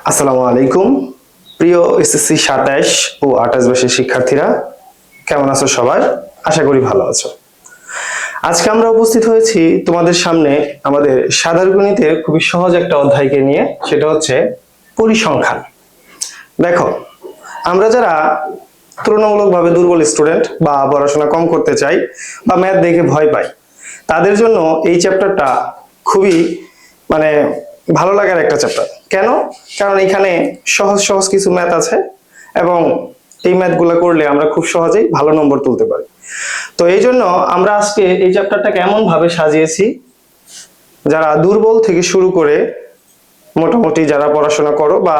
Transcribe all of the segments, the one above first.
আসসালামু আলাইকুম প্রিয় এসএসসি 27 ও 28 বর্ষের শিক্ষার্থীরা, কেমন আছো সবাই? আশা করি ভালো আছো। আজকে আমরা উপস্থিত হয়েছি তোমাদের সামনে আমাদের সাধারণ গণিতের খুবই সহজ একটা অধ্যায়কে নিয়ে, সেটা হচ্ছে পরিসংখ্যান। দেখো, আমরা যারা তুলনামূলকভাবে দুর্বল স্টুডেন্ট বা পড়াশোনা কম করতে চাই বা ম্যাথ দেখে ভয় পাই, তাদের জন্য এই চ্যাপ্টারটা খুবই ভালো লাগার একটা চ্যাপ্টার। কেন? কারণ এখানে সহজ সহজ কিছু ম্যাথ আছে এবং এই ম্যাথগুলো করলে আমরা খুব সহজেই ভালো নম্বর তুলতে পারি। তো এই জন্য আমরা আজকে এই চ্যাপ্টারটাকে এমন ভাবে সাজিয়েছি, যারা দুর্বল থেকে শুরু করে মোটামুটি যারা পড়াশোনা করো বা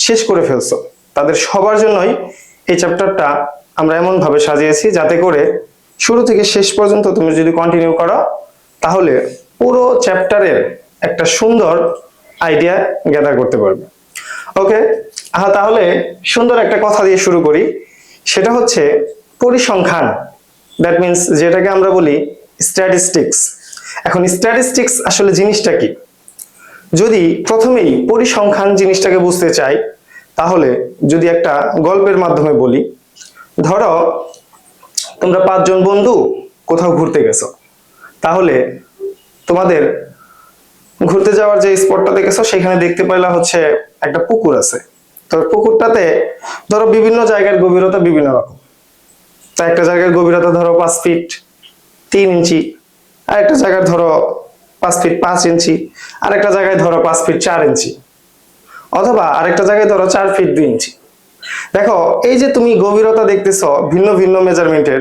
শেষ করে ফেলছো, তাদের সবার জন্যই এই চ্যাপ্টারটা আমরা এমন ভাবে সাজিয়েছি যাতে করে শুরু থেকে শেষ পর্যন্ত তুমি যদি কন্টিনিউ করো, তাহলে পুরো চ্যাপ্টারের একটা সুন্দর আইডিয়া গ্যাদার করতে পারবে। ওকে, তাহলে সুন্দর একটা কথা দিয়ে শুরু করি, সেটা হচ্ছে পরিসংখ্যান। দ্যাট মিন্স যেটাকে আমরা বলি স্ট্যাটিস্টিক্স। এখন স্ট্যাটিস্টিক্স আসলে জিনিসটা কি? যদি প্রথমেই পরিসংখ্যান জিনিসটাকে বুঝতে চাই, তাহলে যদি একটা গল্পের মাধ্যমে বলি, ধরো তোমরা 5 জন বন্ধু কোথাও ঘুরতে গেছো, তাহলে তোমাদের ঘুরতে যাওয়ার যে স্পটটা দেখেছো সেখানে দেখতে পাইলা হচ্ছে একটা পুকুর আছে। তো পুকুরটাতে ধরো বিভিন্ন জায়গার গভীরতা বিভিন্ন রকম। তা একটা জায়গার গভীরতা ধরো 5 ফিট 3 ইঞ্চি, আর একটা জায়গায় ধরো 5 ফিট 5 ইঞ্চি, আর একটা জায়গায় ধরো 5 ফিট 4 ইঞ্চি, অথবা আরেকটা জায়গায় ধরো 4 ফিট 2 ইঞ্চি। দেখো, এই যে তুমি গভীরতা দেখতেছো ভিন্ন ভিন্ন মেজারমেন্টের,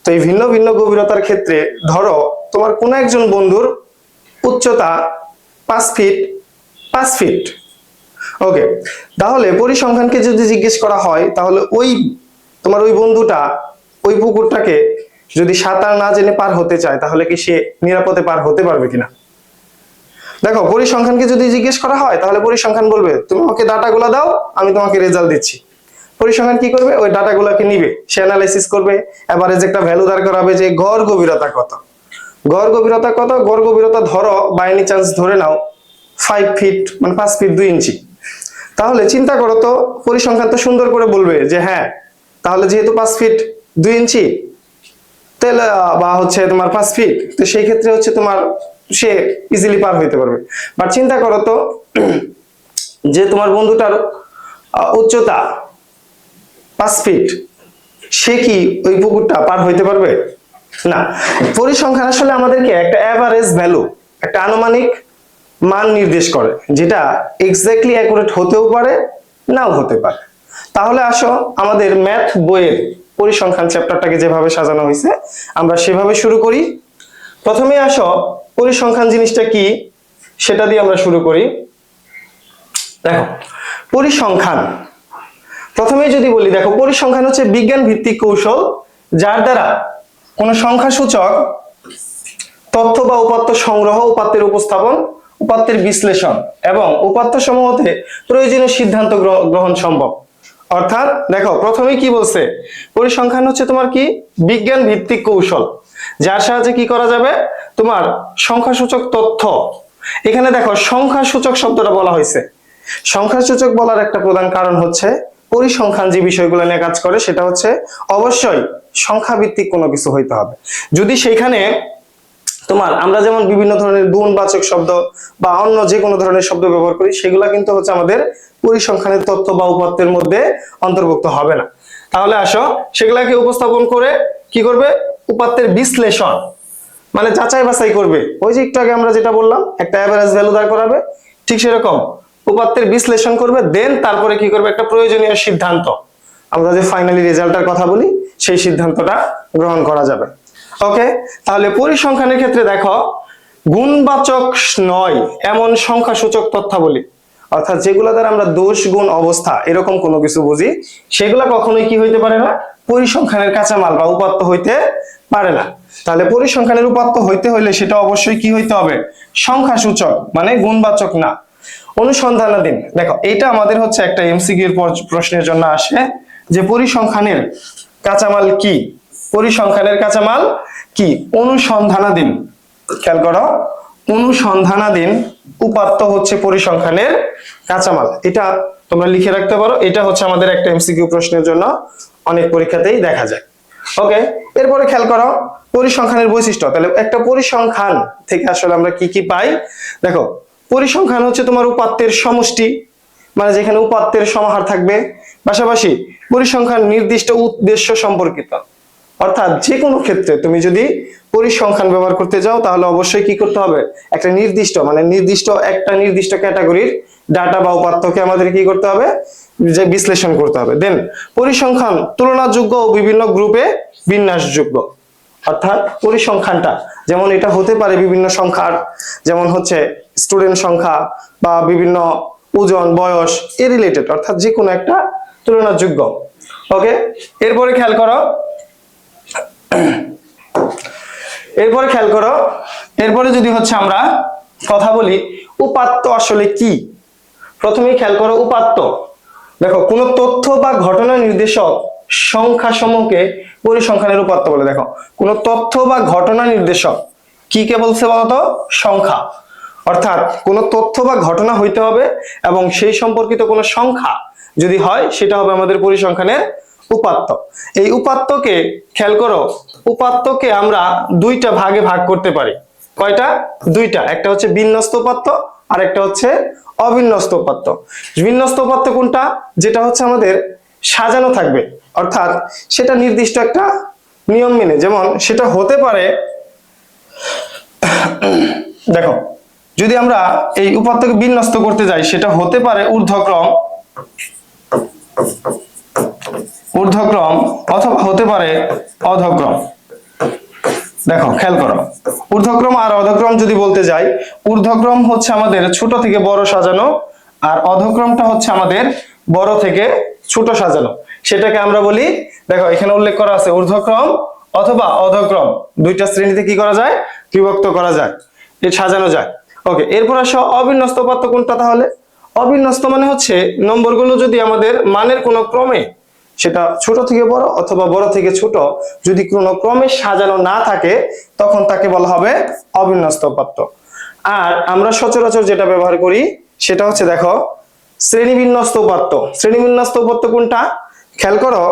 তো এই ভিন্ন ভিন্ন গভীরতার ক্ষেত্রে ধরো তোমার কোন একজন বন্ধুর উচ্চতা 5 ফিট 5 ফিট। ওকে, তাহলে পরিসংখ্যানকে যদি জিজ্ঞেস করা হয়, তাহলে তোমার ওই বন্ধুটা ওই পুকুরটাকে যদি সাঁতার না জেনে পার হতে চায়, তাহলে কি সে নিরাপদে পার হতে পারবে কিনা? দেখো, পরিসংখ্যানকে যদি জিজ্ঞেস করা হয়, তাহলে পরিসংখ্যান বলবে তুমি আমাকে ডাটাগুলো দাও, আমি তোমাকে রেজাল্ট দিচ্ছি। পরিসংখ্যান কি করবে? ওই ডাটাগুলোকে নিবে, সে অ্যানালাইসিস করবে, এভারেজ একটা ভ্যালু দাঁড় করাবে যে গড় গভীরতা কত। গড় গভীরতা কত? গড় গভীরতা ধরো বাই এনি চান্স ধরে নাও 5 ফিট, 5 ফিট 2 ইঞ্চি। তাহলে চিন্তা করো তো, পরিসংখ্যান তো সুন্দর করে বলবে যে হ্যাঁ, তাহলে যেহেতু 5 ফিট 2 ইঞ্চি তাহলে বা হচ্ছে তোমার 5 ফিট, তো সেই ক্ষেত্রে হচ্ছে তোমার সে ইজিলি পার হইতে পারবে। বাট চিন্তা করো তো, যে তোমার বন্ধুটার উচ্চতা 5 ফিট, সে কি ওই পুকুরটা পার হইতে পারবে? না। পরিসংখ্যান আসলে আমাদেরকে একটা এভারেজ ভ্যালু, একটা আনুমানিক মান নির্দেশ করে, যেটা এক্স্যাক্টলি অ্যাকুরেট হতেও পারে, নাও হতে পারে। তাহলে আসো আমাদের ম্যাথ বইয়ের পরিসংখ্যান চ্যাপ্টারটাকে যেভাবে সাজানো হয়েছে আমরা সেভাবে শুরু করি। প্রথমে আসো পরিসংখ্যান জিনিসটা কি সেটা দিয়ে আমরা শুরু করি। দেখো, পরিসংখ্যান প্রথমেই যদি বলি, দেখো পরিসংখ্যান হচ্ছে বিজ্ঞান ভিত্তিক কৌশল, যার দ্বারা কোন সংখ্যাসূচক তথ্য বা উপাত্ত সংগ্রহ, উপাত্তের উপস্থাপন, উপাত্তের বিশ্লেষণ এবং উপাত্ত সমূহতে প্রয়োজনীয় সিদ্ধান্ত গ্রহণ সম্ভব। অর্থাৎ দেখো, প্রথমেই কি বলছে, পরিসংখ্যান হচ্ছে তোমার কি বিজ্ঞান ভিত্তিক কৌশল, যার সাহায্যে কি করা যাবে, তোমার সংখ্যাসূচক তথ্য। এখানে দেখো সংখ্যাসূচক শব্দটা বলা হয়েছে। সংখ্যাসূচক বলার একটা প্রধান কারণ হচ্ছে, পরিসংখ্যান যে বিষয়গুলো নিয়ে কাজ করে সেটা হচ্ছে অবশ্যই সংখ্যা ভিত্তিক কোনো কিছু হইতে হবে। যদি সেইখানে তোমার আমরা যেমন বিভিন্ন ধরনের গুণবাচক শব্দ বা অন্য যে কোনো ধরনের শব্দ ব্যবহার করি, সেগুলা কিন্তু হচ্ছে আমাদের পরিসংখ্যানের তথ্য বা উপাত্তের মধ্যে অন্তর্ভুক্ত হবে না। তাহলে আসো সেগুলাকে উপস্থাপন করে কি করবে, উপাত্তের বিশ্লেষণ মানে যাচাই বাছাই করবে। ওই যে একটু আগে আমরা যেটা বললাম, একটা এভারেজ ভ্যালু দাঁড় করাবে, ঠিক সেরকম উপাত্তের বিশ্লেষণ করবে, দেন তারপরে কি করবে, একটা প্রয়োজনীয় সিদ্ধান্ত, আমরা যে ফাইনালি রেজাল্টের কথা বলি, সেই সিদ্ধান্তটা গ্রহণ করা যাবে। ওকে, তাহলে পরিসংখ্যানের ক্ষেত্রে দেখো, গুণবাচক নয় এমন সংখ্যাসূচক তথ্যাবলী, অর্থাৎ যেগুলো দ্বারা আমরা দোষ গুণ অবস্থা এরকম কোনো কিছু বুঝি, সেগুলা কখনোই কি হইতে পারে না, পরিসংখ্যানের কাঁচামাল বা উপাত্ত হইতে পারে না। তাহলে পরিসংখ্যানের উপাত্ত হইতে হইলে সেটা অবশ্যই কি হইতে হবে, সংখ্যাসূচক, মানে গুণবাচক না। অনুসন্ধানাধীন, দেখো এটা আমাদের হচ্ছে একটা এমসিকিউ প্রশ্নের জন্য আসে, যে পরিসংখ্যানের কাঁচামাল কি, পরিসংখ্যানের কাঁচামাল কি, অনুসন্ধানাধীন। খেয়াল করো, অনুসন্ধানাধীন উপাত্ত হচ্ছে পরিসংখ্যানের কাঁচামাল, এটা তোমরা লিখে রাখতে পারো। এটা হচ্ছে আমাদের একটা এমসিকিউ প্রশ্নের জন্য অনেক পরীক্ষাতেই দেখা যায়। ওকে, এরপরে খেয়াল করো পরিসংখ্যানের বৈশিষ্ট্য। তাহলে একটা পরিসংখ্যান থেকে আসলে আমরা কি কি পাই দেখো। পরিসংখ্যান হচ্ছে তোমার উপাত্তের সমষ্টি, মানে যেখানে উপাত্তের সমাহার থাকবে। পাশাপাশি পরিসংখ্যান নির্দিষ্ট উদ্দেশ্য সম্পর্কিত, অর্থাৎ যে কোনো ক্ষেত্রে তুমি যদি পরিসংখ্যান ব্যবহার করতে যাও তাহলে অবশ্যই কি করতে হবে, একটা নির্দিষ্ট একটা নির্দিষ্ট ক্যাটাগরির ডাটা বা উপাত্তকে আমাদের কি করতে হবে, যে বিশ্লেষণ করতে হবে। দেন পরিসংখ্যান তুলনাযোগ্য ও বিভিন্ন গ্রুপে বিন্যাসযোগ্য, অর্থাৎ পরিসংখ্যানটা যেমন এটা হতে পারে বিভিন্ন সংখ্যার, যেমন হচ্ছে স্টুডেন্ট সংখ্যা বা বিভিন্ন ওজন বয়স এ রিলেটেড, অর্থাৎ যে কোনো একটা তুলনাযোগ্য। ওকে, এরপরে খেয়াল করো এরপরে যদি হচ্ছে আমরা কথা বলি উপাত্ত আসলে কি। প্রথমেই খেয়াল করো উপাত্ত। দেখো কোন তথ্য বা ঘটনা নির্দেশক সংখ্যা সমূহকে পরিসংখ্যানের উপাত্ত বলে। দেখো কোন তথ্য বা ঘটনা নির্দেশক কি কে বলছে বলতো, সংখ্যা। অর্থাৎ কোন তথ্য বা ঘটনা হইতে হবে এবং সেই সম্পর্কিত কোন সংখ্যা যদি হয় সেটা হবে আমাদের পরিসংখ্যানের উপাত্ত। এই উপাত্তকে খেয়াল করো, উপাত্তকে আমরা দুইটা ভাগে ভাগ করতে পারি। কয়টা? দুইটা। একটা হচ্ছে বিন্যস্ত উপাত্ত আর একটা হচ্ছে অবিন্যস্ত উপাত্ত। বিন্যস্ত উপাত্ত কোনটা? যেটা হচ্ছে আমাদের সাজানো থাকবে, অর্থাৎ সেটা নির্দিষ্ট একটা নিয়ম মেনে, যেমন সেটা হতে পারে দেখো যদি আমরা এই উপাত্তকে বিন্যস্ত করতে যাই সেটা হতে পারে ঊর্ধ্বক্রম অথবা হতে পারে অধক্রম। দেখো খেয়াল করো, ঊর্ধ্বক্রম আর অধক্রম যদি বলতে যাই, ঊর্ধ্বক্রম হচ্ছে আমাদের ছোট থেকে বড় সাজানো আর অধক্রমটা হচ্ছে আমাদের বড় থেকে ছোট সাজানো। সেটাকে আমরা বলি, দেখো এখানে উল্লেখ করা আছে ঊর্ধ্বক্রম অথবা অধক্রম, দুইটা শ্রেণীতে কি করা যায়, বিভক্ত করা যায়, সাজানো যায়। ওকে, এরপর আসো অবিন্যস্ত উপাত্ত কোনটা। তাহলে অবিন্যস্ত মানে হচ্ছে নম্বরগুলো যদি আমাদের মানের কোনো ক্রমে, সেটা ছোট থেকে বড় অথবা বড় থেকে ছোট, যদি কোনো ক্রমে সাজানো না থাকে তখন তাকে বলা হবে অবিন্যস্ত উপাত্ত। আর আমরা সচরাচর যেটা ব্যবহার করি সেটা হচ্ছে দেখো শ্রেণীবিন্যস্ত উপাত্ত। শ্রেণীবিন্যস্ত উপাত্ত কোনটা? খেয়াল করো,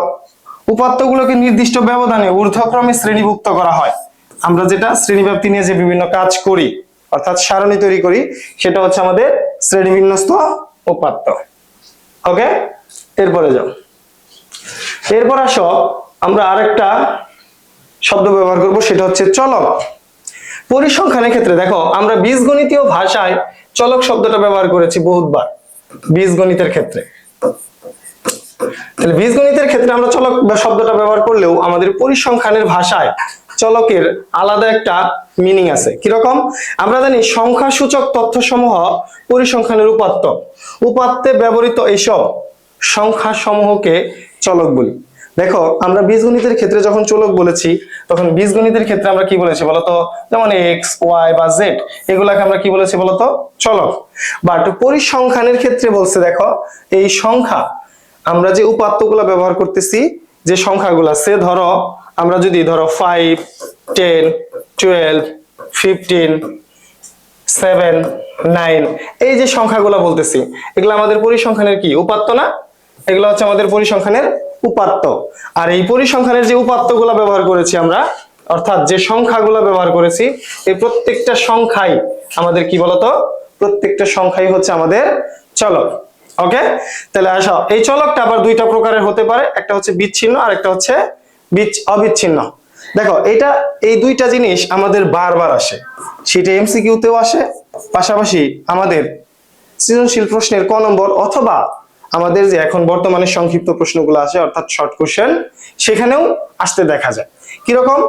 উপাত্তগুলোকে নির্দিষ্ট ব্যবধানে ঊর্ধ্বক্রমে শ্রেণীভুক্ত করা হয়। আমরা যেটা শ্রেণীব্যাপ্তি নিয়ে যে বিভিন্ন কাজ করি, অর্থাৎ সারণী তৈরি করি, সেটা হচ্ছে আমাদের শ্রেণীবিন্যস্ত উপাত্ত। ওকে, এরপরে যাও। এরপর আসো আমরা আরেকটা শব্দ ব্যবহার করব, সেটা হচ্ছে চলক। পরিসংখ্যানের ক্ষেত্রে দেখো আমরা বীজগণিতীয় ভাষায় চলক শব্দটা ব্যবহার করেছি বহুতবার বীজগণিতের ক্ষেত্রে। তাহলে বীজগণিতের ক্ষেত্রে আমরা চলক শব্দটা ব্যবহার করলেও আমাদের পরিসংখ্যানের ভাষায় চলকের আলাদা একটা মিনিং আছে। কিরকম? আমরা জানি সংখ্যা সূচক তথ্যসমূহ পরিসংখ্যানের উপাত্ত। উপাত্তে ব্যবহৃত এইসব সংখ্যা সমূহকে চলক বলি। দেখো আমরা বীজগণিতের ক্ষেত্রে যখন চলক বলেছি তখন বীজগণিতের ক্ষেত্রে আমরা কি বলেছি বলতো, যেমন এক্স ওয়াই বা জেড, এগুলাকে আমরা কি বলেছি বলতো, চলক। বাট পরিসংখ্যানের ক্ষেত্রে বলছে দেখো এই সংখ্যা, আমরা যে উপাত্তগুলো ব্যবহার করতেছি, যে সংখ্যাগুলো সে ধরো আমরা যদি ধরো 5 10 12 15 7 9 এই যে সংখ্যাগুলো বলতেছি, এগুলো আমাদের পরিসংখ্যানের কি উপাত্ত না? এগুলো হচ্ছে আমাদের পরিসংখ্যানের উপাত্ত। আর এই পরিসংখ্যানের যে উপাত্তগুলো ব্যবহার করেছি আমরা, অর্থাৎ যে সংখ্যাগুলো ব্যবহার করেছি, এই প্রত্যেকটা সংখ্যাই আমাদের কি বলতো, প্রত্যেকটা সংখ্যাই হচ্ছে আমাদের চলক। ওকে, তাহলে আসো এই চলকটা আবার দুইটা প্রকারের হতে পারে, একটা হচ্ছে বিচ্ছিন্ন আর একটা হচ্ছে অবিচ্ছিন্ন। দেখো এটা এই দুইটা জিনিস আমাদের বারবার আসে, সেটা এমসিকিউতেও আসে, পাশাপাশি আমাদের সৃজনশীল প্রশ্নের ক নম্বর অথবা আমাদের যে এখন বর্তমানে সংক্ষিপ্ত প্রশ্নগুলো আসে অর্থাৎ শর্ট কোশ্চেন, সেখানেও আসতে দেখা যায়। কিরকম?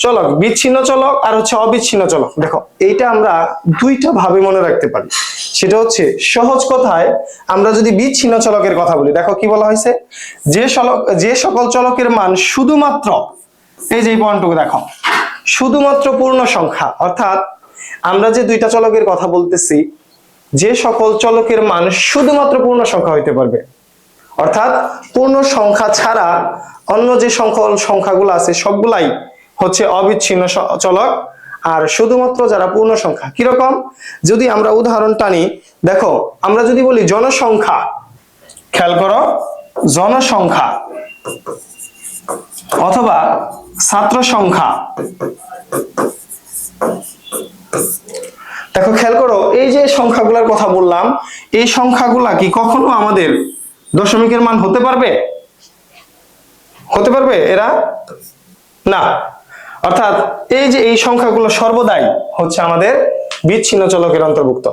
চলক বিচ্ছিন্ন চলক আর হচ্ছে অবিচ্ছিন্ন চলক। দেখো এইটা আমরা দুইটা ভাবে মনে রাখতে পারি। সেটা হচ্ছে সহজ কথায় আমরা যদি বিচ্ছিন্ন চলকের কথা বলি, দেখো কি বলা হয়েছে, যে সকল চলকের মান শুধুমাত্র, এই যে পয়েন্টটুকু দেখো, শুধুমাত্র পূর্ণ সংখ্যা, অর্থাৎ আমরা যে দুইটা চলকের কথা বলতেছি, যে সকল চলকের মান শুধুমাত্র পূর্ণ সংখ্যা হইতে পারবে, অর্থাৎ পূর্ণ সংখ্যা ছাড়া অন্য যে সংখ্যাগুলো আছে সবগুলাই হচ্ছে অবিচ্ছিন্ন চলক। আর শুধুমাত্র যারা পূর্ণ সংখ্যা। কিরকম? যদি আমরা উদাহরণ টানি, দেখো আমরা যদি বলি জনসংখ্যা, খেয়াল করো, জনসংখ্যা অথবা ছাত্র সংখ্যা, দেখো খেয়াল করো এই যে সংখ্যাগুলোর কথা বললাম, এই সংখ্যাগুলা কি কখনো আমাদের দশমিকের মান হতে পারবে? হতে পারবে এরা? না। অর্থাৎ এই যে এই সংখ্যাগুলো সর্বদাই হচ্ছে আমাদের বিচ্ছিন্ন চলকের অন্তর্ভুক্ত।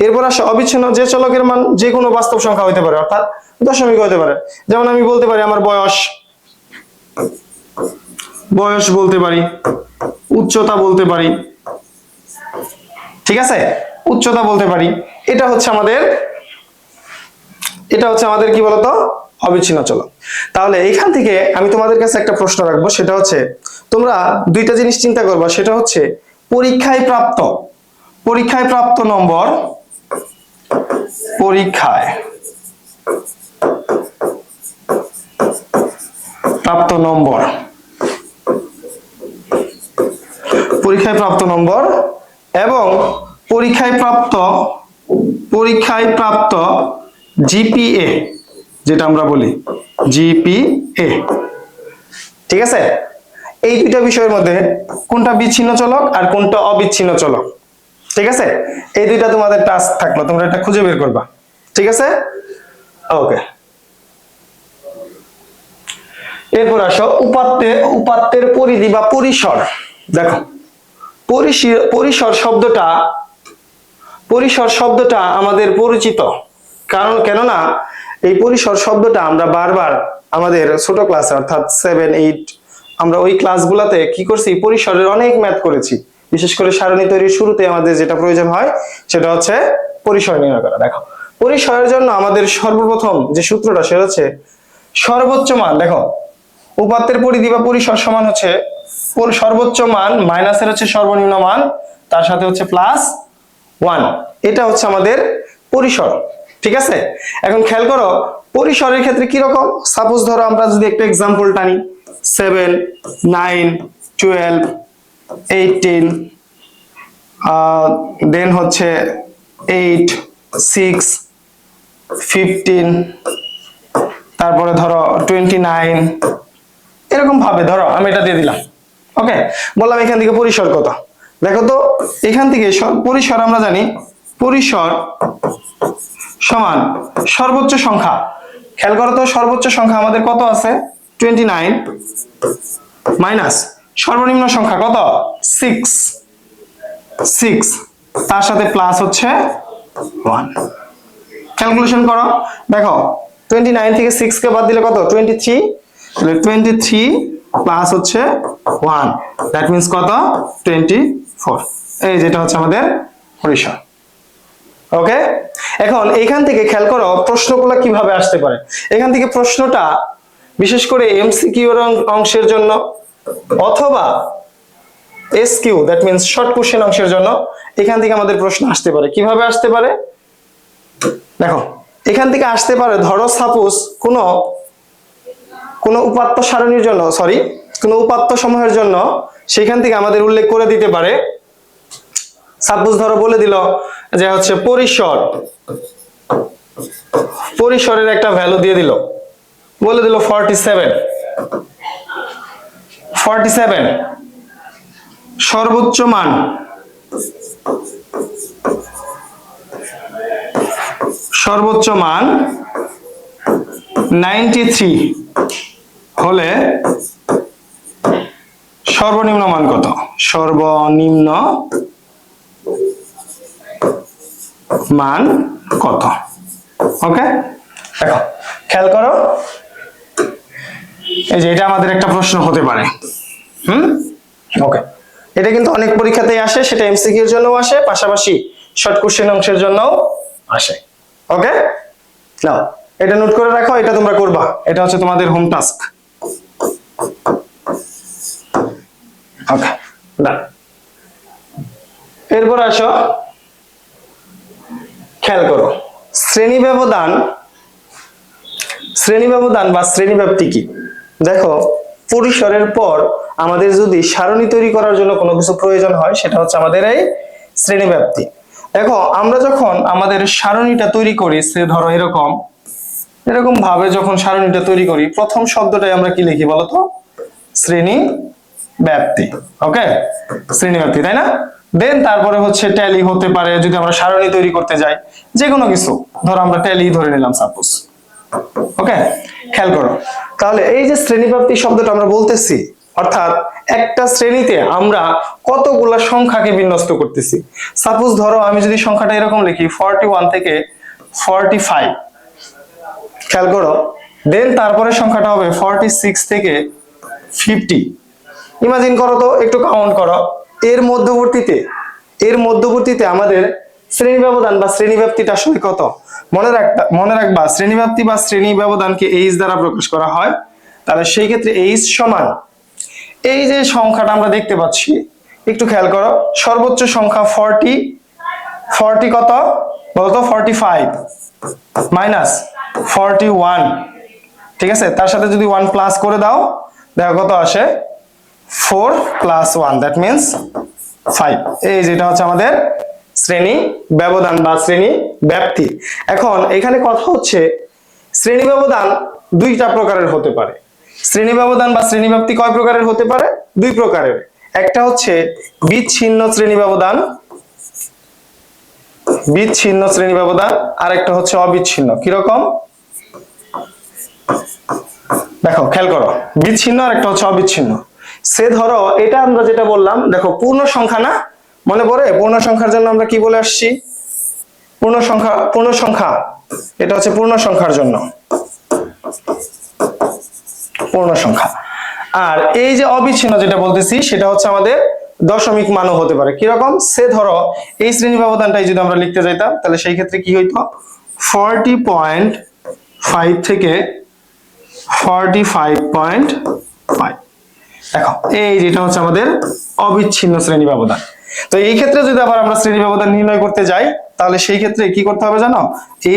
এরপর আসে অবিচ্ছিন্ন, যে চলকের মান যে কোনো বাস্তব সংখ্যা হতে পারে, অর্থাৎ দশমিক হতে পারে। যেমন আমি বলতে পারি আমার বয়স, বয়স বলতে পারি, উচ্চতা বলতে পারি, ঠিক আছে, উচ্চতা বলতে পারি। এটা হচ্ছে আমাদের কি বলতো, অবিচ্ছিন্ন চলক। তাহলে এইখান থেকে আমি তোমাদের কাছে একটা প্রশ্ন রাখবো, সেটা হচ্ছে তোমরা দুইটা জিনিস চিন্তা করবা, সেটা হচ্ছে পরীক্ষায় প্রাপ্ত নম্বর, পরীক্ষায় প্রাপ্ত নম্বর এবং পরীক্ষায় প্রাপ্ত জিপিএ, যেটা আমরা বলি জিপিএ, ঠিক আছে। এই দুইটা বিষয়ের মধ্যে কোনটা বিচ্ছিন্ন চলক আর কোনটা অবিচ্ছিন্ন চলক, ঠিক আছে। এই দুইটা তোমাদের টাস্ক থাকলো, তোমরা এটা খুঁজে বের করবা, ঠিক আছে। ওকে, এরপর আসো উপাত্তের পরিধি বা পরিসর। দেখো পরিসর শব্দটা আমাদের পরিচিত, কারণ কেননা এই পরিসর শব্দটা আমরা বারবার আমাদের ছোট ক্লাসে অর্থাৎ 7, 8 আমরা ওই ক্লাসগুলোতে কি করছি, পরিসরের অনেক ম্যাথ করেছি। বিশেষ করে সারণী তৈরির শুরুতে আমাদের যেটা প্রয়োজন হয় সেটা হচ্ছে পরিসর নির্ণয় করা। দেখো পরিসরের জন্য আমাদের সর্বপ্রথম যে সূত্রটা, সেটা হচ্ছে সর্বোচ্চ মান। দেখো উপাত্তের পরিধি বা পরিসর সমান হচ্ছে সর্বোচ্চ মান মাইনাসের হচ্ছে সর্বনিম্ন মান, তার সাথে হচ্ছে +1। এটা হচ্ছে আমাদের পরিসর, ঠিক আছে। এখন খেয়াল করো পরিসরের ক্ষেত্রে কি রকম। সাপোজ ধরো আমরা যদি একটা एग्जांपल টানি, 7, 9, 12, 18, দেন হচ্ছে 8, 6, 15, তারপরে ধরো 29, এরকম ভাবে ধরো আমি এটা দিয়ে দিলাম। ওকে, বললাম এখান থেকে পরিসর কত। দেখো তো এখান থেকে পরিসর আমরা জানি, পরিসর সমান সর্বোচ্চ সংখ্যা। খেয়াল করো তো সর্বোচ্চ সংখ্যা আমাদের কত আছে, 29, মাইনাস সর্বনিম্ন সংখ্যা কত, 6, তার সাথে প্লাস হচ্ছে 1। ক্যালকুলেশন করো, দেখো 29 থেকে 6 কে বাদ দিলে কত, 23, তাহলে 23 প্লাস হচ্ছে 1, দ্যাট মিন্স কত, 24। এই যেটা হচ্ছে আমাদের পরিসর। ওকে, এখন এইখান থেকে খেয়াল করো প্রশ্নগুলো কিভাবে আসতে পারে। এখান থেকে প্রশ্নটা বিশেষ করে এমসিকিউ এর অংশের জন্য অথবা SQ, that means short question অংশের জন্য এখান থেকে আমাদের প্রশ্ন আসতে পারে। কিভাবে আসতে পারে, দেখো এখান থেকে আসতে পারে। ধরো সাপোজ কোন উপাত্ত সারণীর জন্য, কোন উপাত্ত সমূহের জন্য সেখান থেকে আমাদের উল্লেখ করে দিতে পারে। সাপোজ ধরো বলে দিল যে হচ্ছে পরিসরের একটা ভ্যালু দিয়ে দিল, বলে দিল 47, সর্বোচ্চ মান 93 হলে সর্বনিম্ন মান কত, সর্বনিম্ন মান কত। ওকে, দেখো খেয়াল করো এই যে এটা আমাদের একটা প্রশ্ন হতে পারে। ওকে, এটা কিন্তু অনেক পরীক্ষাতেই আসে, সেটা এমসিকিউ এর জন্যও আসে, পাশাপাশি শর্ট কোশ্চেন অংশের জন্যও আসে। ওকে, নাও এটা নোট করে রাখো, এটা তোমরা করবা, এটা হচ্ছে তোমাদের হোম টাস্ক। ওকে, না এরপর আসো, খেয়াল করো শ্রেণী ব্যবধান বা শ্রেণীব্যাপ্তি কি। দেখো পরিসরের পর আমাদের যদি সারণী তৈরি করার জন্য কোনো কিছু প্রয়োজন হয়, সেটা হচ্ছে আমাদের এই শ্রেণীব্যাপ্তি। দেখো আমরা যখন আমাদের সারণীটা তৈরি করি, সে ধরো এরকম ভাবে যখন সারণীটা তৈরি করি, প্রথম শব্দটাই আমরা কি লিখি বলতো? শ্রেণী ব্যাপ্তি। ওকে, শ্রেণী ব্যাপ্তি, তাই না? দেন তারপরে হচ্ছে ট্যালি হতে পারে যদি আমরা সারণী তৈরি করতে যাই, যে কোনো কিছু, ধরো আমরা ট্যালি ধরে নিলাম সাপোজ। ওকে, খেয়াল করো তাহলে এই যে শ্রেণী ব্যাপ্তি শব্দটা আমরা বলতেছি, অর্থাৎ একটা শ্রেণীতে আমরা কতগুলা সংখ্যাকে বিন্যস্ত করতেছি। সাপোজ ধরো আমি যদি সংখ্যাটা এরকম লিখি 41 থেকে 45, খেয়াল করো, দেন তারপরে সংখ্যাটা হবে 46 থেকে 50। ইমাজিন করো তো, একটু কাউন্ট করো, এর মধ্যবর্তীতে আমাদের শ্রেণী ব্যবধান বা শ্রেণী ব্যাপ্তিটা আসলে কত? মনে রাখবা শ্রেণী ব্যাপ্তি বা শ্রেণী ব্যবধানকে এইচ দ্বারা প্রকাশ করা হয়। তাহলে সেই ক্ষেত্রে এইচ সমান এই যে সংখ্যাটা আমরা দেখতে পাচ্ছি, একটু খেয়াল করো, সর্বোচ্চ সংখ্যা 40 কত বলতো? 45 মাইনাস 41, ঠিক আছে? তার সাথে যদি 1 প্লাস করে দাও, দেখো কত আসে? 4 প্লাস 1, দ্যাট মিন্স 5। এই যেটা হচ্ছে আমাদের শ্রেণী ব্যবধান বা শ্রেণী ব্যাপ্তি। এখন এখানে কথা হচ্ছে শ্রেণী ব্যবধান দুইটা প্রকারের হতে পারে। শ্রেণী ব্যবধান বা শ্রেণী ব্যাপ্তি কয় প্রকারের হতে পারে? দুই প্রকারের। একটা হচ্ছে বিচ্ছিন্ন শ্রেণী ব্যবধান, আর একটা হচ্ছে অবিচ্ছিন্ন। কিরকম? দেখো খেয়াল করো, বিচ্ছিন্ন আর একটা হচ্ছে অবিচ্ছিন্ন। সে ধরো এটা আমরা যেটা বললাম, দেখো পূর্ণ সংখ্যা না, মনে পড়ে? পূর্ণ সংখ্যার জন্য আমরা কি বলে আসছি? পূর্ণ সংখ্যা, এটা হচ্ছে পূর্ণ সংখ্যার জন্য পূর্ণ সংখ্যা। আর এই যে অবিচ্ছিন্ন যেটা বলতেছি, সেটা হচ্ছে আমাদের দশমিক মানও হতে পারে। কিরকম? সে ধরো এই শ্রেণী ব্যবধানটাই যদি আমরা লিখতে যাইতাম, তাহলে সেই ক্ষেত্রে কি হইতো? 40.5 থেকে 45.5। দেখো এই যেটা হচ্ছে আমাদের অবিচ্ছিন্ন শ্রেণী ব্যবধান। তো এই ক্ষেত্রে যদি আবার আমরা শ্রেণী ব্যবধান নির্ণয় করতে যাই, তাহলে সেই ক্ষেত্রে কি করতে হবে জানো?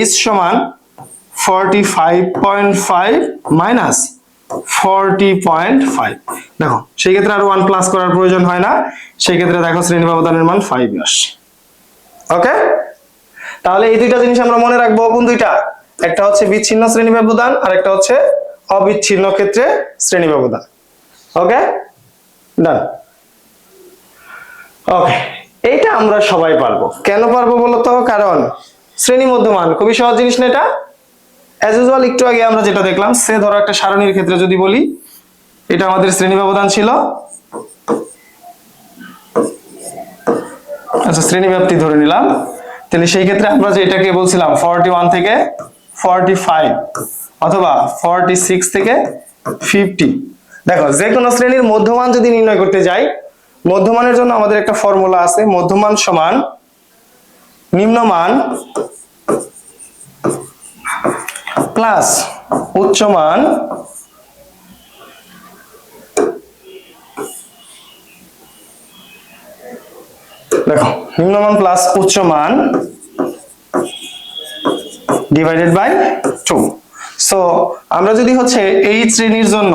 h সমান 45.5 মাইনাস 40.5। দেখো সেই ক্ষেত্রে আর 1 প্লাস করার প্রয়োজন হয় না, সেই ক্ষেত্রে দেখো শ্রেণী ব্যবধানের মান 5 আসে। ওকে, তাহলে এই দুইটা জিনিস আমরা মনে রাখবো। কোন দুইটা? একটা হচ্ছে বিচ্ছিন্ন শ্রেণী ব্যবধান, আর একটা হচ্ছে অবিচ্ছিন্ন ক্ষেত্রে শ্রেণী ব্যবধান। ওকে, ডান। ওকে, এইটা আমরা সবাই পারবো। কেন পারবো বলতো? কারণ শ্রেণী মধ্যমান খুবই সহজ জিনিস না এটা? অ্যাজ ইউজুয়াল একটু আগে আমরা যেটা দেখলাম, সে ধরো একটা সারণীর ক্ষেত্রে যদি বলি, এটা আমাদের শ্রেণী ব্যবধান ছিল, আচ্ছা শ্রেণী ব্যাপ্তি ধরে নিলাম। তাহলে সেই ক্ষেত্রে আমরা যে এটাকে বলছিলাম 41 থেকে 45 অথবা 46 থেকে 50। দেখো যে কোনো শ্রেণীর মধ্যমান যদি নির্ণয় করতে যাই, মধ্যমানের জন্য আমাদের একটা ফর্মুলা আছে, মধ্যমান সমান নিম্নমান প্লাস উচ্চমান দেখো নিম্নমান প্লাস উচ্চমান ডিভাইডেড বাই 2। সো আমরা যদি হচ্ছে এই শ্রেণীর জন্য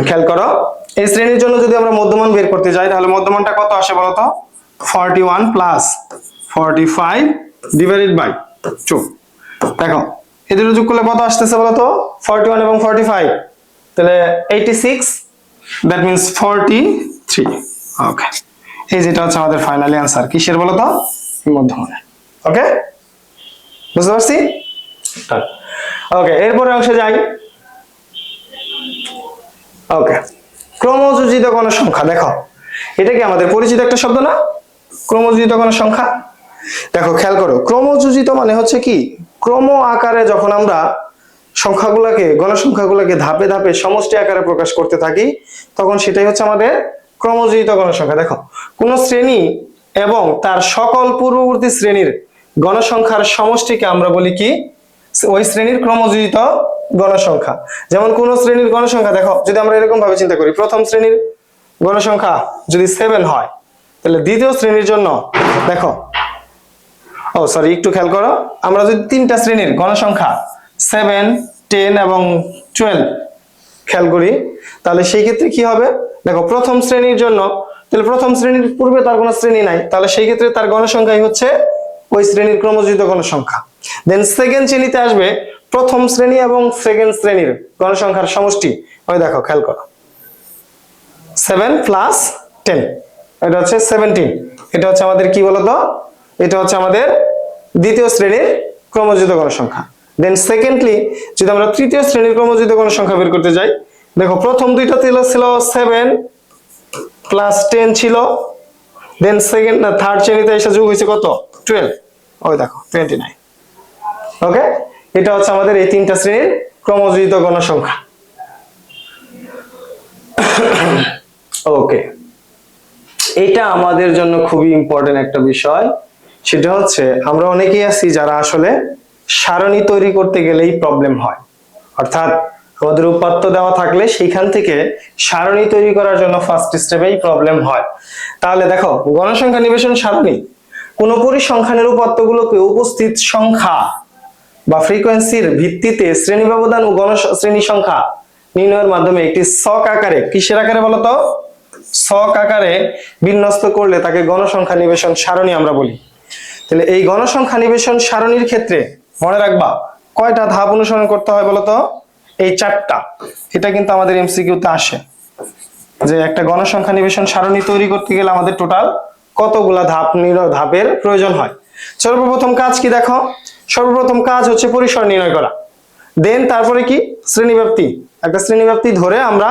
খেয়াল করো, এই শ্রেণীর জন্য যদি আমরা মধ্যমান বের করতে যাই, তাহলে মধ্যমানটা কত আসে বলতো? 41 প্লাস 45 ডিভাইডেড বাই 2। দেখো এদের যোগ করলে কত আসতেছে বলতো? 41 এবং 45, তাহলে 86, দ্যাট মিন্স 43। ওকে, এই যেটা হচ্ছে আমাদের ফাইনালি आंसर কিসের বলতো? মধ্যমানের। ওকে, বুঝতে পারছি? ওকে, এরপরে অংশে যাই। ওকে, ক্রমযোজিত কোন সংখ্যা। দেখো এটা কি আমাদের পরিচিত একটা শব্দ না? ক্রমযোজিত কোন সংখ্যা। দেখো খেয়াল করো, ক্রমযোজিত মানে হচ্ছে কি, ক্রম আকারে যখন আমরা সংখ্যাগুলোকে, গণসংখ্যাগুলোকে ধাপে ধাপে সমষ্টি আকারে প্রকাশ করতে থাকি, তখন সেটাই হচ্ছে আমাদের ক্রমযোজিত গণসংখ্যা। দেখো কোন শ্রেণী এবং তার সকল পূর্ববর্তী শ্রেণীর গণসংখ্যার সমষ্টিকে আমরা বলি কি? ওই শ্রেণীর ক্রমযোজিত গণসংখ্যা। যেমন কোন শ্রেণীর গণসংখ্যা, দেখো যদি আমরা এরকম ভাবে চিন্তা করি, প্রথম শ্রেণীর গণসংখ্যা যদি 7 হয়, তাহলে দ্বিতীয় শ্রেণীর জন্য দেখো, সরি একটু খেয়াল করো, আমরা যদি তিনটা শ্রেণীর গণসংখ্যা 7, 10 এবং 12 খেয়াল করি, তাহলে সেই ক্ষেত্রে কি হবে, দেখো প্রথম শ্রেণীর জন্য, তাহলে প্রথম শ্রেণীর পূর্বে তার কোনো শ্রেণী নাই, তাহলে সেই ক্ষেত্রে তার গণসংখ্যাই হচ্ছে ওই শ্রেণীর ক্রমযুক্ত গণসংখ্যা। দেন সেকেন্ড শ্রেণীতে আসবে প্রথম শ্রেণী এবং সেকেন্ড শ্রেণীর গণসংখ্যার সমষ্টি। ওই দেখো খেয়াল করো, 7 প্লাস 10, এটা হচ্ছে 17। এটা হচ্ছে আমাদের কি বলতো, এটা হচ্ছে আমাদের দ্বিতীয় শ্রেণীর ক্রমযুক্ত গণসংখ্যা। দেন সেকেন্ডলি যদি আমরা তৃতীয় শ্রেণীর ক্রমযুক্ত গণসংখ্যা বের করতে যাই, দেখো প্রথম দুইটা ছিল 7 প্লাস 10 ছিল, দেন সেকেন্ড না থার্ড শ্রেণীতে এসে যোগ হয়েছে কত, 12, ওই দেখো 29। ওকে, এটা হচ্ছে আমাদের এই তিনটা শ্রেণীর ক্রমযুক্ত গণসংখ্যা। ওকে, এটা আমাদের জন্য খুবই ইম্পর্টেন্ট একটা বিষয়, সেটা হচ্ছে আমরা অনেকেই আছি যারা আসলে সারণী তৈরি করতে গেলেই প্রবলেম হয়, অর্থাৎ আমাদের উপাত্ত দেওয়া থাকলে সেইখান থেকে সারণী তৈরি করার জন্য ফার্স্ট স্টেপেই প্রবলেম হয়। তাহলে দেখো গণসংখ্যা নিবেশন সারণী কোন পরিসংখ্যানের উপাত্তগুলোকে উপস্থিত সংখ্যা বা ফ্রিকোয়েন্সির ভিত্তিতে শ্রেণী ব্যবধান ও শ্রেণী সংখ্যা নির্ণয়ের মাধ্যমে একটি ছক আকারে, কিসের আকারে বলতো, ছক আকারে বিন্যস্ত করলে তাকে গণসংখ্যা নিবেশন সারণী আমরা বলি। তাহলে এই গণসংখ্যা নিবেশন সারণীর ক্ষেত্রে মনে রাখবা কয়টা ধাপ অনুসরণ করতে হয় বলতো, এই 4টা। এটা কিন্তু আমাদের এমসিকিউতে আসে যে একটা গণসংখ্যা নিবেশন সারণী তৈরি করতে গেলে আমাদের টোটাল কতগুলা ধাপের প্রয়োজন হয়। সর্বপ্রথম কাজ কি দেখো, সর্বপ্রথম কাজ হচ্ছে পরিসর নির্ণয় করা। দেন তারপরে কি, শ্রেণীব্যাপ্তি, একটা শ্রেণীব্যাপ্তি ধরে আমরা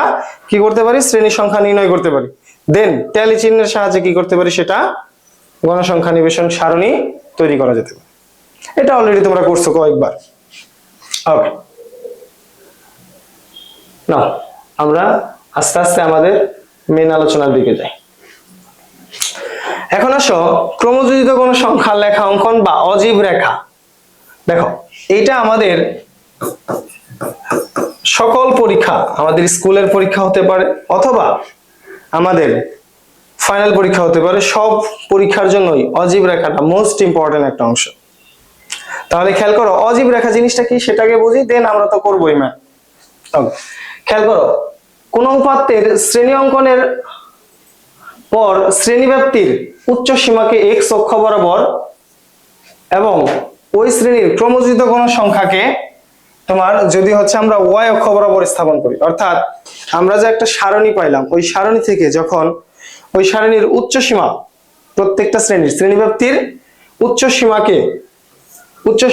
কি করতে পারি, শ্রেণী সংখ্যা নির্ণয় করতে পারি। দেন ট্যালি চিহ্নের সাহায্যে কি করতে পারি, সেটা গণসংখ্যা নিবেশন সারণী তৈরি করা যেতে পারে। এটা অলরেডি তোমরা করছো কয়েকবার। ওকে, না আমরা আস্তে আস্তে আমাদের মেন আলোচনার দিকে যাই। এখন আসো ক্রমযোজিত গণসংখ্যা লেখা অঙ্কন বা অজীব রেখা। দেখো এইটা আমাদের সকল পরীক্ষা, আমাদের স্কুলের পরীক্ষা হতে পারে অথবা আমাদের ফাইনাল পরীক্ষা হতে পারে, সব পরীক্ষার জন্যই অজীব রেখাটা মোস্ট ইম্পর্টেন্ট একটা অংশ। তাহলে খেয়াল করো অজীব রেখা জিনিসটা কি সেটাকে বুঝি, দেন আমরা তো করবোই ম্যাম। খেয়াল করো কোন উপাত্তের শ্রেণী অঙ্কনের পর শ্রেণীব্যাপ্তির উচ্চ সীমাকে x অক্ষ বরাবর এবং ওই শ্রেণীর ক্রমযোজিত গণসংখ্যাকে তোমার যদি হচ্ছে আমরা y অক্ষ বরাবর স্থাপন করি, অর্থাৎ আমরা যে একটা সারণী পাইলাম, ওই সারণী থেকে যখন ওই সারণীর উচ্চ সীমা, প্রত্যেকটা শ্রেণীর শ্রেণীব্যাপ্তির উচ্চ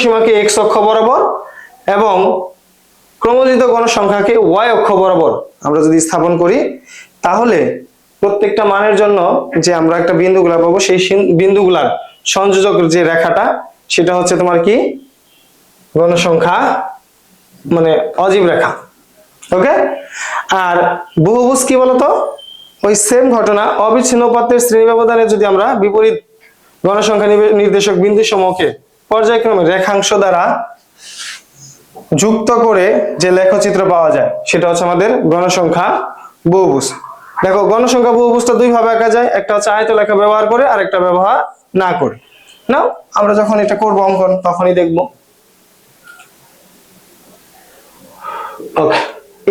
সীমাকে x অক্ষ বরাবর এবং ক্রমযোজিত গণসংখ্যাকে y অক্ষ বরাবর আমরা যদি স্থাপন করি, তাহলে প্রত্যেকটা মানের জন্য যে আমরা একটা বিন্দুগুলা পাবো, সেই বিন্দুগুলার সংযোজকের যে রেখাটা সেটা হচ্ছে তোমার কি, গণসংখ্যা মানে অজীব রেখা। ওকে, আর বহুভুজ কি বলতো, ওই সেম ঘটনা, অবিচ্ছিন্ন উপাত্তের শ্রেণী ব্যবধানে যদি আমরা বিপরীত গণসংখ্যা নির্দেশক বিন্দু সমূহকে পর্যায়ক্রমে রেখাংশ দ্বারা যুক্ত করে যে লেখচিত্র পাওয়া যায় সেটা হচ্ছে আমাদের গণসংখ্যা বহুভুজ। দেখো গণসংখ্যা বহুভুজটা দুই ভাবে আঁকা যায়, একটা হচ্ছে আয়তলেখা ব্যবহার করে আর একটা ব্যবহার না করে। না আমরা যখন এটা করব অঙ্কন তখনই দেখব। ওকে,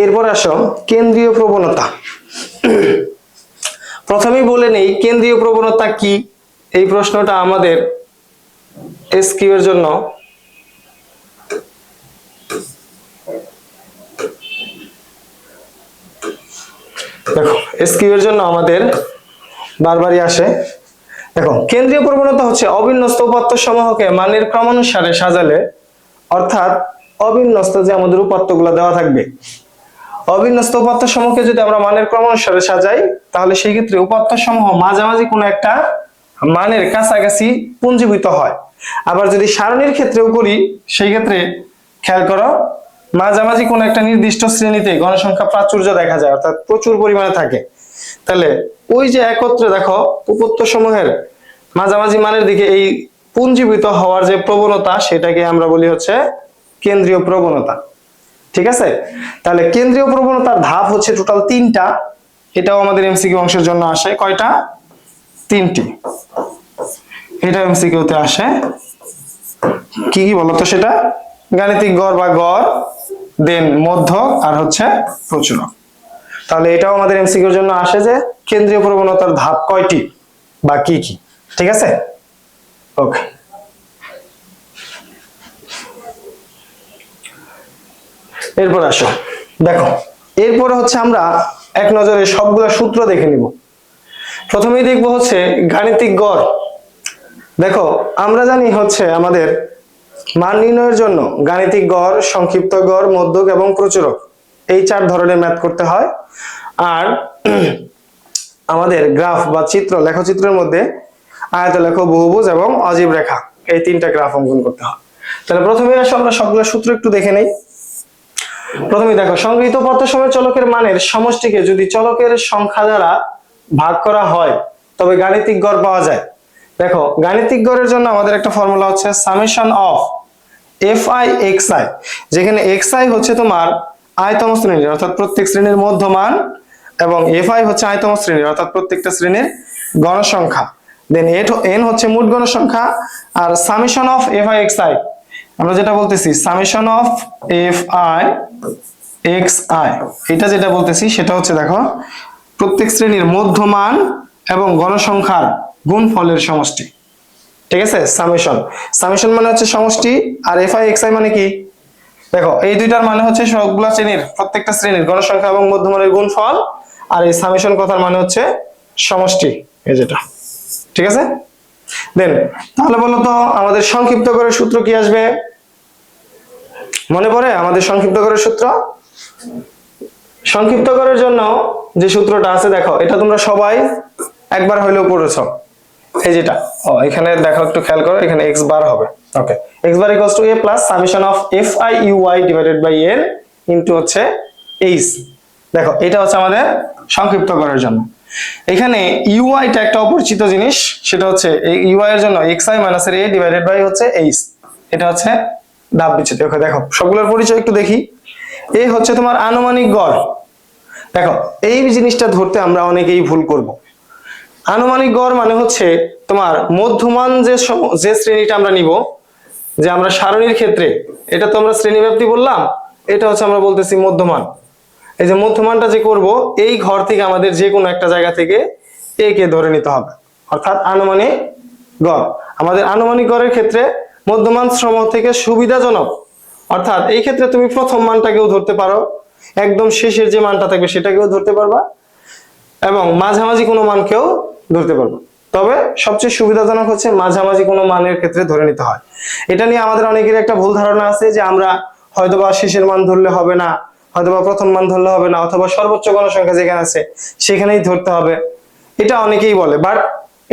এরপর আসো কেন্দ্রীয় প্রবণতা। প্রথমেই বলে নেই কেন্দ্রীয় প্রবণতা কি, এই প্রশ্নটা আমাদের এসকিউ এর জন্য দেখো এসকিউ এর জন্য আমাদের বারবারই আসে। দেখো কেন্দ্রীয় প্রবণতা হচ্ছে অবিন্যস্ত উপাত্ত সমূহকে মানের ক্রমানুসারে সাজালে, অর্থাৎ অবিন্যস্ত যে আমাদের উপাত্তগুলো দেওয়া থাকবে, অবিন্যস্ত উপাত্ত সমূহকে যদি আমরা মানের ক্রমানুসারে সাজাই, তাহলে সেই ক্ষেত্রে উপাত্ত সমূহ মাঝামাঝি কোনো একটা মানের কাছাকাছি পুঞ্জীভূত হয়। আবার যদি সারণীর ক্ষেত্রেও করি, সেই ক্ষেত্রে খেয়াল করো মাঝামাঝি কোনো একটা নির্দিষ্ট শ্রেণীতে গণসংখ্যা প্রাচুর্য দেখা যায়, অর্থাৎ প্রচুর পরিমাণে থাকে। তাহলে ওই যে একত্রে দেখো উপাত্ত সমূহের মাঝামাঝি মানের দিকে এই পুঞ্জীভূত হওয়ার যে প্রবণতা, সেটাকে আমরা বলি হচ্ছে কেন্দ্রীয় প্রবণতা। ঠিক আছে, তাহলে কেন্দ্রীয় প্রবণতার ধাপ হচ্ছে টোটাল 3টা। এটাও আমাদের এমসিকিউ অংশের জন্য আসে, কয়টা, 3টি। এটা এমসিকিউ তে আসে, কি কি বলতো সেটা, গাণিতিক গড় বা গড়, দেন মধ্য, আর হচ্ছে প্রচুরক। তাহলে এটাও আমাদের এমসিকিউর জন্য আসে যে কেন্দ্রীয় প্রবণতার ধাপ কয়টি বা কি কি। ঠিক আছে, ওকে। এরপর আসো, দেখো এরপরে হচ্ছে আমরা এক নজরে সবগুলা সূত্র দেখে নিব। প্রথমেই দেখবো হচ্ছে গাণিতিক গড়। দেখো আমরা জানি হচ্ছে আমাদের মান নির্ণয়ের জন্য গাণিতিক গড়, সংক্ষিপ্ত গড়, মধ্যক এবং প্রচুরক, এই 4 ধরনের ম্যাথ করতে হয়। আর আমাদের গ্রাফ বা চিত্র, লেখচিত্রের মধ্যে আয়তলেখ, বহুভুজ এবং অজীব রেখা, এই 3টা গ্রাফ অঙ্কন করতে হয়। তাহলে প্রথমে আসো আমরা সবগুলো সূত্র একটু দেখে নেই। প্রথমে দেখো, সংগৃহীত পথসমেত চলকের মানের সমষ্টিকে যদি চলকের সংখ্যা দ্বারা ভাগ করা হয় তবে গাণিতিক গড় পাওয়া যায়। দেখো গাণিতিক গড়ের জন্য আমাদের একটা ফর্মুলা হচ্ছে সামেশন অফ fi xi, যেখানে xi হচ্ছে তোমার আয়তম শ্রেণীর অর্থাৎ প্রত্যেক শ্রেণীর মধ্যমান, এবং fi হচ্ছে আয়তম শ্রেণীর অর্থাৎ প্রত্যেকটা শ্রেণীর গণসংখ্যা, দেন n হচ্ছে মোট গণসংখ্যা। আর সামেশন অফ fi xi আমরা যেটা বলতেছি সামেশন অফ fi xi, এটা যেটা বলতেছি সেটা হচ্ছে দেখো প্রত্যেক শ্রেণীর মধ্যমান এবং গণসংখ্যার গুণফলের সমষ্টি। ঠিক আছে, সামেশন, সামেশন মানে হচ্ছে সমষ্টি, আর fi xi মানে কি, দেখো এই দুইটার মানে হচ্ছে সবগুলা শ্রেণীর, প্রত্যেকটা শ্রেণীর গণসংখ্যা এবং মধ্যমানের গুণফল, আর এই সামেশন কথার মানে হচ্ছে সমষ্টি, এই যেটা। ঠিক আছে, দেন তাহলে বলো তো আমাদের সংক্ষিপ্ত গড়ের সূত্র কি আসবে? মনে পড়ে আমাদের সংক্ষিপ্ত গড়ের সূত্র? সংক্ষিপ্ত গড়ের জন্য যে সূত্রটা আছে দেখো, এটা তোমরা সবাই একবার হইলেও পড়েছো, এই যেটা। এখানে দেখো একটু খেয়াল করো, এখানে x বার হবে। Okay, x bar equals to a plus summation of fi uy divided by n into হচ্ছে h। দেখো এটা হচ্ছে আমাদের সংক্ষিপ্ত গড়ের জন্য। এখানে uy টা একটা অপরিচিত জিনিস, সেটা হচ্ছে এই uy এর জন্য xi মাইনাস এর a ডিভাইডেড বাই হচ্ছে h, এটা হচ্ছে ধাপ বিচ্যুতি। ওকে দেখো সবগুলোর পরিচয় একটু দেখি। এ হচ্ছে তোমার আনুমানিক গড়। দেখো এই জিনিসটা ধরতে আমরা অনেকেই ভুল করব। আনুমানিক গড় মানে হচ্ছে তোমার মধ্যমান যে শ্রেণীটা আমরা নিব, যে আমরা সারণীর ক্ষেত্রে, এটা তো আমরা শ্রেণীব্যাপ্তি বললাম, এটা হচ্ছে আমরা বলতেছি মধ্যমান। এই যে মধ্যমানটা যে করব, এই ঘর থেকে আমাদের যে কোনো একটা জায়গা থেকে এ কে ধরে নিতে হবে, অর্থাৎ আনুমানিক গড়। আমাদের আনুমানিক গড়ের ক্ষেত্রে মধ্যমান শ্রম থেকে সুবিধাজনক, অর্থাৎ এই ক্ষেত্রে তুমি প্রথম মানটাকেও ধরতে পারো, একদম শেষের যে মানটা থাকবে সেটাকেও ধরতে পারবা, এবং মাঝামাঝি কোনো মানকেও ধরতে পারবো। তবে সবচেয়ে সুবিধাজনক হচ্ছে মাঝামাঝি কোনো মানের ক্ষেত্রে ধরে নিতে হয়। এটা নিয়ে আমাদের অনেকের একটা ভুল ধারণা আছে যে আমরা হয়তোবা শেষের মান ধরলে হবে না, হয়তোবা প্রথম মান ধরলে হবে না, অথবা সর্বোচ্চ গণসংখ্যা যেখানে আছে সেখানেই ধরতে হবে, এটা অনেকেই বলে। বাট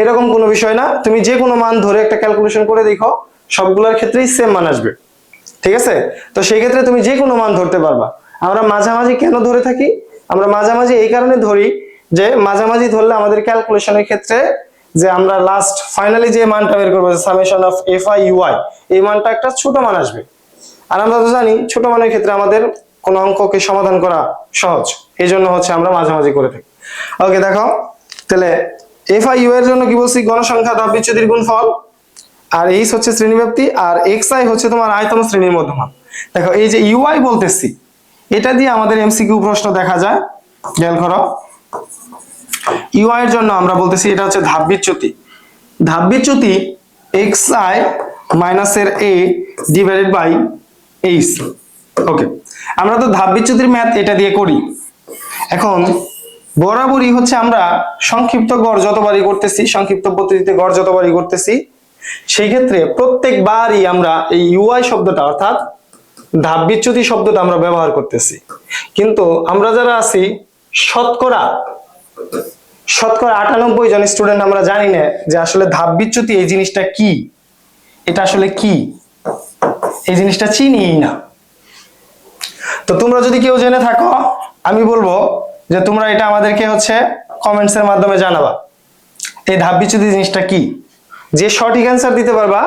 এরকম কোনো বিষয় না, তুমি যে কোনো মান ধরে একটা ক্যালকুলেশন করে দেখো, সবগুলোর ক্ষেত্রেই সেম মান আসবে। ঠিক আছে, তো সেই ক্ষেত্রে তুমি যে কোনো মান ধরতে পারবা। আমরা মাঝামাঝি কেন ধরে থাকি? আমরা মাঝামাঝি এই কারণে ধরি যে মাঝামাঝি ধরলে আমাদের ক্যালকুলেশনের ক্ষেত্রে যে আমরা লাস্ট ফাইনালি যে মানটা বের করবো সামেশন অফ fi uy, এই মানটা একটা ছোট মান আসবে। আর আমরা তো জানি ছোট মানের ক্ষেত্রে আমাদের কোন অঙ্ককে সমাধান করা সহজ, এই জন্য হচ্ছে আমরা মাঝামাঝি করে থাকি। ওকে দেখো, তাহলে fi u এর জন্য কি বলছি, গণসংখ্যা ধাপ বিচ্যুতির গুণফল, আর h হচ্ছে শ্রেণীব্যাপ্তি, আর xi হচ্ছে তোমার আয়তম শ্রেণীর মধ্যমান। দেখো এই যে uy বলতেছি, এটা দিয়ে আমাদের এমসিকিউ প্রশ্ন দেখা যায়, খেয়াল করো। uy এর জন্য আমরা বলতেছি এটা হচ্ছে ধাপ বিচ্যুতি। ধাপ বিচ্যুতি xi মাইনাস এর a ডিভাইডেড বাই h। ওকে, আমরা তো ধাপ বিচ্যুতির ম্যাথ এটা দিয়ে করি। এখন বরাবরই হচ্ছে আমরা সংক্ষিপ্ত গড় যতবারই করতেছি, সংক্ষিপ্ত পদ্ধতিতে গড় যতবারই করতেছি, সেই ক্ষেত্রে প্রত্যেকবারই আমরা এই uy শব্দটা অর্থাৎ ধাপ বিচ্যুতি শব্দটা আমরা ব্যবহার করতেছি। কিন্তু আমরা যারা আছি শতকরা 98 জন স্টুডেন্ট আমরা জানি না যে আসলে ধাপ বিচ্যুতি এই জিনিসটা কি, এটা আসলে কি, এই জিনিসটা চিনিই না। তো তোমরা যদি কেউ জেনে থাকো, আমি বলবো যে তোমরা এটা আমাদেরকে হচ্ছে কমেন্টস এর মাধ্যমে জানাবা এই ধাপ বিচ্যুতি জিনিসটা কি। যে সঠিক অ্যান্সার দিতে পারবা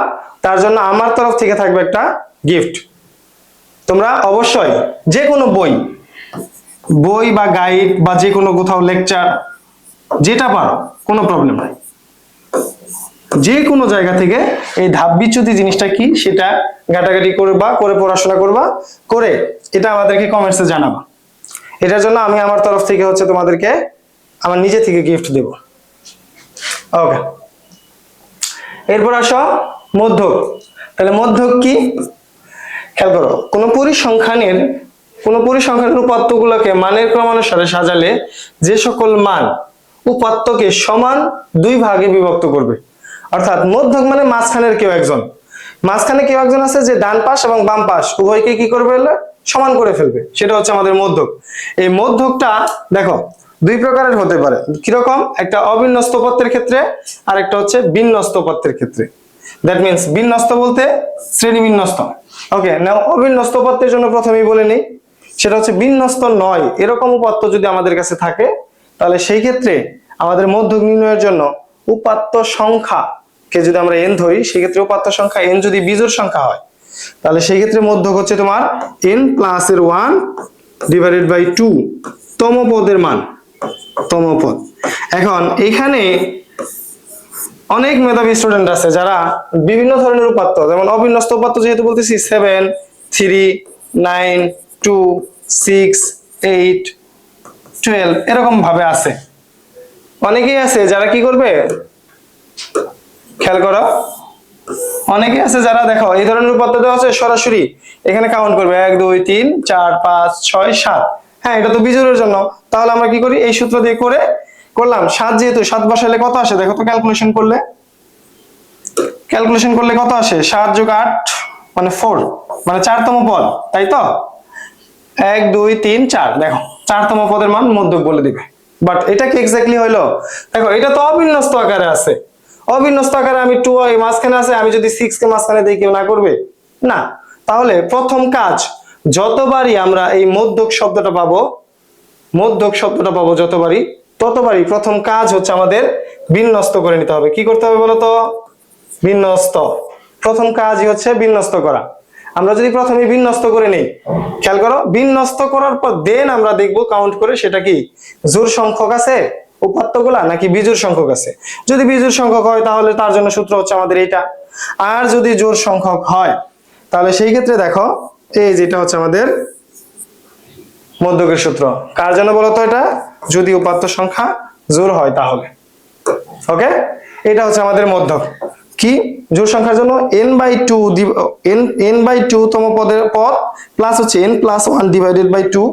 তার জন্য আমার তরফ থেকে থাকবে একটা গিফট। তোমরা অবশ্যই যে কোনো বই বা গাইড বা যে কোনো কোথাও লেকচার, যেটা পারো, কোনো প্রবলেম নাই। যে কোনো জায়গা থেকে এই ধাপ বিচ্যুতি জিনিসটা কি সেটা ঘাটাঘাটি করবা, করে পড়াশোনা করবা, করে এটা আমাদেরকে কমেন্টসে জানাবা। এটার জন্য আমি আমার তরফ থেকে হচ্ছে তোমাদেরকে আমার নিজে থেকে গিফট দেব। ওকে, এরপর আসো মধ্যক। তাহলে মধ্যক কি? খেয়াল করো, কোন পরিসংখ্যানের উপাত্তগুলোকে মানের ক্রমানুসারে সাজালে যে সকল মান উপাত্তকে সমান দুই ভাগে বিভক্ত করবে। অর্থাৎ মধ্যক মানে মাঝখানে কেউ একজন আছে যে ডান পাশ এবং বাম পাশ উভয়কে কি করবে, সমান করে ফেলবে, সেটা হচ্ছে আমাদের মধ্যক। এই মধ্যকটা দেখো দুই প্রকারের হতে পারে। কিরকম? একটা অবিন্যস্ত উপাত্তের ক্ষেত্রে আর একটা হচ্ছে বিন্যস্ত উপাত্তের ক্ষেত্রে। দ্যাট মিন্স বিন্যস্ত বলতে শ্রেণী বিন্যস্ত। ওকে, নাও অবিন্যস্ত উপাত্তের জন্য প্রথমেই বলে নেই, সেটা হচ্ছে বিন্যস্ত নয় এরকম উপাত্ত যদি আমাদের কাছে থাকে, তাহলে সেই ক্ষেত্রে আমাদের মধ্যক নির্ণয়ের জন্য উপাত্ত সংখ্যা কে যদি আমরা n ধরি, সেই ক্ষেত্রে উপাত্ত সংখ্যা n যদি বিজোড় সংখ্যা হয়, তাহলে সেই ক্ষেত্রে মধ্যক হচ্ছে তোমার n প্লাস এর 1 ডিভাইডেড বাই 2 তম পদের মান, তম পদ। এখন এখানে অনেক মেধাবী স্টুডেন্ট আছে যারা বিভিন্ন ধরনের উপাত্ত, যেমন অবিন্যস্ত উপাত্ত যেহেতু বলতেছি 7 3 9 2 6 8 12 এরকম ভাবে আছে। অনেকেই আছে যারা কি করবে, খেয়াল করো, অনেকে আছে যারা দেখো এই ধরনের উপাত্ত দেওয়া আছে সরাসরি এখানে কাউন্ট করবে 1 2 3 4 5 6 7। হ্যাঁ, এটা তো বিজোড়ের জন্য, তাহলে আমরা কি করি, এই সূত্র দিয়ে করলাম 7, যেহেতু 7 বসালে কত আসে দেখো তো, ক্যালকুলেশন করলে কত আসে, 7 যোগ 8 মানে 4, মানে 4তম পদ, তাই তো? 1 2 3 4, দেখো 4তম পদের মান মধ্যক বলে দিবে। বাট এটা কি এক্স্যাক্টলি হইলো? দেখো এটা তো অবিন্যস্ত আকারে আছে, অবিন্যস্ত আকারে আমি 2 এই মাঝখানে আছে, আমি যদি 6 কে মাঝখানে দেই কেউ না করবে না। তাহলে প্রথম কাজ, যতবারই আমরা এই মধ্যক শব্দটা পাবো ততবারই প্রথম কাজ হচ্ছে আমাদের বিন্যস্ত করে নিতে হবে। কি করতে হবে বলো তো? বিন্যস্ত। প্রথম কাজই হচ্ছে বিন্যস্ত করা। আমরা যদি প্রথমে বিন্যস্ত করে নেই, খেয়াল করো, বিন্যস্ত করার পর দেন আমরা দেখবো কাউন্ট করে সেটা কি জোড় সংখ্যক আছে উপাত্তগুলা নাকি বিজোড় সংখ্যক আছে। যদি বিজোড় সংখ্যক হয় তাহলে তার জন্য সূত্র হচ্ছে আমাদের এইটা, আর যদি জোড় সংখ্যক হয় তাহলে সেই ক্ষেত্রে দেখো এই যেটা হচ্ছে আমাদের মধ্যকের সূত্র। কার জন্য বলতো এটা? যদি উপাত্ত সংখ্যা জোড় হয় তাহলে। ওকে, এটা হচ্ছে আমাদের মধ্যক। কি? জোড় সংখ্যার জন্য n/2 তম পদের পদ প্লাস হচ্ছে n + 1 ডিভাইডেড বাই 2।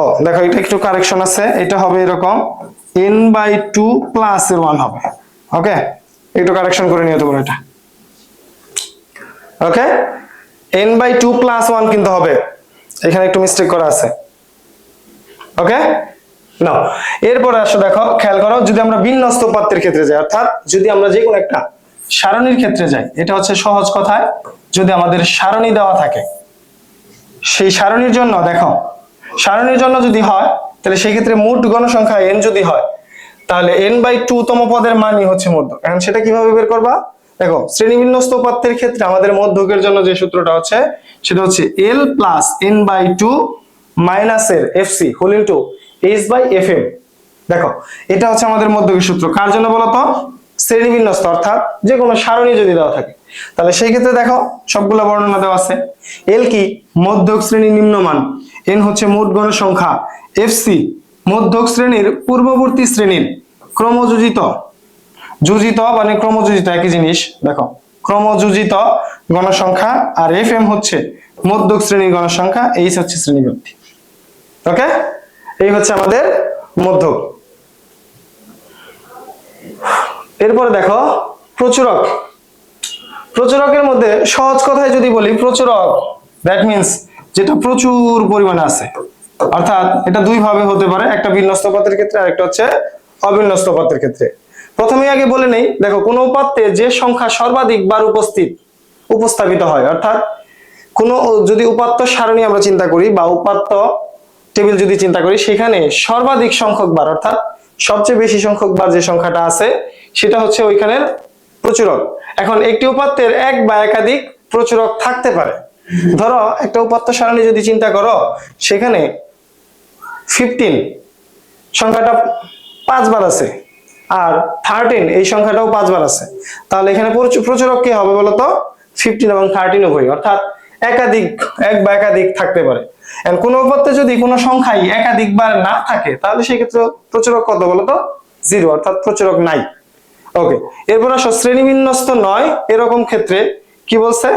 ও দেখো, এটা একটু কারেকশন আছে, এটা হবে এরকম n/2 প্লাস এর 1 হবে। ওকে, একটু কারেকশন করে নিও তোমরা এটা। ওকে, n/2 প্লাস 1 কিন্তু হবে, এখানে একটু মিস্টেক করা আছে। ওকে, নাও এরপরে আসো, দেখো খেয়াল করো, যদি আমরা বিন্যস্ত উপাত্তের ক্ষেত্রে যাই, অর্থাৎ যদি আমরা যে কোনো একটা সারণীর ক্ষেত্রে যাই, এটা হচ্ছে সহজ কথায়, যদি আমাদের সারণী দেওয়া থাকে, সেই সারণীর জন্য দেখো, সারণীর জন্য যদি হয় তাহলে সেই ক্ষেত্রে মোট গণসংখ্যা n যদি হয়, তাহলে n/2 তম পদের মানই হচ্ছে মধ্যক। এখন সেটা কিভাবে বের করবা? দেখো, শ্রেণীবিন্যস্ত উপাত্তের ক্ষেত্রে আমাদের মধ্যকের জন্য যে সূত্রটা হচ্ছে সেটা হচ্ছে l + n/2 মাইনাস এর fc হোল ইনটু h/fm। দেখো, এটা হচ্ছে আমাদের মধ্যকের সূত্র। কার জন্য বলতো? শ্রেণীবিন্যস্ত, অর্থাৎ যে কোনো সারণী যদি দেওয়া থাকে, তাহলে সেই ক্ষেত্রে দেখো সবগুলো বর্ণনা দেওয়া আছে। l কি? মধ্যক শ্রেণীর নিম্নমান, n হচ্ছে মোট গণসংখ্যা, fc মধ্যক শ্রেণীর পূর্ববর্তী শ্রেণীর ক্রমযোজিত, যোজিত মানে ক্রমযোজিত একই জিনিস, দেখো ক্রমযোজিত গণসংখ্যা, আর fm হচ্ছে মধ্যক শ্রেণীর গণসংখ্যা, h হচ্ছে শ্রেণীবৃদ্ধি। ওকে, এই হচ্ছে আমাদের মধ্যক। এরপরে দেখো প্রচুরক। প্রচুরকের মধ্যে সহজ কথায় যদি বলি, প্রচুরক দ্যাট মিন্স যেটা প্রচুর পরিমাণে আছে, অর্থাৎ এটা দুই ভাবে হতে পারে, একটা বিন্যস্ত উপাত্তের ক্ষেত্রে আর একটা হচ্ছে অবিন্যস্ত উপাত্তের ক্ষেত্রে। প্রথমে আগে বলে নেই, দেখো কোন উপাত্তে যে সংখ্যা সর্বাধিক বার উপস্থাপিত হয়, অর্থাৎ কোন যদি উপাত্ত সারণী আমরা চিন্তা করি বা উপাত্ত টেবিল যদি চিন্তা করি, সেখানে সর্বাধিক সংখ্যক বার, অর্থাৎ সবচেয়ে বেশি সংখ্যক বার যে সংখ্যাটা আছে সেটা হচ্ছে ওইখানের প্রচুরক। এখন একটি উপাত্তের এক বা একাধিক প্রচুরক থাকতে পারে। ধরো একটা উপাত্ত সারণী যদি চিন্তা করো, সেখানে 15 সংখ্যাটা 5 বার আছে, আর 13 এই সংখ্যাটাও 5 বার আছে, তাহলে এখানে প্রচুরক কি হবে বলতো? 15 এবং 13 উভয়, অর্থাৎ একাধিক, এক বা একাধিক থাকতে পারে। এন্ড কোন উপাত্তে যদি কোনো সংখ্যাই একাধিকবার না থাকে তাহলে সেই ক্ষেত্রে প্রচুরক কত বলতো? 0, অর্থাৎ প্রচুরক নাই। ওকে, এরপর আসো শ্রেণীবিন্যস্ত নয় এরকম ক্ষেত্রে কি বলছে?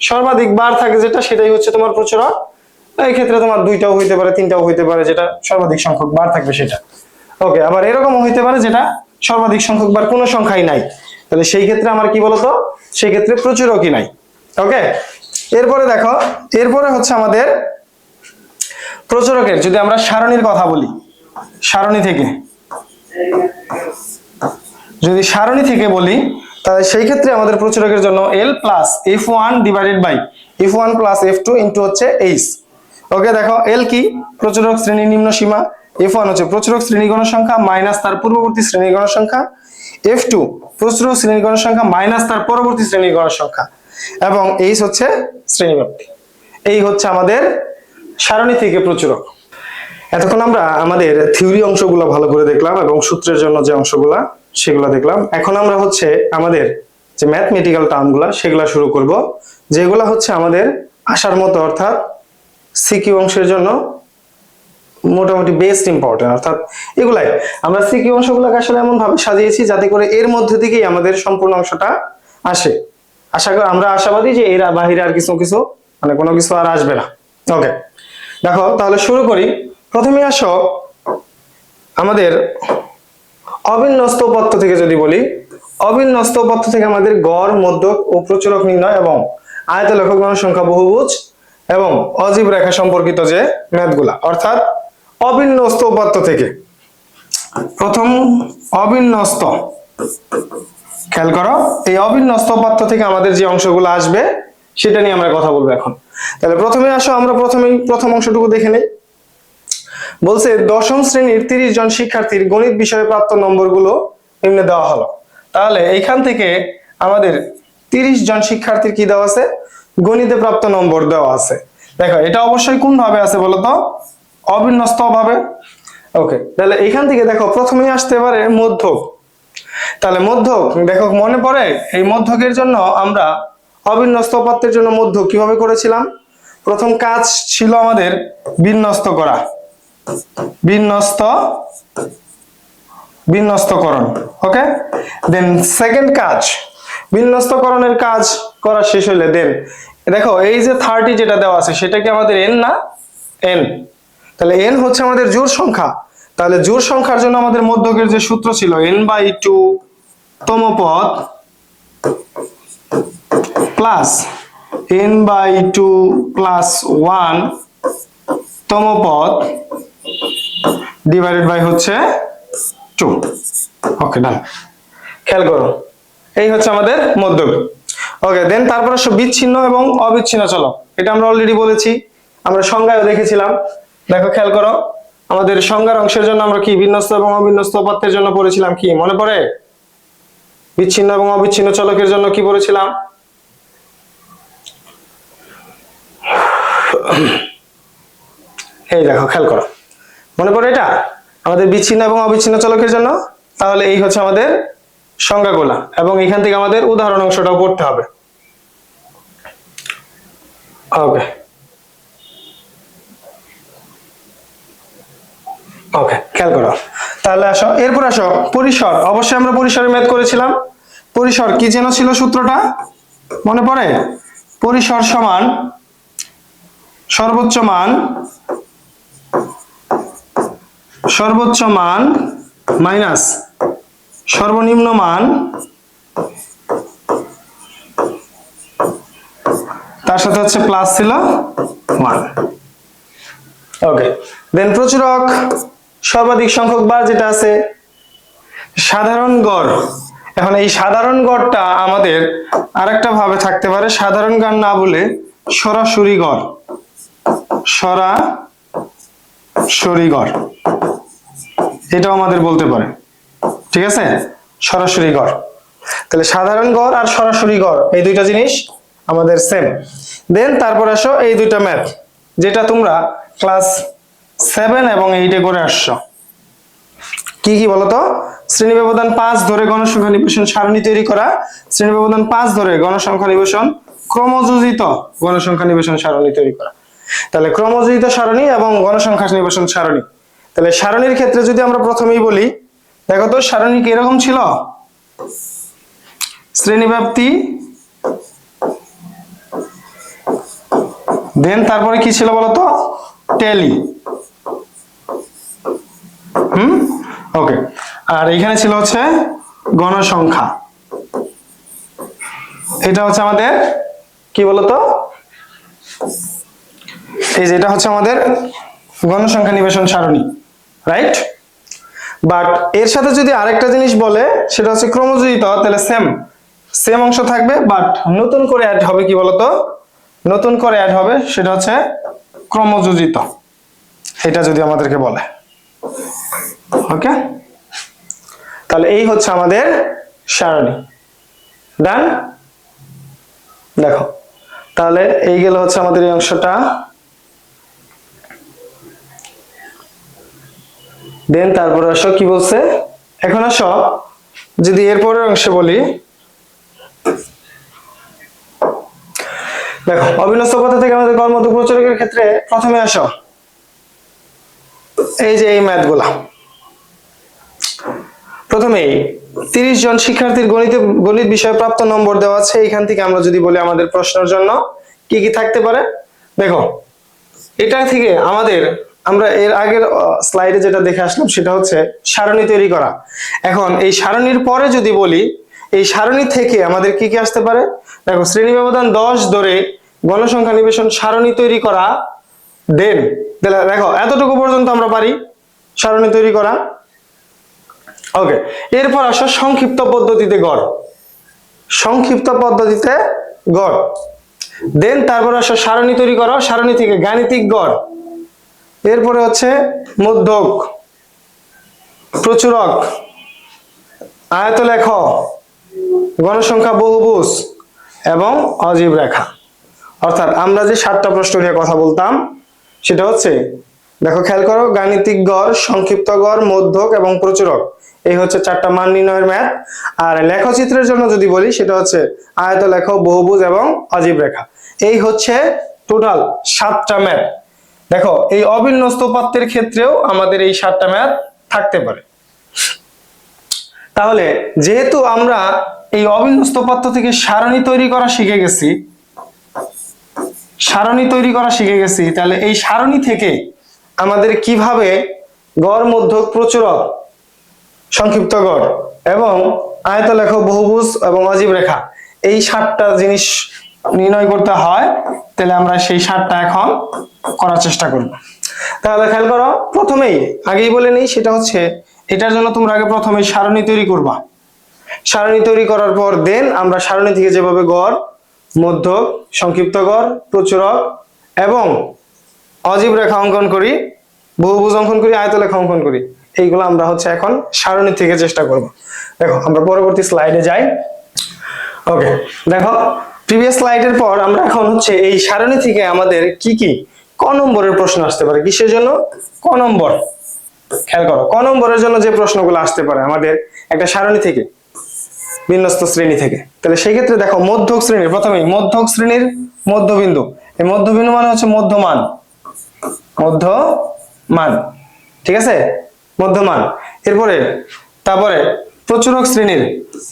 সর্বাধিক বার থাকে যেটা, সেটাই হচ্ছে তোমার প্রচুরক। এই ক্ষেত্রে তোমার 2টাও হইতে পারে, 3টাও হইতে পারে, যেটা সর্বাধিক সংখ্যক বার থাকবে সেটা। ওকে, আবার এরকম হইতে পারে যেটা সর্বাধিক সংখ্যক বার কোনো সংখ্যাই নাই, তাহলে সেই ক্ষেত্রে আমার কি বলতো? সেই ক্ষেত্রে প্রচুরকই নাই। ওকে, এরপরে দেখো, এরপরে হচ্ছে আমাদের প্রচুরকের যদি আমরা সারণীর কথা বলি, সারণী থেকে যদি সারণী থেকে বলি তাহলে সেই ক্ষেত্রে আমাদের প্রচুরকের জন্য L plus F1 divided by F1 plus F2 into হচ্ছে H। ওকে, দেখো L কি? প্রচুরক শ্রেণীর নিম্ন সীমা, F1 হচ্ছে প্রচুরক শ্রেণী গণ সংখ্যা মাইনাস তার পূর্ববর্তী শ্রেণী গণ সংখ্যা, F2 প্রচুরক শ্রেণী গণ সংখ্যা মাইনাস তার পরবর্তী শ্রেণী গণ সংখ্যা, এবং H হচ্ছে শ্রেণীব্যাপ্তি। এই হচ্ছে আমাদের সারণী থেকে প্রচুরক। এতক্ষণ আমরা আমাদের থিওরি অংশগুলো ভালো করে দেখলাম এবং সূত্রের জন্য যে অংশগুলা সেগুলো দেখলাম। এখন আমরা হচ্ছে আমাদের যে ম্যাথমেটিক্যাল টার্মগুলা সেগুলা শুরু করব, যেগুলা হচ্ছে আমাদের আসার মতো, অর্থাৎ সিকিউ অংশের জন্য মোটামুটি বেস্ট ইম্পর্টেন্ট। অর্থাৎ এগুলাই আমরা সিকিউ অংশগুলোকে আসলে এমন ভাবে সাজিয়েছি যাতে করে এর মধ্যে থেকেই আমাদের সম্পূর্ণ অংশটা আসে। আশা করি আমরা আশাবাদী যে এর বাহিরে আর কিছু মানে কোনো কিছু আর আসবে না। ওকে, দেখো তাহলে শুরু করি। প্রথমে আসো আমাদের অবিন্যস্ত উপাত্ত থেকে যদি বলি, অবিন্যস্ত উপাত্ত থেকে আমাদের গড়, মধ্যক ও প্রচুরক নির্ণয় এবং আয়ত লেখক সংখ্যা, বহুভুজ এবং অজীব রেখা সম্পর্কিত যে ম্যাথগুলা, অর্থাৎ অবিন্যস্ত উপাত্ত থেকে প্রথম অবিন্যস্ত, খেয়াল করো, এই অবিন্যস্ত উপাত্ত থেকে আমাদের যে অংশগুলো আসবে সেটা নিয়ে আমরা কথা বলবো এখন। তাহলে প্রথমে আসো আমরা প্রথম অংশটুকু দেখে নেই। বলছে দশম শ্রেণীর 30 জন শিক্ষার্থীর গণিত বিষয়ে প্রাপ্ত নম্বরগুলো নিম্নে দেওয়া হলো। তাহলে এইখান থেকে আমাদের 30 জন শিক্ষার্থীর কি দেওয়া আছে? গণিতে প্রাপ্ত নম্বর দেওয়া আছে। দেখো এটা অবশ্যই কোন ভাবে আছে বলতো? অবিন্যস্ত ভাবে। ওকে, তাহলে এইখান থেকে দেখো প্রথমেই আসতে পারে মধ্যক। তাহলে মধ্যক দেখো মনে পড়ে, এই মধ্যকের জন্য আমরা অবিন্যস্ত উপাত্তের জন্য মধ্যক কিভাবে করেছিলাম? প্রথম কাজ ছিল আমাদের বিন্যস্ত করা, বিন্যস্তকরণ। ওকে, দেন সেকেন্ড কাজ, বিন্যস্তকরণের কাজ করা শেষ হলে দেন দেখো এই যে 30 যেটা দেওয়া আছে সেটা কি আমাদের n না? n। তাহলে n হচ্ছে আমাদের জোড় সংখ্যা। তাহলে জোড় সংখ্যার জন্য আমাদের মধ্যকের যে সূত্র ছিল n/2 তম পদ প্লাস n/2 প্লাস 1 তম পদ ডিভাইডেড বাই হচ্ছে 2। ওকে, ডান। খেয়াল করো এই হচ্ছে আমাদের মধ্যক। ওকে, দেন তারপরে বিচ্ছিন্ন এবং অবিচ্ছিন্ন চলক, এটা আমরা অলরেডি বলেছি, আমরা সংজ্ঞায়ও দেখেছিলাম। দেখো খেয়াল করো, আমাদের সংজ্ঞার অংশের জন্য আমরা কি বিন্যস্ত এবং অবিন্যস্ত উপাত্তের জন্য পড়েছিলাম কি মনে পড়ে? বিচ্ছিন্ন এবং অবিচ্ছিন্ন চলকের জন্য কি পড়েছিলাম? এই দেখো খেয়াল করো, মনে পড়ে এটা আমাদের বিচ্ছিন্ন এবং অবিচ্ছিন্ন চলকের জন্য। তাহলে এই হচ্ছে আমাদের সংজ্ঞাগুলা, এবং এখান থেকে আমাদের উদাহরণ অংশটাও পড়তে হবে। ওকে, ওকে, খেয়াল করো। তাহলে আসো এরপর আসো পরিসর। অবশ্যই আমরা পরিসরের ম্যাথ করেছিলাম। পরিসর কি যেন ছিল সূত্রটা মনে পড়ে? পরিসর সমান সর্বোচ্চ মান মাইনাস সর্বনিম্ন মান, তার সাথে হচ্ছে প্লাস ছিল 1। ওকে, দেন প্রচুরক সর্বাধিক সংখ্যক বার যেটা আছে সাধারণ গড়। এখন এই সাধারণ গড়টা আমাদের আরেকটা ভাবে থাকতে পারে, সাধারণ গড় না বলে সরাসরি গড়, সরাসরি গড় এটাও আমাদের বলতে পারে। ঠিক আছে, সরাসরি গড়। তাহলে সাধারণ গড় আর সরাসরি গড় এই দুইটা জিনিস আমাদের সেম। দেন তারপর আসো এই দুইটা ম্যাথ যেটা তোমরা ক্লাস 7 এবং 8 করে আসছো। কি কি বলতো? শ্রেণী ব্যবধান 5 ধরে গণসংখ্যা নিবেশন সারণী তৈরি করা, শ্রেণী ব্যবধান 5 ধরে গণসংখ্যা নিবেশন ক্রমযোজিত গণসংখ্যা নিবেশন সারণী তৈরি করা। তাহলে ক্রমযোজিত সারণী এবং গণসংখ্যা নিবেশন সারণী। তাহলে সারণীর ক্ষেত্রে যদি আমরা প্রথমেই বলি, দেখো তো সারণী কি এরকম ছিল? শ্রেণীব্যাপ্তি, দেন তারপরে কি ছিল বলতো? ট্যালি। ওকে, আর এখানে ছিল হচ্ছে গণসংখ্যা। এটা হচ্ছে আমাদের কি বলতো? এই যে এটা হচ্ছে আমাদের গণসংখ্যা নিবেশন সারণী, রাইট? বাট এর সাথে যদি আরেকটা জিনিস বলে সেটা হচ্ছে ক্রমযোজিত, তাহলে সেম অংশ থাকবে, বাট নতুন করে অ্যাড হবে কি বলতো? নতুন করে অ্যাড হবে সেটা হচ্ছে ক্রমযোজিত, এটা যদি আমাদেরকে বলে। ওকে, তাহলে এই হচ্ছে আমাদের সারণী। ডান? দেখো তাহলে এই গেল হচ্ছে আমাদের এই অংশটা। দেন তারপরে আসো কি বলছে, এখন আসো যদি এরপরের অংশে বলি, দেখো অবিন্যস্ত পদ্ধতি থেকে আমাদের গড় মধ্যক প্রচুরকের ক্ষেত্রে প্রথমে আসো এই যে এই ম্যাথগুলা। প্রথমেই 30 জন শিক্ষার্থীর গণিত বিষয়ে প্রাপ্ত নম্বর দেওয়া আছে। এখান থেকে আমরা যদি বলি আমাদের প্রশ্নের জন্য কি কি থাকতে পারে, দেখো এটা থেকে আমরা এর আগের স্লাইডে যেটা দেখে আসলাম সেটা হচ্ছে সারণী তৈরি করা। এখন এই সারণীর পরে যদি বলি, এই সারণী থেকে আমাদের কি কি আসতে পারে, দেখো শ্রেণী ব্যবধান 10 ধরে গণসংখ্যা নিবেশন সারণী তৈরি করা। দেন দেখো এতটুকু পর্যন্ত আমরা পারি সারণী তৈরি করা। ওকে, এরপর আসো সংক্ষিপ্ত পদ্ধতিতে গড়, সংক্ষিপ্ত পদ্ধতিতে গড়। দেন তারপর আসো সারণী তৈরি করো, সারণী থেকে গাণিতিক গড়। এরপরে হচ্ছে মধ্যক, প্রচুরক, আয়তলেখ, গণসংখ্যা বহুভুজ এবং অজীব রেখা। অর্থাৎ আমরা যে 7টা প্রশ্ন নিয়ে কথা বলতাম সেটা হচ্ছে, দেখো খেয়াল করো, গাণিতিক গড়, সংক্ষিপ্ত গড়, মধ্যক এবং প্রচুরক, এই হচ্ছে 4টা মান নির্ণয়ের ম্যাথ। আর লেখচিত্রের জন্য যদি বলি সেটা হচ্ছে আয়তলেখ, বহুভুজ এবং অজীব রেখা। এই হচ্ছে টোটাল 7টা ম্যাথ। দেখো এই অবিন্যস্ত উপাত্তের ক্ষেত্রেও আমাদের এই 7টা ম্যাথ থাকতে পারে। তাহলে যেহেতু আমরা এই অবিন্যস্ত উপাত্ত থেকে সারণী তৈরি করা শিখে গেছি, তাহলে এই সারণী থেকে আমাদের কিভাবে গড়, মধ্যক, প্রচুরক, সংক্ষিপ্ত গড় এবং আয়তলেখ, বহুভুজ এবং অজীব রেখা, এই 7টা জিনিস নির্ণয় করতে হয়, তাহলে আমরা সেই 7টা এখন করার চেষ্টা করব। তাহলে খেয়াল করো, প্রথমেই আগেই বলে নেই, সেটা হচ্ছে এটার জন্য তোমরা আগে প্রথমে সারণী তৈরি করবা। সারণী তৈরি করার পর দেন আমরা সারণী থেকে যেভাবে গড়, মধ্যক, সংক্ষিপ্ত গড়, প্রচুরক এবং অজীব রেখা অঙ্কন করি, বহুভুজ অঙ্কন করি, আয়তলেখ অঙ্কন করি, এইগুলো আমরা হচ্ছে এখন সারণী থেকে চেষ্টা করব। দেখো আমরা পরবর্তী স্লাইডে যাই। ওকে, দেখো প্রিভিয়াস স্লাইডের পর আমরা এখন হচ্ছে এই সারণী থেকে আমাদের কি কি ক নম্বরের প্রশ্ন আসতে পারে। কিসের জন্য? ক নম্বর। খেয়াল করো, ক নম্বরের জন্য যে প্রশ্নগুলো আসতে পারে আমাদের একটা সারণী থেকে, বিন্যস্ত শ্রেণী থেকে। তাহলে সেই ক্ষেত্রে দেখো মধ্যক শ্রেণীর, প্রথমেই মধ্যক শ্রেণীর মধ্যবিন্দু। এই মধ্যবিন্দু মানে হচ্ছে মধ্যমান, ঠিক আছে, মধ্যমান। তারপরে প্রচুরক শ্রেণীর,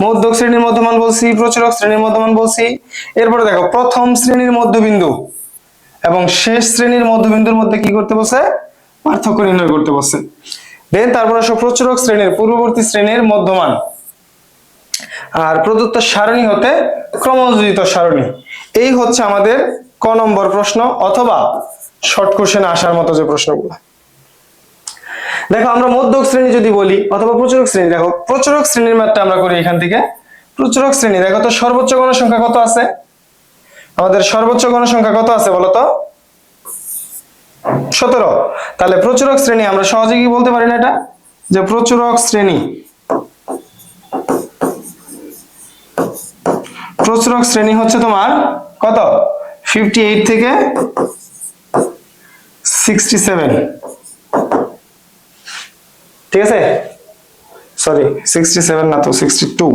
মধ্যক শ্রেণীর মধ্যমান বলছি, প্রচুরক শ্রেণীর মধ্যমান বলছি। এরপরে দেখো প্রথম শ্রেণীর মধ্যবিন্দু এবং শেষ শ্রেণীর মধ্যবিন্দুর মধ্যে কি করতে বলছে? পার্থক্য নির্ণয় করতে বলছে। দেন তারপর আসো প্রচুরক শ্রেণীর পূর্ববর্তী শ্রেণীর মধ্যমান, আর প্রদত্ত সারণী হতে ক্রমযোজিত সারণী। এই হচ্ছে আমাদের ক নম্বর প্রশ্ন, অথবা শর্ট কোশ্চেনে আসার মতো যে প্রশ্নগুলো। দেখো আমরা মধ্যক শ্রেণী যদি বলি অথবা প্রচুরক শ্রেণী, দেখো প্রচুরক শ্রেণীর ম্যাথটা আমরা করি এখান থেকে। প্রচুরক শ্রেণী, দেখো তো সর্বোচ্চ গণসংখ্যা কত আছে? আমাদের সর্বোচ্চ গণসংখ্যা কত আছে বলতো? 17। তাহলে প্রচুরক শ্রেণী আমরা সহজে কি বলতে পারি না এটা, যে প্রচুরক শ্রেণী হচ্ছে তোমার কত? 58 থেকে 67, ঠিক আছে? সরি 67 না তো 62,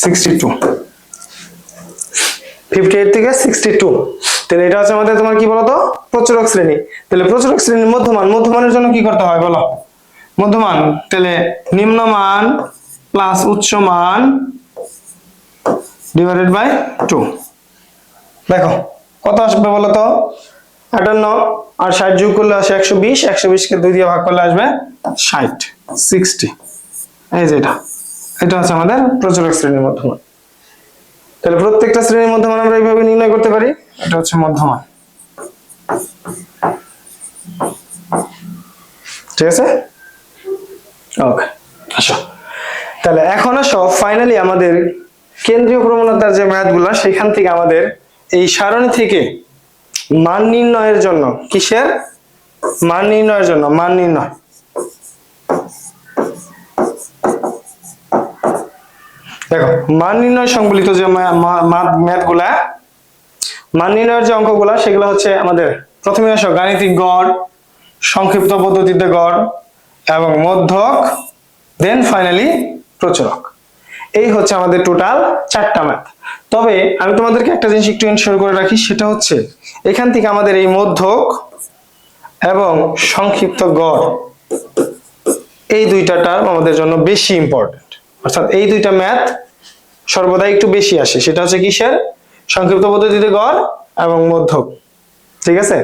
62, 58 থেকে 62। তাহলে এটা হচ্ছে আমাদের তোমার কি বলতো প্রচুরক শ্রেণী। তাহলে প্রচুরক শ্রেণীর মধ্যমান, মধ্যমানের জন্য কি করতে হয় বলো? মধ্যমান তাহলে নিম্নমান প্লাস উচ্চ মান ডিভাইডেড বাই 2। দেখো কত আসবে বলো তো? 58 আর 60 যোগ করলে আসে 120, 120 কে 2 দিয়ে ভাগ করলে আসবে 60, 60। এই যে এটা হচ্ছে আমাদের প্রচুরক শ্রেণীর মধ্যমান। তাহলে প্রত্যেকটা শ্রেণীর মধ্যমান আমরা এইভাবে নির্ণয় করতে পারি। এটা হচ্ছে মধ্যমান, ঠিক আছে? ওকে, আসো তাহলে এখন আসো ফাইনালি আমাদের কেন্দ্রীয় প্রবণতার যে ম্যাথগুলো, সেখান থেকে আমাদের এই সারণী থেকে মান নির্ণয়ের জন্য, কিসের মান নির্ণয়ের জন্য, মান নির্ণয়। দেখো মান নির্ণয় সংবলিত যে ম্যাথগুলা, মান নির্ণয়ের যে অঙ্কগুলা, সেগুলো হচ্ছে আমাদের প্রথমে আসো গাণিতিক গড়, সংক্ষিপ্ত পদ্ধতিতে গড় এবং মধ্যক, দেন ফাইনালি প্রচুরক। এই হচ্ছে আমাদের টোটাল 4টা ম্যাথ। তবে আমি তোমাদেরকে একটা জিনিস একটু এনশিওর করে রাখি, সেটা হচ্ছে এখান থেকে আমাদের এই মধ্যক এবং সংক্ষিপ্ত গড়, এই দুইটা টার্ম আমাদের জন্য বেশি ইম্পর্টেন্ট। অর্থাৎ এই দুইটা ম্যাথ সর্বদা একটু বেশি আসে। সেটা হচ্ছে কিসের? সংক্ষিপ্ত পদ্ধতিতে গড় এবং মধ্যক, ঠিক আছে?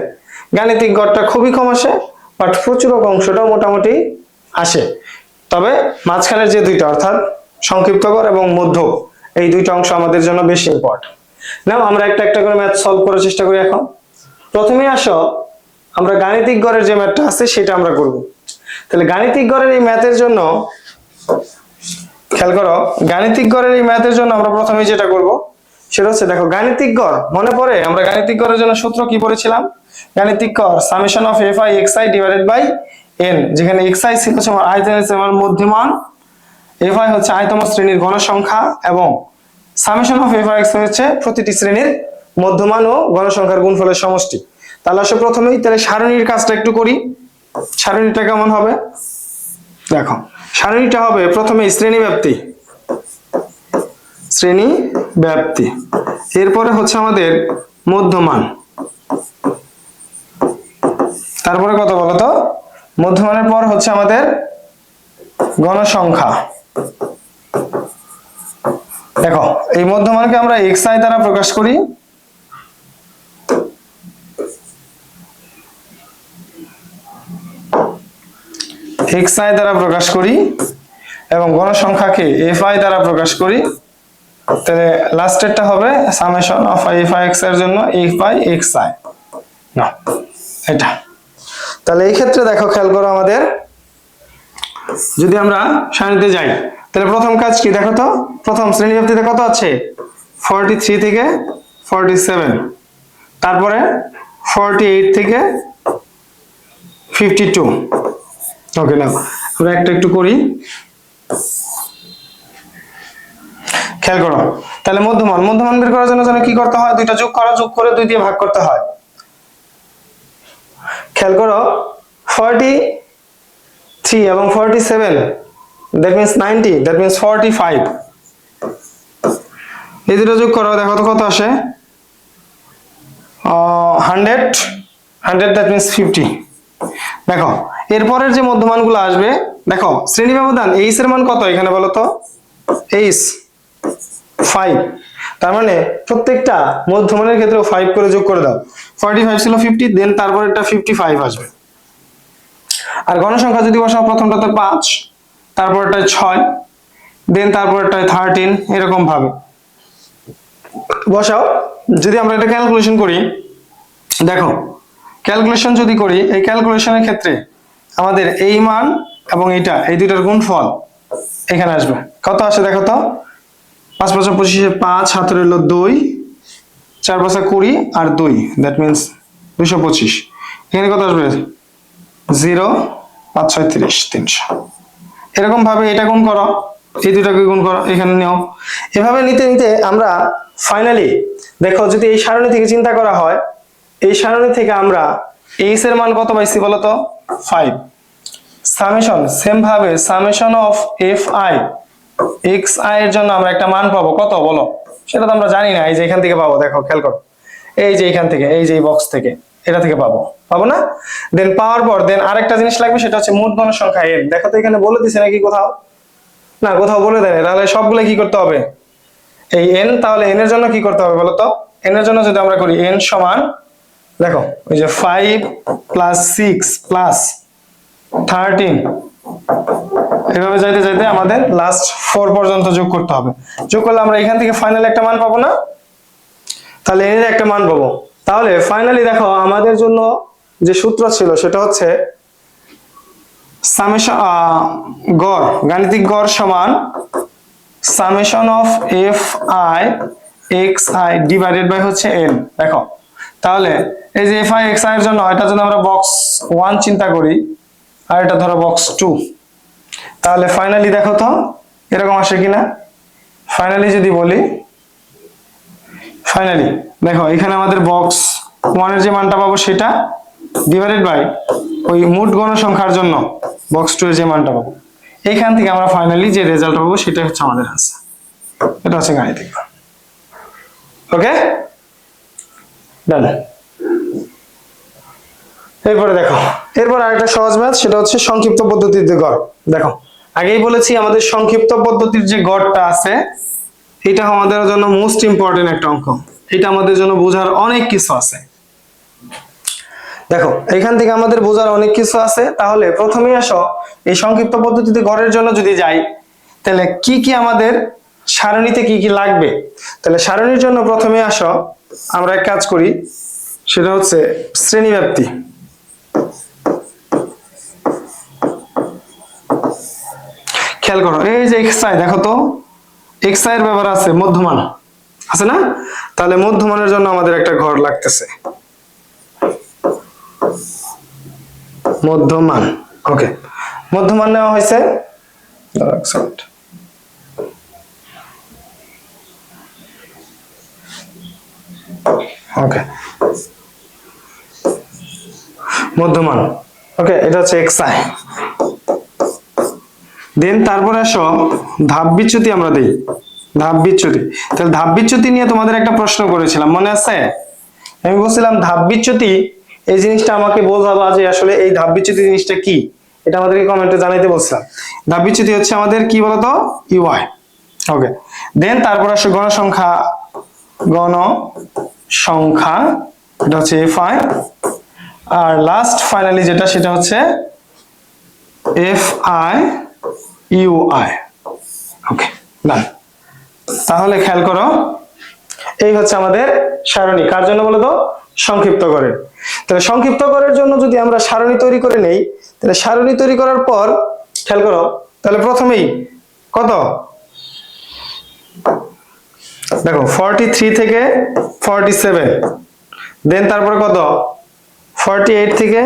গাণিতিক গড়টা খুবই কম আসে, বাট প্রচুরক অংশটাও মোটামুটি আসে। তবে মাঝখানের যে দুইটা, অর্থাৎ সংক্ষিপ্ত গড় এবং মধ্যক, এই দুইটা অংশ আমাদের জন্য বেশি ইম্পর্টেন্ট। নাও আমরা একটা একটা করে ম্যাথ সলভ করার চেষ্টা করি। এখন প্রথমে আসো আমরা গাণিতিক গড়ের যে ম্যাথটা আছে সেটা আমরা করব। তাহলে গাণিতিক গড়ের এই ম্যাথের জন্য খেয়াল করো, গাণিতিক গড়ের এই ম্যাথের জন্য আমরা প্রথমে যেটা করব সেটা হচ্ছে, দেখো গাণিতিক গড় মনে পড়ে? আমরা গাণিতিক গড়ের জন্য সূত্র কি পড়েছিলাম? গাণিতিক গড় summation of fi xi divided by n, যেখানে xi ছিল আমার আয়তনের আমার মধ্যমান, fi হচ্ছে আয়তম শ্রেণীর গণসংখ্যা এবং সামেশন অফ fi x হচ্ছে প্রতিটি শ্রেণীর মধ্যমান ও গণসংখ্যার গুণফলের সমষ্টি। তাহলে আসলে প্রথমেই তাহলে সারণীর কাজটা একটু করি। সারণীটা কেমন হবে? দেখো সারণীটা হবে প্রথমে শ্রেণী ব্যাপ্তি, শ্রেণী ব্যাপ্তি, এরপরে হচ্ছে আমাদের মধ্যমান, তারপরে কত বলতো? মধ্যমানের পর হচ্ছে আমাদের গণসংখ্যা। দেখো এই মধ্যমানকে আমরা xi দ্বারা প্রকাশ করি, xi দ্বারা প্রকাশ করি এবং গণসংখ্যাকে fi দ্বারা প্রকাশ করি। তাহলে লাস্টেরটা হবে সামেশন অফ fi x এর জন্য fi xi না, এটা। তাহলে এই ক্ষেত্রে দেখো খেয়াল করো, আমাদের যদি আমরা সারণীতে যাই, তাহলে প্রথম কাজ কি দেখো তো? প্রথম শ্রেণী ব্যাপ্তিতে কত আছে? 43 থেকে 47, তারপরে 48 থেকে 52। ওকে, না আমরা একটা একটু করি, খেয়াল করো। তাহলে মধ্যমান, মধ্যমান বের করার জন্য কি করতে হয়? দুইটা যোগ করো, যোগ করে 2 দিয়ে ভাগ করতে হয়। খেয়াল করো 43 এবং 47, that means 90, that means 45। এই দুটো যোগ করো, দেখো তো কত আসে? 100, that means 50। দেখো এরপরের যে মধ্যমানগুলো আসবে, দেখো শ্রেণী ব্যবধান h এর মান কত এখানে বলো তো? h 5, তার মানে প্রত্যেকটা মধ্যমানের ক্ষেত্রে 5 করে যোগ করে দাও। 45 ছিল 50, দেন তারপরেরটা 55 আসবে। আর গণসংখ্যা যদি বসাও, প্রথমটাতে 5, তারপরটায় 6, দেন তারপরটায় 13, এরকম ভাবে বসাও। যদি আমরা এটা ক্যালকুলেশন করি, দেখো ক্যালকুলেশন যদি করি, এই ক্যালকুলেশনের ক্ষেত্রে আমাদের এই মান এবং এটা, এই দুইটার গুণফল এখানে আসবে। কত আসে দেখো তো? 5 5 25, 5 হাতে রইল 2, 4 5 20 আর 2, দ্যাট মিন্স 225। এখানে কত আসবে? 0 5 6 30, 300। এরকম ভাবে এটা গুণ করো, এই দুটাকে গুণ করো, এখানে নিও। এভাবে নিতে নিতে আমরা ফাইনালি দেখো, যদি এই সারণী থেকে চিন্তা করা হয়, এই সারণী থেকে আমরা এইচ এর মান কত পাইছি বলো তো 5। সামেশন সেম ভাবে summation of F I X I এর জন্য আমরা একটা মান পাবো কত বলো, সেটা তো আমরা জানি না। এই যে এখান থেকে পাবো, দেখো খেয়াল করো, এই যে এখান থেকে, এই যে এই বক্স থেকে, এটা থেকে পাবো, পাবো না? দেন পাওয়ার পর দেন আরেকটা জিনিস লাগবে, সেটা হচ্ছে মোট গণ সংখ্যা n। দেখো তো এখানে বলে দিছে নাকি কোথাও? না, কোথাও বলে দেয় না। তাহলে সবগুলো কি করতে হবে? এই n, তাহলে n এর জন্য কি করতে হবে বলো তো? n এর জন্য যদি আমরা করি n সমান, দেখো ওই যে 5 প্লাস 6 প্লাস 13, এভাবে যাইতে যাইতে আমাদের লাস্ট 4 পর্যন্ত যোগ করতে হবে। যোগ করলে আমরা এখান থেকে ফাইনালি একটা মান পাবো না? তাহলে n এর একটা মান পাবো। তাহলে ফাইনালি দেখো আমাদের জন্য যে সূত্র ছিল সেটা হচ্ছে সামেশন গড়, গাণিতিক গড় সমান summation of F I X I divided by হচ্ছে n। দেখো তাহলে এই যে এফ আই এক্স আই এর জন্য এটা যদি আমরা বক্স 1 চিন্তা করি আর এটা ধরো বক্স 2, তাহলে ফাইনালি দেখো তো এরকম আসে কিনা। ফাইনালি যদি বলি, ফাইনালি দেখো এখানে আমাদের বক্স 1 এর যে মানটা পাবো সেটা ডিভাইডেড বাই ওই মোট গণ সংখ্যার জন্য বক্স 2 এর যে মানটা পাবো, এইখান থেকে আমরা ফাইনালি যে রেজাল্ট পাবো সেটাই হচ্ছে আমাদের আনসার। এটা হচ্ছে গাণিতিক। ওকে, ডান। এরপরে দেখো, এরপর আরেকটা সহজ ম্যাথ, সেটা হচ্ছে সংক্ষিপ্ত পদ্ধতিতে গড়। দেখো আগেই বলেছি আমাদের সংক্ষিপ্ত পদ্ধতির যে গড়টা আছে এটা আমাদের জন্য মোস্ট ইম্পর্টেন্ট একটা অঙ্ক। এটা আমাদের জন্য বোঝার অনেক কিছু আছে। দেখো এখান থেকে আমাদের বোঝার অনেক কিছু আছে। তাহলে প্রথমেই আসো এই সংক্ষিপ্ত পদ্ধতিতে গড়ের জন্য যদি যাই, তাহলে কি কি আমাদের সারণীতে কি কি লাগবে। তাহলে সারণীর জন্য প্রথমে আসো আমরা এক কাজ করি, সেটা হচ্ছে শ্রেণীব্যাপ্তি। খেয়াল করো এই যে এক্স আই, দেখো তো এক্স আই এর ব্যাপার আছে মধ্যমান, আছে না? তাহলে মধ্যমানের জন্য আমাদের একটা ঘর লাগতেছে, মধ্যমান। ওকে, মধ্যমান নেওয়া হয়েছে, ওকে মধ্যমান। ওকে, এটা হচ্ছে এক্স আই। দেন তারপরে আসো ধাপ বিচ্যুতি আমরা দেই, ধাপ বিচ্যুতি। তাহলে ধাপ বিচ্যুতি নিয়ে তোমাদের একটা প্রশ্ন করেছিলাম, মনে আছে? আমি বলছিলাম ধাপ বিচ্যুতি এই জিনিসটা আমাকে বোঝাবা যে আসলে এই ধাপ বিচ্যুতি জিনিসটা কি, এটা আমাদেরকে কমেন্টে জানাইতে বলছিলাম। ধাপ বিচ্যুতি হচ্ছে আমাদের কি বলতো, ইউআই। ওকে, দেন তারপর আসে গণসংখ্যা, গণসংখ্যা এটা হচ্ছে এফ আই। আর লাস্ট ফাইনালি যেটা সেটা হচ্ছে F I UI. Okay, done. তাহলে খেয়াল করো এই হচ্ছে আমাদের সারণী, কার জন্য বলো তো? সংক্ষিপ্ত গড়ের। তাহলে সংক্ষিপ্ত গড়ের জন্য যদি আমরা সারণী তৈরি করে নেই, তাহলে সারণী তৈরি করার পর খেয়াল করো, তাহলে প্রথমেই কত, দেখো 43 থেকে 47, দেন তারপরে কত 48 থেকে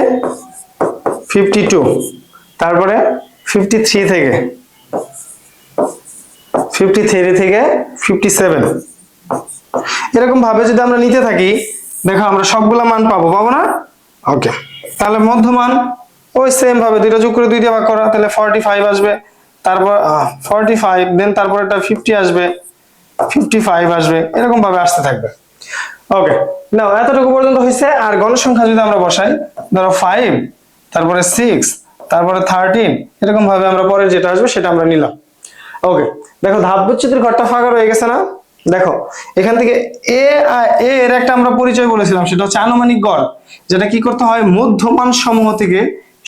52, তারপরে 53 থেকে 57, এরকম ভাবে যদি আমরা নিতে থাকি, দেখো আমরা সবগুলা মান পাবো, পাবো না? ওকে, তাহলে মধ্যমান ওই সেম ভাবে দুইটা যোগ করে 2 দিয়ে ভাগ করা, তাহলে 45 আসবে, তারপর 45, দেন তারপর এটা 50 আসবে, 55 আসবে, এরকম ভাবে আসতে থাকবে। ওকে, নাও এতটুকু পর্যন্ত হয়েছে। আর গণসংখ্যা যদি আমরা বসাই, ধরো 5, তারপরে 6, তারপরে 13, এরকম ভাবে আমরা পরে যেটা আসবে সেটা আমরা নিলাম। ওকে, দেখো ধাপ বিচ্যুতির ঘরটা ফাঁকা রয়ে গেছে না? দেখো এখান থেকে এ এর একটা আমরা পরিচয় বলেছিলাম, সেটা হচ্ছে আনুমানিক গড়, যেটা কি করতে হয়, মধ্যমান সমূহ থেকে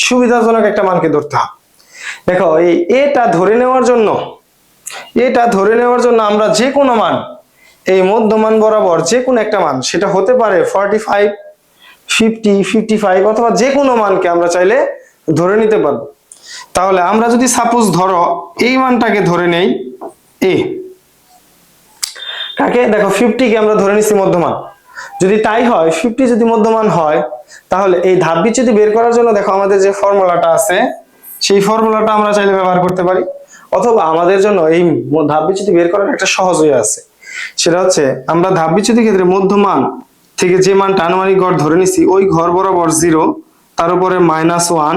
সুবিধাজনক একটা মানকে ধরতে হয়। দেখো এই এটা ধরে নেওয়ার জন্য আমরা যে কোনো মান, এই মধ্যমান বরাবর যে কোনো একটা মান, সেটা হতে পারে 45, 50, 55 অথবা যে কোনো মানকে আমরা চাইলে ধরে নিতে পারবো। তাহলে আমরা যদি সাপোজ ধরো এই মানটাকে ধরে নেই এ, কাকে, দেখো 50 কে আমরা ধরে নিছি মধ্যমান। যদি তাই হয়, 50 যদি মধ্যমান হয়, তাহলে এই ধাপ বিচ্যুতি বের করার জন্য দেখো আমাদের যে ফর্মুলাটা আছে, সেই ফর্মুলাটা আমরা চাইলে ব্যবহার করতে পারি। অথবা আমাদের জন্য এই ধাপ বিচ্যুতি বের করার একটা সহজ উপায় আছে, সেটা হচ্ছে আমরা ধাপ বিচ্যুতির ক্ষেত্রে মধ্যমান থেকে যে মানটা আনুমানিক গড় ধরে নিছি ওই ঘর বরাবর 0, তার উপরে -1,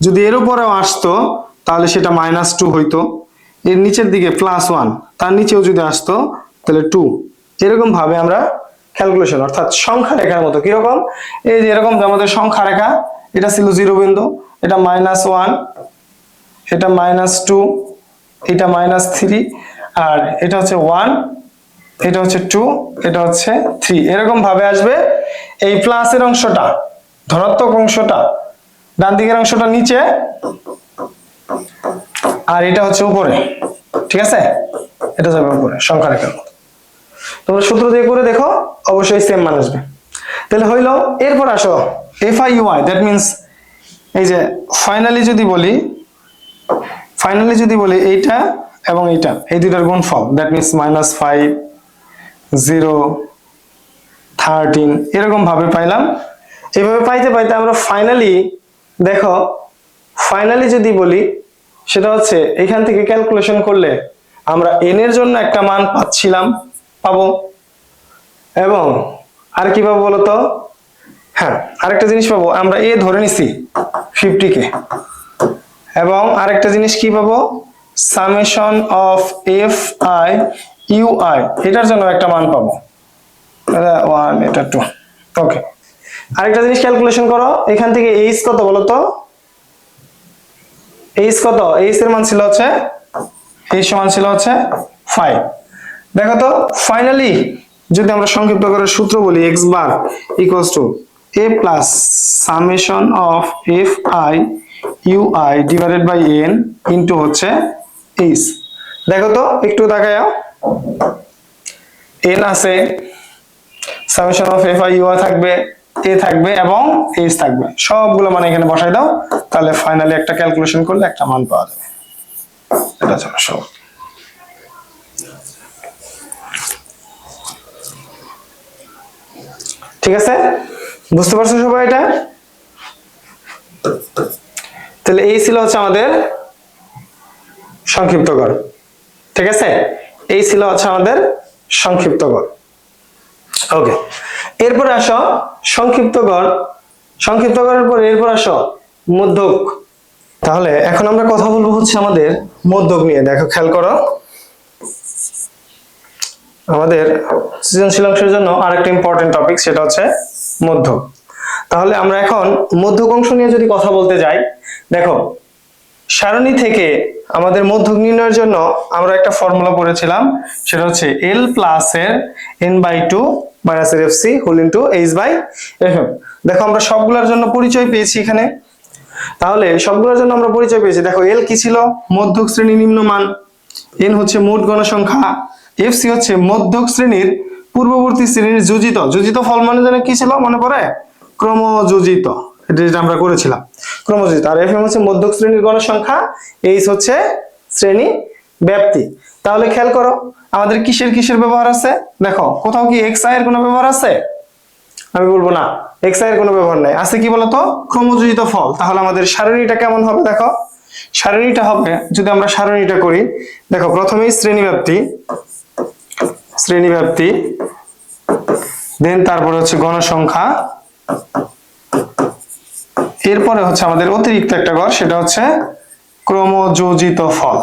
যদি এর উপরেও আসতো তাহলে সেটা -2 হইতো, এর নিচের দিকে +1, তার নিচেও যদি আসতো তাহলে 2। এরকম ভাবে আমরা ক্যালকুলেশন, অর্থাৎ সংখ্যা রেখার মতো। কিরকম? এই যে এরকম যে আমাদের সংখ্যা রেখা, এটা ছিল 0 বিন্দু, এটা -1, এটা -2, এটা -3, আর এটা হচ্ছে 1, এটা হচ্ছে 2, এটা হচ্ছে 3। এরকম ভাবে আসবে। এই প্লাসের অংশটা, ধনাত্মক অংশটা ডান দিকের অংশটা নিচে, আর এটা হচ্ছে উপরে। ঠিক আছে, এটা যাবে উপরে সংখ্যা রেখার মতো। তোমরা সূত্র দিয়ে করে দেখো, অবশ্যই সেম মান আসবে। তাহলে হইলো। এরপর আসো FIUI, দ্যাট মিন্স এই যে ফাইনালি যদি বলি এইটা এবং এইটা, এই দুইটার গুণফল, দ্যাট মিন্স -5, 0, 13, এরকম ভাবে পাইলাম। এইভাবে পাইতে পাইতে আমরা ফাইনালি দেখো, ফাইনালি যদি বলি সেটা হচ্ছে এখান থেকে ক্যালকুলেশন করলে আমরা n এর জন্য একটা মান পাবো, এবং আর কি পাবো বলতো? হ্যাঁ, আরেকটা জিনিস পাবো, আমরা a ধরে নিছি 50 কে, এবং আরেকটা জিনিস কি পাবো? সামেশন অফ FIUI, এটার জন্য একটা মান পাবো, এটা 1, এটা 2। ওকে, আরেকটা জিনিস ক্যালকুলেশন করো, এখান থেকে h কত বলতো? h কত? h এর মান ছিল হচ্ছে, h সমান ছিল হচ্ছে 5। দেখো তো, ফাইনালি যদি আমরা সংক্ষিপ্ত করে সূত্র বলি, x bar equals to a plus summation of FIUI divided by n into হচ্ছে h। দেখো তো, একটু তাকাও, n আছে, সামেশন অফ FIUI থাকবে, a থাকবে এবং h থাকবে, সবগুলো মানে এখানে বসাই দাও, তাহলে ফাইনালি একটা ক্যালকুলেশন করলে একটা মান পাওয়া যাবে। এটা চলো সব। ঠিক আছে, বুঝতে পারছো সবাই এটা? তাহলে এই ছিল হচ্ছে আমাদের সংক্ষিপ্ত গড়। ঠিক আছে, এই ছিল হচ্ছে আমাদের সংক্ষিপ্ত গড়। ওকে, এরপর আসো সংক্ষিপ্ত গড়ের পর এরপর আসো মধ্যক। তাহলে এখন আমরা কথা বলবো হচ্ছে আমাদের মধ্যক নিয়ে। দেখো, খেয়াল করো, আমাদের সৃজনশীল অংশের জন্য আরেকটা ইম্পর্টেন্ট টপিক, সেটা হচ্ছে মধ্যক। তাহলে আমরা এখন মধ্যক অংশ নিয়ে যদি কথা বলতে যাই, দেখো সারণী থেকে আমাদের মধ্যক নির্ণয়ের জন্য আমরা একটা ফর্মুলা পড়েছিলাম, সেটা হচ্ছে L প্লাস এর n/2 মাইনাস এর FC হোল ইনটু h/fm। দেখো, আমরা সবগুলোর জন্য পরিচয় পেয়েছি এখানে। তাহলে সবগুলোর জন্য আমরা পরিচয় পেয়েছি। দেখো, L কি ছিল? মধ্যক শ্রেণী নিম্নমান। n হচ্ছে মোট গণসংখ্যা। FC হচ্ছে মধ্যক শ্রেণীর পূর্ববর্তী শ্রেণীর যোজিত ফল মানে জানো কি ছিল? মনে পড়ে? ক্রমযোজিত। এটা যেটা আমরা করেছিলাম, ক্রমযোজিত। আর FM হচ্ছে মধ্যক শ্রেণীর গণসংখ্যা, H হচ্ছে শ্রেণী ব্যাপ্তি। তাহলে খেয়াল করো, আমাদের কিসের ব্যবহার আছে? দেখো, কোথাও কি xi এর কোনো ব্যবহার আছে? আমি বলবো না, xi এর কোনো ব্যবহার নাই। আছে কি বলতো? ক্রমযোজিত ফল। তাহলে আমাদের সারণীটা কেমন হবে? দেখো, সারণীটা হবে, যদি আমরা সারণীটা করি, দেখো প্রথমেই শ্রেণীব্যাপ্তি, দেন তারপরে হচ্ছে গণসংখ্যা, এরপরে হচ্ছে আমাদের অতিরিক্ত একটা ঘর, সেটা হচ্ছে ক্রমযোজিত ফল।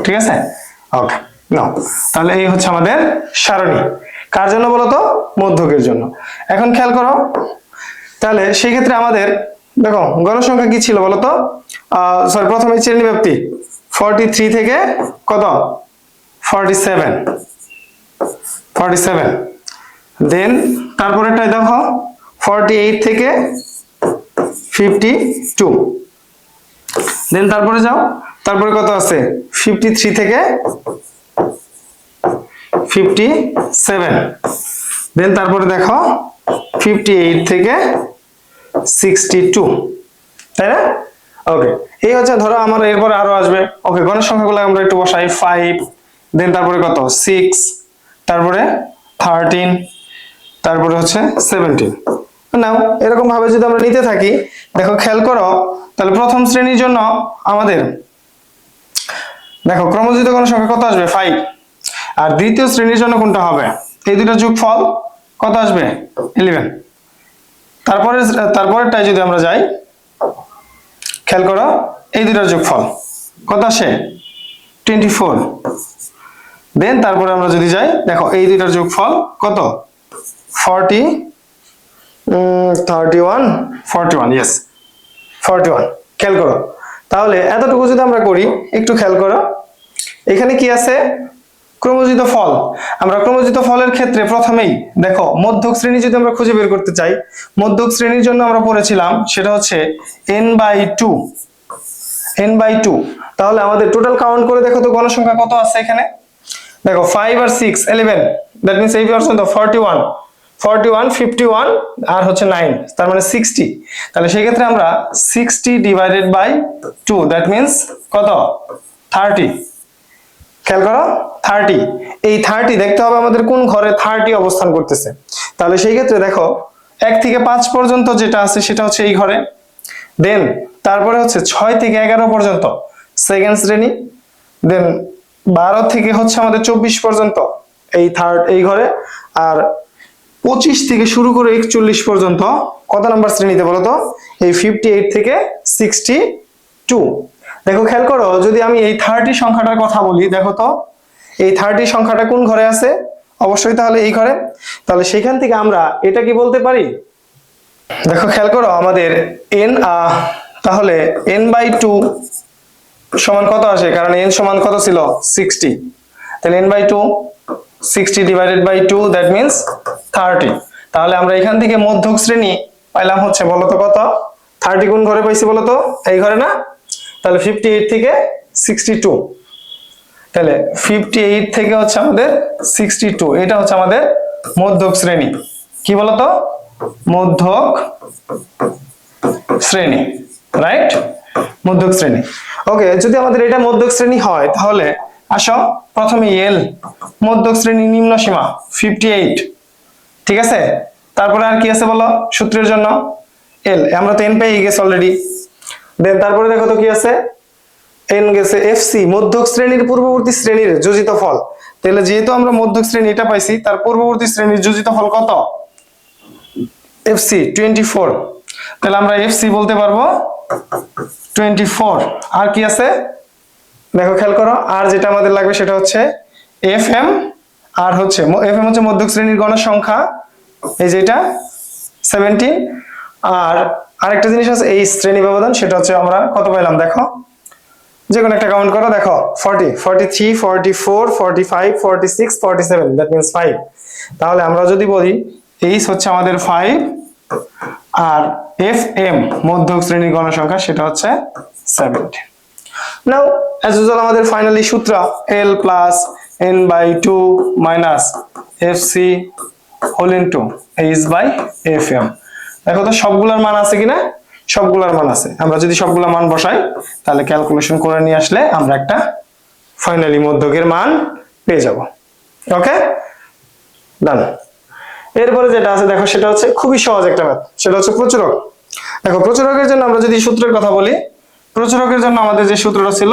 ঠিক আছে, ওকে নাও। তাহলে এই হচ্ছে আমাদের সারণী। কার জন্য বলতো? মধ্যকের জন্য। এখন খেয়াল করো, তাহলে সেই ক্ষেত্রে আমাদের দেখো গণসংখ্যা কি ছিল বলতো? সরি, প্রথমে শ্রেণীব্যাপ্তি 43 থেকে কত? 47। দেন তারপরেরটাই দেখো 48 থেকে 52। দেন তারপরে যাও, তারপরে কত আছে? 53 থেকে 57। দেন তারপরে দেখো 58 থেকে 62, তাই না? ওকে, এই হচ্ছে, ধরো আমার এরপরে আরো আসবে। ওকে, গণসংখ্যাগুলো আমরা একটু বসাই। 5, দেন তারপরে কত? 6, তারপরে 13, তারপরে হচ্ছে 17। নাও, এরকম ভাবে যদি আমরা নিতে থাকি, দেখো খেয়াল করো, তাহলে প্রথম শ্রেণীর জন্য আমাদের দেখো ক্রমযোজিত গণসংখ্যা কত আসবে? 5। আর দ্বিতীয় শ্রেণীর জন্য কোনটা হবে? এই দুইটা যোগফল কত আসবে? 11। তারপরেরটাই যদি আমরা যাই, খেয়াল করো, এই দুইটার যোগফল কত আসে? 24। দেন তারপরে আমরা যদি যাই, দেখো এই দুইটার যোগফল কত? 41, ইয়েস 41। খেয়াল করো, তাহলে এতটুকু যদি আমরা করি, একটু খেয়াল করো, এখানে কি আছে? ক্রমজিত ফল। আমরা ক্রমজিত ফলের ক্ষেত্রে প্রথমেই দেখো মধ্যক শ্রেণী যদি আমরা খুঁজে বের করতে চাই, মধ্যক শ্রেণীর জন্য আমরা পড়েছিলাম সেটা হচ্ছে n/2। তাহলে আমাদের টোটাল কাউন্ট করে দেখো তো গণসংখ্যা কত আছে এখানে। দেখো 5 আর 6 11, দ্যাট মিন্স এই পার্সেন্ট 41, 51 আর হচ্ছে 9, তার মানে 60। তাহলে সেই ক্ষেত্রে আমরা 60 ডিভাইডেড বাই 2, দ্যাট মিন্স কত? 30। খেয়াল করো, 30। এই 30 দেখতে হবে আমাদের কোন ঘরে 30 অবস্থান করতেছে। তাহলে সেই ক্ষেত্রে দেখো 1 থেকে 5 পর্যন্ত যেটা আছে সেটা হচ্ছে এই ঘরে। দেন তারপরে হচ্ছে 6 থেকে 11 পর্যন্ত সেকেন্ড শ্রেণী। দেন 12 থেকে হচ্ছে আমাদের 24 পর্যন্ত এই ঘরে। আর 25 থেকে শুরু করে 41 পর্যন্ত কত নাম্বার শ্রেণীতে বলো তো? এই 58 থেকে 62। দেখো খেয়াল করো, যদি আমি এই 30 সংখ্যাটার কথা বলি, দেখো তো এই 30 সংখ্যাটা কোন ঘরে আছে? অবশ্যই তাহলে এই ঘরে। তাহলে সেখান থেকে আমরা এটা কি বলতে পারি? দেখো খেয়াল করো, আমাদের তাহলে n/2 সমান কত আসে? কারণ n সমান কত ছিল? 60। তাহলে n/2 60 divided by 2, that means 30। তাহলে আমরা এখান থেকে মধ্যক শ্রেণী পাইলাম হচ্ছে বলতো কত? 30 কোন ঘরে পাইছি বলতো? এই ঘরে না? তাহলে 58 থেকে 62। তাহলে 58 থেকে হচ্ছে আমাদের 62, এটা হচ্ছে আমাদের মধ্যক শ্রেণী। কি বলতো? মধ্যক শ্রেণী, রাইট? মধ্যক শ্রেণী। ওকে, যদি আমাদের এটা মধ্যক শ্রেণী হয় তাহলে আসো প্রথমে এল, মধ্যক শ্রেণী নিম্ন সীমা 58, ঠিক আছে? তারপরে আর কি আছে বলো সূত্রের জন্য? এল, আমরা তো এন পেয়ে গেছি অলরেডি। দেন তারপরে দেখো তো কি আছে? এন গেছে এফসি, মধ্যক শ্রেণীর পূর্ববর্তী শ্রেণীর যোজিত ফল। তাহলে যেহেতু আমরা মধ্যক শ্রেণী এটা পাইছি, তার পূর্ববর্তী শ্রেণীর যোজিত ফল কত? এফসি 24। তাহলে আমরা এফসি বলতে পারবো 24। আর কি আছে দেখো খেয়াল করো, আর যেটা আমাদের লাগবে সেটা হচ্ছে এফএম। আর হচ্ছে এফএম হচ্ছে মধ্যক শ্রেণীর গণসংখ্যা, এই যেটা 17। আর আরেকটা জিনিস আছে এই শ্রেণী ব্যবধান, সেটা হচ্ছে আমরা কত পাইলাম দেখো, যে কোনো একটা কাউন্ট করো, দেখো 40, 43, 44, 45, 46, 47, দ্যাট মিন্স 5। তাহলে আমরা যদি বলি এইচ হচ্ছে আমাদের 5 আর এফ এম মধ্যক শ্রেণীর গণসংখ্যা সেটা হচ্ছে 70। নাও অ্যাজ ইউজুয়াল আমাদের ফাইনালি সূত্র L plus n/2 minus FC whole into H by F M. দেখো তো সবগুলোর মান আছে কিনা? সবগুলোর মান আছে। আমরা যদি সবগুলা মান বসাই তাহলে ক্যালকুলেশন করে নিয়ে আসলে আমরা একটা ফাইনালি মধ্যকের মান পেয়ে যাব। ওকে, ডান। এরপরে যেটা আছে দেখো সেটা হচ্ছে খুবই সহজ একটা ম্যাথ, সেটা হচ্ছে প্রচুরক। দেখো প্রচুরকের জন্য আমরা যদি সূত্রের কথা বলি, প্রচুরকের জন্য আমাদের যে সূত্রটা ছিল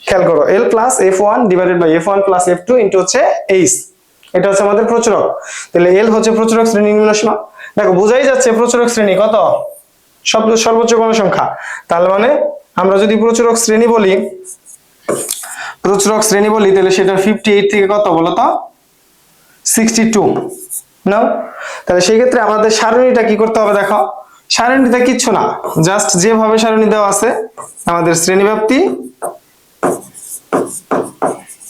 খেয়াল করো, L plus f1 divided by f1 plus f2 into হচ্ছে এইচ। এটা হচ্ছে আমাদের প্রচুরক। তাহলে এল হচ্ছে প্রচুরক শ্রেণী নিম্ন সীমা। দেখো বোঝাই যাচ্ছে প্রচুরক শ্রেণী কত? সর্বোচ্চ গণসংখ্যা। তার মানে আমরা যদি প্রচুরক শ্রেণী বলি তাহলে সেটা 58 থেকে কত বলতো? 62 নাও। তাহলে সেই ক্ষেত্রে আমাদের সারণীটা কি করতে হবে দেখো, সারণীটা কিচ্ছু না, জাস্ট যেভাবে সারণী দেওয়া আছে আমাদের শ্রেণীব্যাপ্তি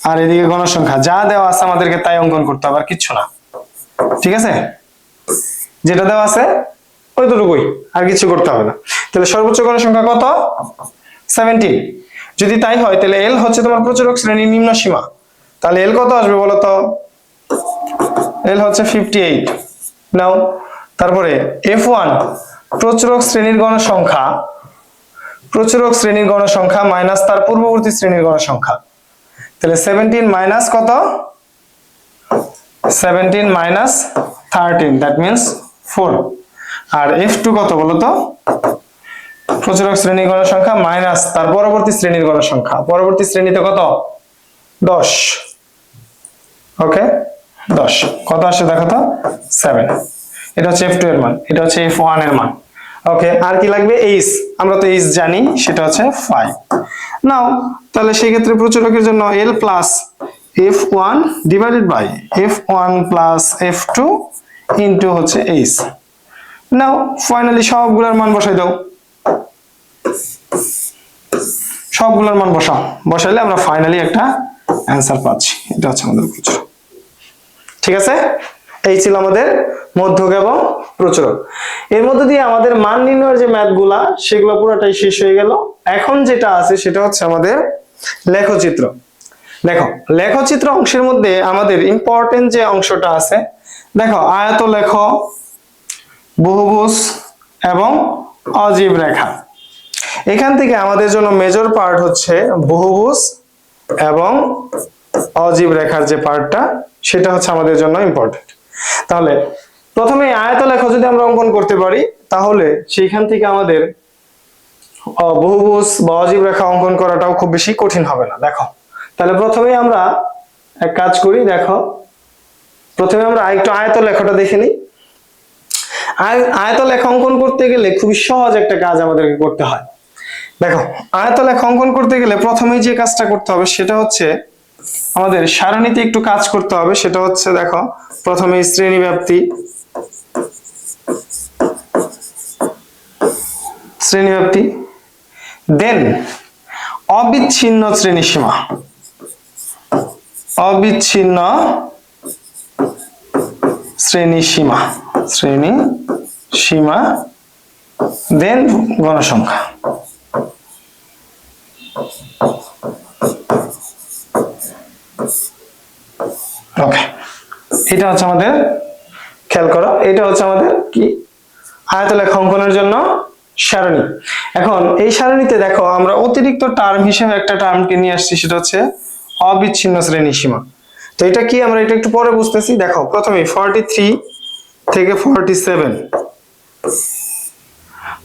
আর এদিকে গণসংখ্যা যা দেওয়া আছে আমাদেরকে তাই অঙ্কন করতে হবে, আর কিচ্ছু না। ঠিক আছে, যেটা দেওয়া আছে ওইটুকুই, আর কিছু করতে হবে না। তাহলে সর্বোচ্চ গণসংখ্যা কত? 17। যদি তাই হয় তাহলে এল হচ্ছে তোমার প্রচুরক শ্রেণীর নিম্ন সীমা। তাহলে এল কত আসবে বলো তো? এল হচ্ছে 58 নাও। তারপরে f1 প্রচুরক শ্রেণীর গণসংখ্যা মাইনাস তার পূর্ববর্তী শ্রেণীর গণসংখ্যা। তাহলে 17 মাইনাস কত? 17 minus 13, that means 4। R f2 কত বলতো? প্রচুরক শ্রেণীর গণসংখ্যা মাইনাস তার পরবর্তী শ্রেণীর গণসংখ্যা। পরবর্তী শ্রেণীতে কত? 10। ওকে 10 কত আসছে দেখো তো 7। এটা হচ্ছে f2 এর মান, এটা হচ্ছে f1 এর মান। ওকে আর কি লাগবে h, আমরা তো h জানি সেটা হচ্ছে 5। নাও তাহলে সেই ক্ষেত্রে প্রচুরকের জন্য l plus f1 divided by f1 plus f2 into হচ্ছে h। নাও ফাইনালি সবগুলোর মান বসাই দাও, সবগুলোর মান বসাও, বসাইলে আমরা ফাইনালি একটা অ্যান্সার পাচ্ছি। এটা হচ্ছে আমাদের প্রচুরক। ঠিক আছে, এই ছিল আমাদের মধ্যক এবং প্রচুরক। এর মধ্যে দিয়ে আমাদের মান নির্ণয়ের যে ম্যাথগুলা সেগুলো পুরোটাই শেষ হয়ে গেল। এখন যেটা আছে সেটা হচ্ছে আমাদের লেখচিত্র। দেখো লেখচিত্র অংশের মধ্যে আমাদের ইম্পর্টেন্ট যে অংশটা আছে, দেখো আয়ত লেখ, বহুভুজ এবং অজীব রেখা। এখান থেকে আমাদের জন্য মেজর পার্ট হচ্ছে বহুভুজ এবং অজীব রেখার যে পার্টটা, সেটা হচ্ছে আমাদের জন্য ইম্পর্টেন্ট। তাহলে প্রথমে আয়ত লেখ যদি আমরা অঙ্কন করতে পারি তাহলে সেইখান থেকে আমাদের বহুভুজ বা অজীব রেখা অঙ্কন করাটাও খুব বেশি কঠিন হবে না। দেখো তাহলে প্রথমে আমরা এক কাজ করি, দেখো প্রথমে আমরা একটু আয়ত লেখাটা দেখে নিই। আয়ত লেখা অঙ্কন করতে গেলে খুবই সহজ একটা কাজ আমাদেরকে করতে হয়। দেখো আয়ত লেখা অঙ্কন করতে গেলে প্রথমেই যে কাজটা করতে হবে সেটা হচ্ছে আমাদের সারণীতে একটু কাজ করতে হবে। সেটা হচ্ছে দেখো প্রথমে শ্রেণী ব্যাপ্তি, দেন অবিচ্ছিন্ন শ্রেণীসীমা, অবিচ্ছিন্ন শ্রেণীসীমা, দেন গণসংখ্যা। ওকে এটা হচ্ছে আমাদের, খেয়াল করো এটা হচ্ছে আমাদের কি আয়ত লেখা অঙ্কনের জন্য সারণী। এখন এই সারণীতে দেখো আমরা অতিরিক্ত টার্ম হিসেবে একটা টার্মকে নিয়ে আসছি, সেটা হচ্ছে অবিচ্ছিন্ন শ্রেণীসীমা। তো এটা কি আমরা এটা একটু পরে বুঝতেছি। দেখো প্রথমে 43 থেকে 47,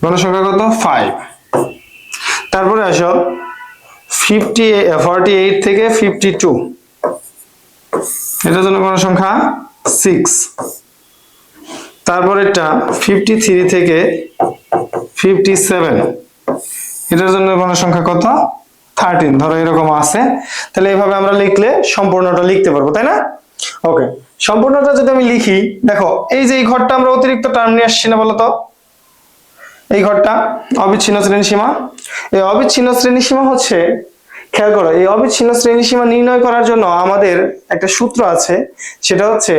গণসংখ্যা কত 5। তারপরে আসো 48 থেকে 52, এটার জন্য গণসংখ্যা 6। তারপর এটা 53 থেকে 57, এটার জন্য গণসংখ্যা কত 13। ধরো এরকম আছে, তাহলে এইভাবে আমরা লিখলে সম্পূর্ণটা লিখতে পারবো, তাই না? ওকে সম্পূর্ণটা যদি আমি লিখি, দেখো এই যে এই ঘরটা আমরা অতিরিক্ত টার্ম নিয়ে আসছি না বলতো, এই ঘরটা অবিচ্ছিন্ন শ্রেণীসীমা। এই অবিচ্ছিন্ন শ্রেণীসীমা হচ্ছে, খেয়াল করো এই অবিচ্ছিন্ন শ্রেণীসীমা নির্ণয় করার জন্য আমাদের একটা সূত্র আছে। সেটা হচ্ছে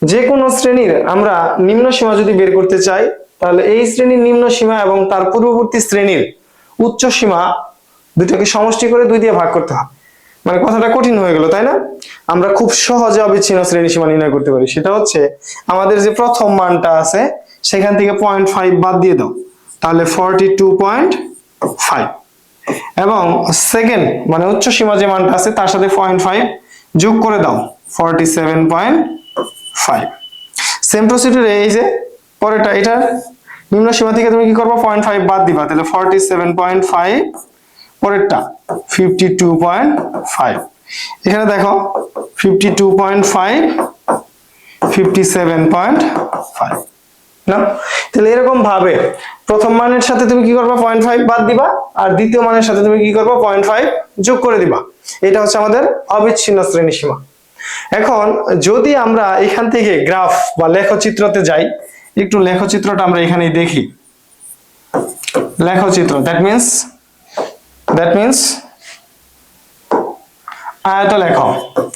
যে কোনো শ্রেণীর আমরা নিম্ন সীমা যদি বের করতে চাই, তাহলে এই শ্রেণীর নিম্ন সীমা এবং তার পূর্ববর্তী শ্রেণীর উচ্চ সীমা দুটোকে সমষ্টি করে 2 দিয়ে ভাগ করতে হয়। মানে কথাটা কঠিন হয়ে গেল, তাই না? আমরা খুব সহজে অবিচ্ছিন্ন শ্রেণীসীমা নির্ণয় করতে পারি। সেটা হচ্ছে আমাদের যে প্রথম মানটা আছে সেখান থেকে 0.5 বাদ দিয়ে দাও, তাহলে 42.5, এবং সেকেন্ড মানে উচ্চ সীমা যে মানটা আছে তার সাথে 0.5 যোগ করে দাও, 47.5। সেম প্রসিডিউরে এই যে পরেরটা, এটার নিম্ন সীমা থেকে তুমি কি করবে 0.5 বাদ দিবা, তাহলে 47.5, পরেরটা 52.5। এখানে দেখো 52.5, 57.5 না? তাহলে এরকম ভাবে প্রথম মানের সাথে তুমি কি করবে 0.5 বাদ দিবা, আর দ্বিতীয় মানের সাথে তুমি কি করবে 0.5 যোগ করে দিবা। এটা হচ্ছে আমাদের অবিচ্ছিন্ন শ্রেণীসীমা। এখন যদি আমরা এখান থেকে গ্রাফ বা লেখচিত্রতে যাই, একটু লেখচিত্রটা আমরা এখানেই দেখি। লেখচিত্র দ্যাট মিন্স আয়ত লেখ।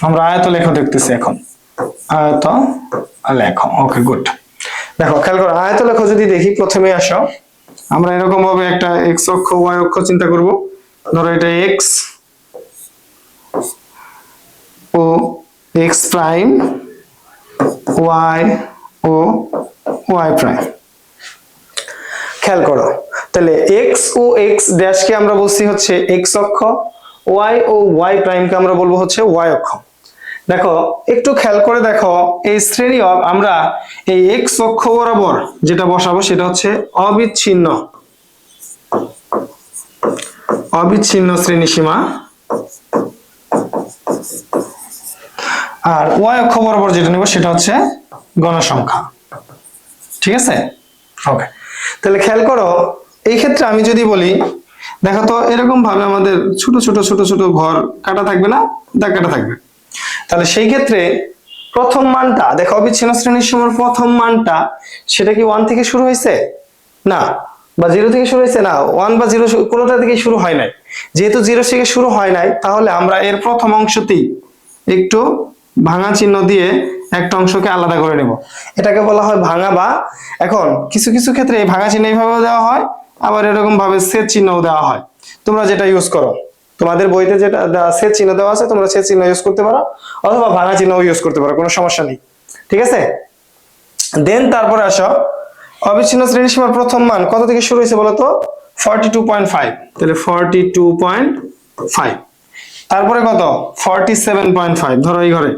আমরা আয়ত লেখ দেখতেছি এখন, আয়ত লেখ। Okay good. দেখো খেয়াল করো আয়ত লেখ যদি দেখি, প্রথমে আসো আমরা এরকম ভাবে একটা এক্স অক্ষ ওয়াই অক্ষ চিন্তা করব। ধরো এটা এক্স ও এক্স প্রাইম, ওয়াই ও ওয়াই প্রাইম। খেয়াল করো তাহলে এক্স ও এক্স ড্যাশকে আমরা বলছি হচ্ছে এক্স অক্ষ, ওয়াই ও ওয়াই প্রাইমকে আমরা বলবো হচ্ছে ওয়াই অক্ষ। দেখো একটু খেয়াল করে দেখো এই শ্রেণী আমরা এই এক্স অক্ষ বরাবর যেটা বসাবো সেটা হচ্ছে অবিচ্ছিন্ন শ্রেণীসীমা, আর ওয়াই অক্ষ বরাবর যেটা নিব সেটা হচ্ছে গণসংখ্যা। ঠিক আছে, ওকে। তাহলে খেয়াল করো, এই ক্ষেত্রে আমি যদি বলি, দেখো তো এরকম ভাবে আমাদের ছোট ছোট ছোট ছোট ঘর কাটা থাকবে না, দাগ কাটা থাকবে। তাহলে সেই ক্ষেত্রে প্রথম মানটা দেখো, অবিচ্ছিন্ন শ্রেণীর সীমার প্রথম মানটা সেটা কি 1 থেকে শুরু হয়েছে না, বা 0 থেকে শুরু হয়েছে না, 1 বা 0 কোনোটা থেকে শুরু হয় নাই। যেহেতু 0 থেকে শুরু হয় নাই, তাহলে আমরা এর প্রথম অংশতেই একটু ভাঙা চিহ্ন দিয়ে একটা অংশকে আলাদা করে নেব, এটাকে বলা হয় ভাঙা। বা এখন কিছু কিছু ক্ষেত্রে এই ভাঙা চিহ্ন এইভাবেও দেওয়া হয়, আবার এরকম ভাবে ছেদ চিহ্নও দেওয়া হয়। তোমরা যেটা ইউজ করো, তোমাদের বইতে যেটা ছেদ চিহ্ন দেওয়া আছে তোমরা ছেদ চিহ্ন ইউজ করতে পারো, অথবা ভাঙা চিহ্ন ইউজ করতে পারো, কোনো সমস্যা নেই। ঠিক আছে, দেন তারপরে আসো, অবিচ্ছিন্ন শ্রেণীসীমার প্রথম মান কত থেকে শুরু হয়েছে বলো তো? 42.5। তাহলে 42.5, তারপরে কত? 47.5, ধরো এই ঘরে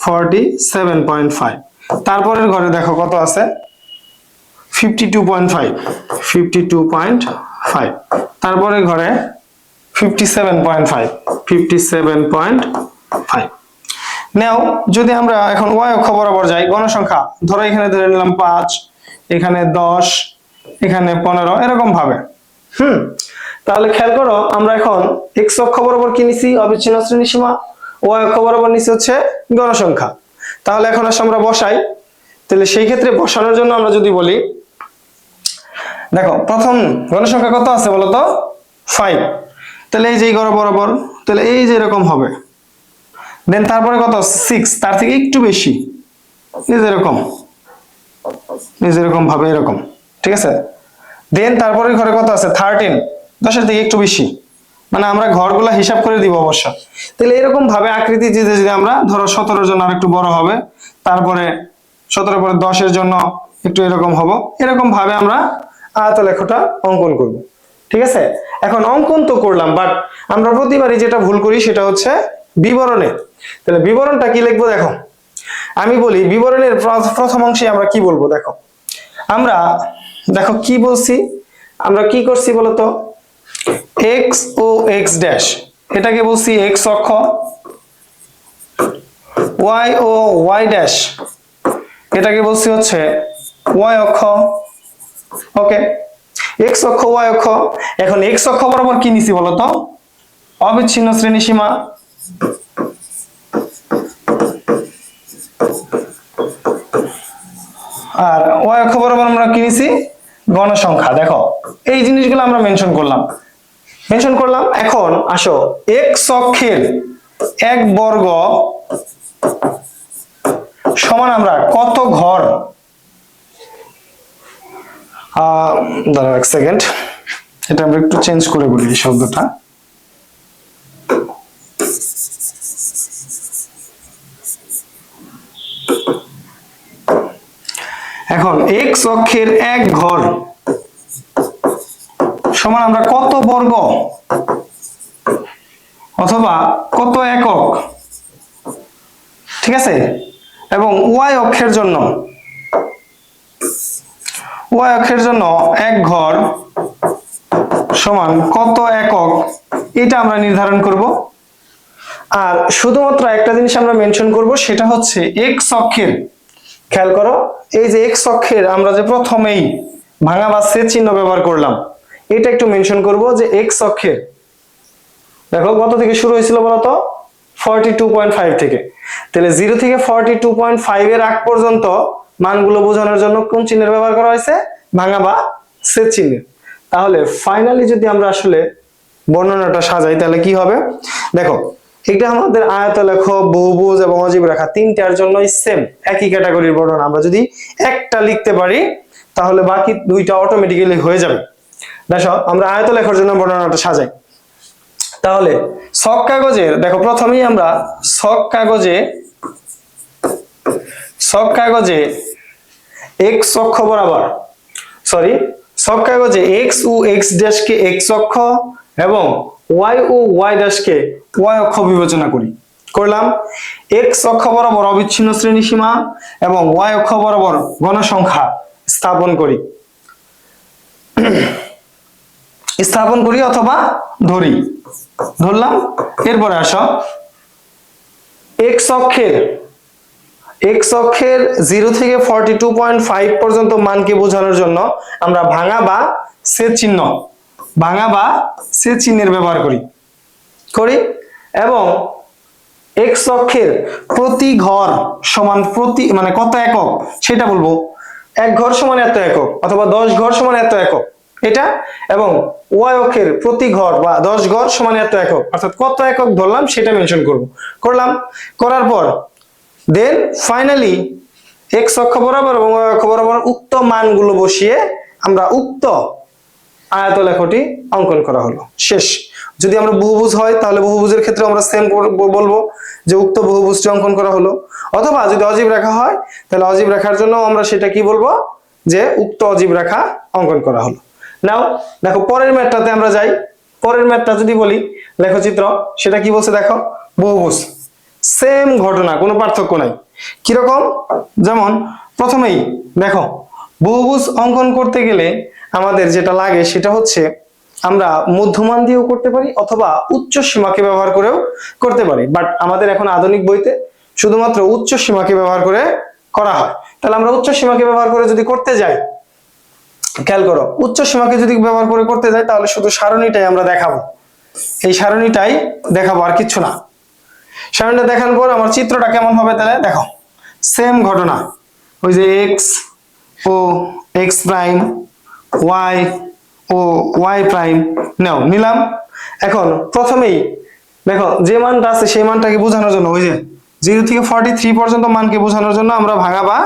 47.5, তারপরের ঘরে দেখো কত আছে? 52.5, 52.5, তারপরে ঘরে 57.5, 57.5। নাও যদি আমরা এখন ওয়াই অক্ষ বরাবর যাই, গণসংখ্যা ধরো এখানে ধরে নিলাম 5, এখানে 10, এখানে 15, এরকম ভাবে। তাহলে খেয়াল করো, আমরা এখন এক্স অক্ষ বরাবর কি নিছি? অবিচ্ছিন্ন শ্রেণীসীমা। ওয়াই অক্ষ বরাবর নিছি হচ্ছে গণসংখ্যা। তাহলে এখন আসলে আমরা বসাই। তাহলে সেই ক্ষেত্রে বসানোর জন্য আমরা যদি বলি, দেখো প্রথম গণসংখ্যা কত আছে বলতো? 5। তাহলে এই যে ঘর বরাবর, তাহলে এই যে এরকম হবে। দেন তারপরে কত? 6, তার থেকে একটু বেশি, এই যে এরকম, এই যে এরকম ভাবে এরকম। ঠিক আছে, দেন তারপরে ঘরে কত আছে? 13, 10-এর থেকে একটু বেশি, মানে আমরা ঘরগুলা হিসাব করে দিব অবশ্য। তাহলে এরকম ভাবে আকৃতি যদি আমরা ধরো 17-এর জন্য আরেকটু বড় হবে, তারপরে 17 পরে 10-এর জন্য একটু এরকম হবে, এরকম ভাবে আমরা আয়তলেখটা অঙ্কন করব। ঠিক আছে, এখন অঙ্কন তো করলাম, বাট আমরা প্রতিবারই যেটা ভুল করি সেটা হচ্ছে বিবরণে। তাহলে বিবরণটা কি লিখবো দেখো, আমি বলি বিবরণের প্রথম অংশে আমরা কি বলবো দেখো, আমরা দেখো কি বলছি, আমরা কি করছি বলতো? এক্স ও এক্স ড্যাশ, এটাকে বলছি এক্স অক্ষ। ওয়াই ও ওয়াই ড্যাশ, এটাকে বলছি হচ্ছে ওয়াই অক্ষ। ওকে, এক্স অক্ষ ওয়াই অক্ষ। এখন এক্স অক্ষ বরাবর কি নিছি বলতো? অবিচ্ছিন্ন শ্রেণীসীমা। আর ওয়াই অক্ষ বরাবর আমরা কি নিছি? গণসংখ্যা। দেখো এই জিনিসগুলো আমরা মেনশন করলাম। এখন আসো, এক্স অক্ষের 1 বর্গ সমান আমরা কত ঘর? দাঁড়াও 1 সেকেন্ড, এটা আমরা একটু চেঞ্জ করে বলি এই শব্দটা। এখন এক্স অক্ষের 1 ঘর সমান আমরা কত বর্গ অথবা কত একক? ঠিক আছে, এবং ওয়াই অক্ষের জন্য 1 ঘর সমান কত একক, এটা আমরা নির্ধারণ করব। আর শুধুমাত্র একটা জিনিস আমরা মেনশন করব, সেটা হচ্ছে এক্স অক্ষের, খেয়াল করো এই যে এক্স অক্ষের আমরা যে প্রথমেই ভাঙা বা ছেদ চিহ্ন ব্যবহার করলাম, এটা একটু মেনশন করব যে এক্স অক্ষের দেখো কত থেকে শুরু হয়েছিল বলতো? 42.5 থেকে। তাহলে 0 থেকে 42.5 এর আগ পর্যন্ত মানগুলো বোঝানোর জন্য কোন চিহ্নের ব্যবহার করা হয়েছে? ভাঙা বা ছেদ চিহ্নের। তাহলে ফাইনালি যদি আমরা আসলে বর্ণনাটা সাজাই তাহলে কি হবে দেখো, এটা আমাদের আয়তলেখ, বহুভুজ এবং অজীব রেখা তিনটার জন্যই সেম, একই ক্যাটাগরির বর্ণনা। আমরা যদি একটা লিখতে পারি তাহলে বাকি দুইটা অটোমেটিক্যালি হয়ে যাবে। দেখো আমরা আয়তলেখার জন্য বর্ণনাটা সাজাই। তাহলে ছক কাগজের দেখো, প্রথমেই আমরা ছক কাগজে এক্স অক্ষ বরাবর, ছক কাগজে এক্স ও এক্স ড্যাশ কে এক্স অক্ষ এবং ওয়াই ও ওয়াই ড্যাশ কে ওয়াই অক্ষ বিবেচনা করলাম। এক্স অক্ষ বরাবর অবিচ্ছিন্ন শ্রেণীসীমা এবং ওয়াই অক্ষ বরাবর গণসংখ্যা স্থাপন করি অথবা ধরলাম। এরপরে আসো, এক্স অক্ষের 0 থেকে 42.5 পর্যন্ত মানকে বোঝানোর জন্য আমরা ভাঙা বা ছেদ চিহ্নের ব্যবহার করি এবং এক্স অক্ষের প্রতি ঘর সমান মানে কত একক সেটা বলবো। 1 ঘর সমান এত একক অথবা 10 ঘর সমান এত একক এটা, এবং ওয়াই অক্ষের প্রতি ঘর বা 10 ঘর সমান এত একক, অর্থাৎ কত একক ধরলাম সেটা মেনশন করার পর দেন ফাইনালি এক্স অক্ষ বরাবর এবং ওয়াই অক্ষ বরাবর উক্ত মানগুলো বসিয়ে আমরা উক্ত আয়তলেখটি অঙ্কন করা হলো, শেষ। যদি আমরা বহুভুজ হয় তাহলে বহুভুজের ক্ষেত্রে আমরা সেম বলবো যে উক্ত বহুভুজটি অঙ্কন করা হলো, অথবা যদি অজীব রেখা হয় তাহলে অজীব রেখার জন্য আমরা সেটা কি বলবো যে উক্ত অজীব রেখা অঙ্কন করা হলো। নাও দেখো পরের ম্যাথটাতে আমরা যাই। পরের ম্যাথটা যদি বলি লেখচিত্র, সেটা কি বলছে দেখো, বহুভুজ, সেম ঘটনা, কোনো পার্থক্য নাই। কিরকম, যেমন প্রথমেই দেখো বহুভুজ অঙ্কন করতে গেলে আমাদের যেটা লাগে সেটা হচ্ছে আমরা মধ্যমান দিয়েও করতে পারি অথবা উচ্চ সীমাকে ব্যবহার করেও করতে পারি, বাট আমাদের এখন আধুনিক বইতে শুধুমাত্র উচ্চ সীমাকে ব্যবহার করে করা হয়। তাহলে আমরা উচ্চ সীমাকে ব্যবহার করে যদি করতে যাই, খেয়াল করো, উচ্চ সীমাকে যদি ব্যবহার করে করতে যাই তাহলে শুধু সারণীটাই আমরা দেখাবো, এই সারণীটাই দেখাবো আর কিচ্ছু না। সারণীটা দেখানোর পর আমার চিত্রটা কেমন হবে তাহলে দেখো, সেম ঘটনা, ওই যে এক্স ও এক্স প্রাইম, ওয়াই ও ওয়াই প্রাইম নিলাম। এখন প্রথমেই দেখো যে মানটা আছে সেই মানটাকে বোঝানোর জন্য ওই যে 0 থেকে 43 পর্যন্ত মানকে বোঝানোর জন্য আমরা ভাঙা বা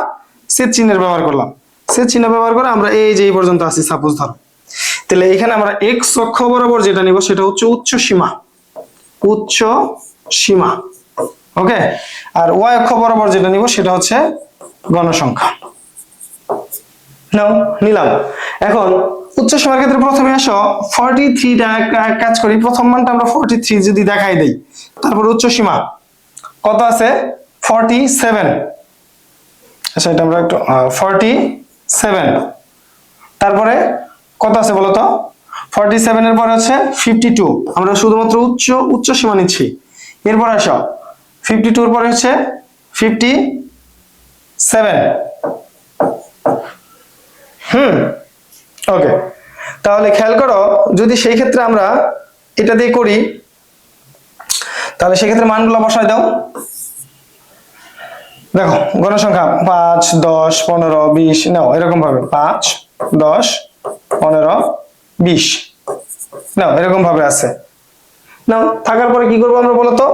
ছেদ চিহ্নের ব্যবহার করলাম। ছেদ চিহ্ন ব্যবহার করে আমরা এই যে এই পর্যন্ত আসি সাপোজ ধরো, তাহলে এখানে আমরা এক্স অক্ষ বরাবর যেটা নিব সেটা হচ্ছে উচ্চ সীমা, ওকে, আর ওয়াই অক্ষ বরাবর যেটা নিব সেটা হচ্ছে গণসংখ্যা। নিলাম। এখন উচ্চ সীমার ক্ষেত্রে প্রথমে আসো 43টা কাজ করি, প্রথম মানটা আমরা 43 যদি দেখাই দেই, তারপর উচ্চ সীমা কত আছে 47, আচ্ছা এটা আমরা একটু 47, তারপরে কত আছে বলতো 47 এর পরে হচ্ছে 52, আমরা শুধুমাত্র উচ্চ সীমা নিচ্ছি। এরপর আসো 52 এর পরে হচ্ছে 57, ওকে। তাহলে খেয়াল করো যদি সেই ক্ষেত্রে আমরা এটা দিয়ে করি তাহলে সেই ক্ষেত্রে মানগুলো বসাই দাও। দেখো গণসংখ্যা 5 10 15 20 নাও এরকম ভাবে 5 10 15 20 নাও এরকম ভাবে আছে। নাও থাকার পরে কি করবো আমরা বলতো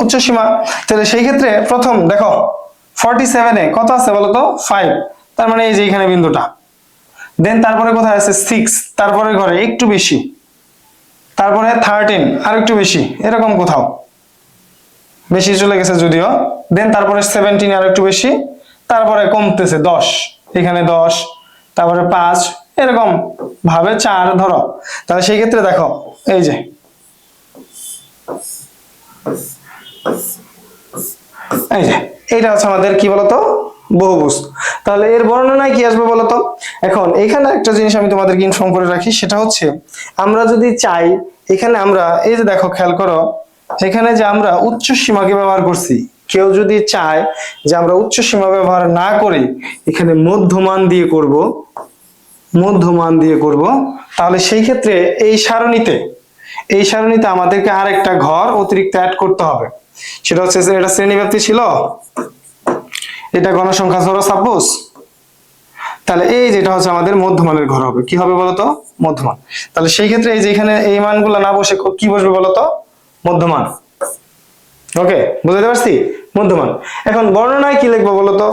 উচ্চ সীমা, তাহলে সেই ক্ষেত্রে প্রথম দেখো 47 এ কত আছে বলতো 5, তার মানে এই যে এখানে বিন্দুটা, দেন তারপরে কোথায় আছে 6, তারপরে ঘরে একটু বেশি, তারপরে 13 আর একটু বেশি, এরকম কোথাও বেশি চলে গেছে যদিও, দেন তারপরে 17 আর একটু বেশি, তারপরে কমতেছে 10, এখানে 10, তারপরে 5, এরকম ভাবে 4 ধরো। তাহলে সেই ক্ষেত্রে দেখো এই যে এইটা হচ্ছে আমাদের কি বলতো বহুভুজ। তাহলে এর বর্ণনায় কি আসবে বলতো, এখন এখানে একটা জিনিস আমি তোমাদেরকে ইনফর্ম করে রাখি, সেটা হচ্ছে আমরা যদি চাই এখানে আমরা এই যে দেখো খেয়াল করো এখানে যে আমরা উচ্চ সীমাকে ব্যবহার করছি, কেউ যদি চায় যে আমরা উচ্চ সীমা ব্যবহার না করে এখানে মধ্যমান দিয়ে করব, তাহলে সেই ক্ষেত্রে এই সারণীতে আমাদেরকে আরেকটা ঘর অতিরিক্ত অ্যাড করতে হবে। সেটা হচ্ছে এটা শ্রেণীব্যাপ্তি ছিল, এটা গণসংখ্যা ধরো সাপোজ, তাহলে এই যেটা হচ্ছে আমাদের মধ্যমানের ঘর হবে, কি হবে বলতো মধ্যমান। তাহলে সেই ক্ষেত্রে এই যে এখানে এই মানগুলো না বসে কি বসবে বলতো মধ্যমান, ওকে বুঝতে পারছি মধ্যমান। এখন বর্ণনায় কি লিখবো বলতো,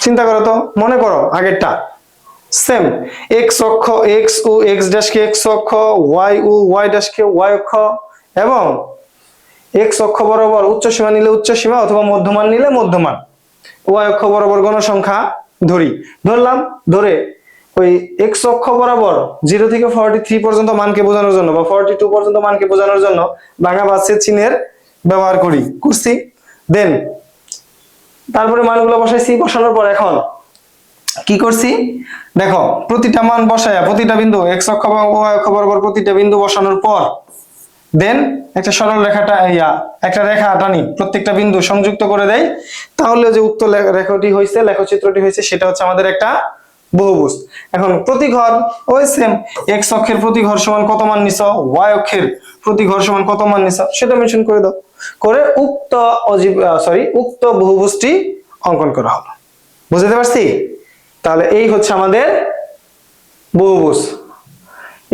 চিন্তা করো তো, মনে করো আগেরটা সেম, এক্স অক্ষ এক্স ও এক্স ড্যাশকে এক্স অক্ষ, ওয়াই ও ওয়াই ড্যাশকে ওয়াই অক্ষ, এবং এক্স অক্ষ বরাবর উচ্চ সীমা নিলে উচ্চ সীমা অথবা মধ্যমান নিলে মধ্যমান, ওয়াই অক্ষ বরাবর গণসংখ্যা ধরলাম, ধরে ওই এক্স অক্ষ বরাবর 0 থেকে 43 পর্যন্ত মানকে বোঝানোর জন্য বা 42 পর্যন্ত মানকে বোঝানোর জন্য ভাঙা বা ছেদ চিহ্নের ব্যবহার করছি, দেন তারপরে মানগুলো বসানোর পর এখন কি করছি দেখো প্রতিটা মান বসায়া প্রতিটা বিন্দু এক্স অক্ষ বা ওয়াই অক্ষ বরাবর প্রতিটা বিন্দু বসানোর পর দেন একটা সরল রেখাটা একটা রেখা টানি প্রত্যেকটা বিন্দু সংযুক্ত করে দেই, তাহলে যে উক্ত রেখাটি হয়েছে, লেখচিত্রটি হয়েছে, সেটা হচ্ছে আমাদের একটা বহুভুজ। এখন প্রতি ঘর ওই সেম, এক্স অক্ষের প্রতি ঘর সমান কত মান নিছ, ওয়াই অক্ষের প্রতি ঘর সমান কত মান নিছ, সেটা মেনশন করে দাও, করে উক্ত বহুভুজটি অঙ্কন করা হলো। বুঝতে পারছি? তাহলে এই হচ্ছে আমাদের বহুভুজ।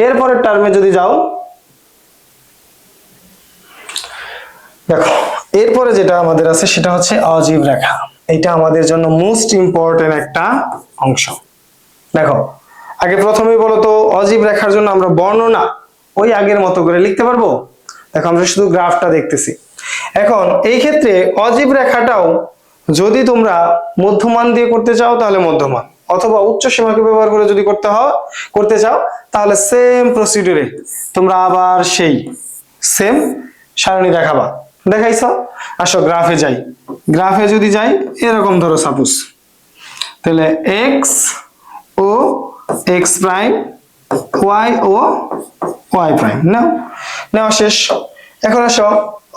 এরপরের টার্মে যদি যাও, দেখো এরপরে যেটা আমাদের আছে সেটা হচ্ছে অজীব রেখা। এটা আমাদের জন্য মোস্ট ইম্পর্টেন্ট একটা অংশ। দেখো আগে প্রথমেই বলো তো, অজীব রেখার জন্য আমরা বর্ণনা ওই আগের মতো করে লিখতে পারবো? দেখো আমরা শুধু গ্রাফটা দেখতেছি। এখন এই ক্ষেত্রে অজীব রেখাটাও যদি তোমরা মধ্যমান দিয়ে করতে চাও তাহলে মধ্যমান, অথবা উচ্চ সীমাকে ব্যবহার করে যদি করতে চাও তাহলে সেম প্রসিডিউরে তোমরা আবার সেই সেম সারণী দেখাবা। দেখাইছো? আসো গ্রাফে যাই। গ্রাফে যদি যাই, এরকম ধরো সাপোজ, তাহলে এক্স ও এক্স প্রাইম, ওয়াই ও ওয়াই প্রাইম নেওয়া শেষ। এখন আসো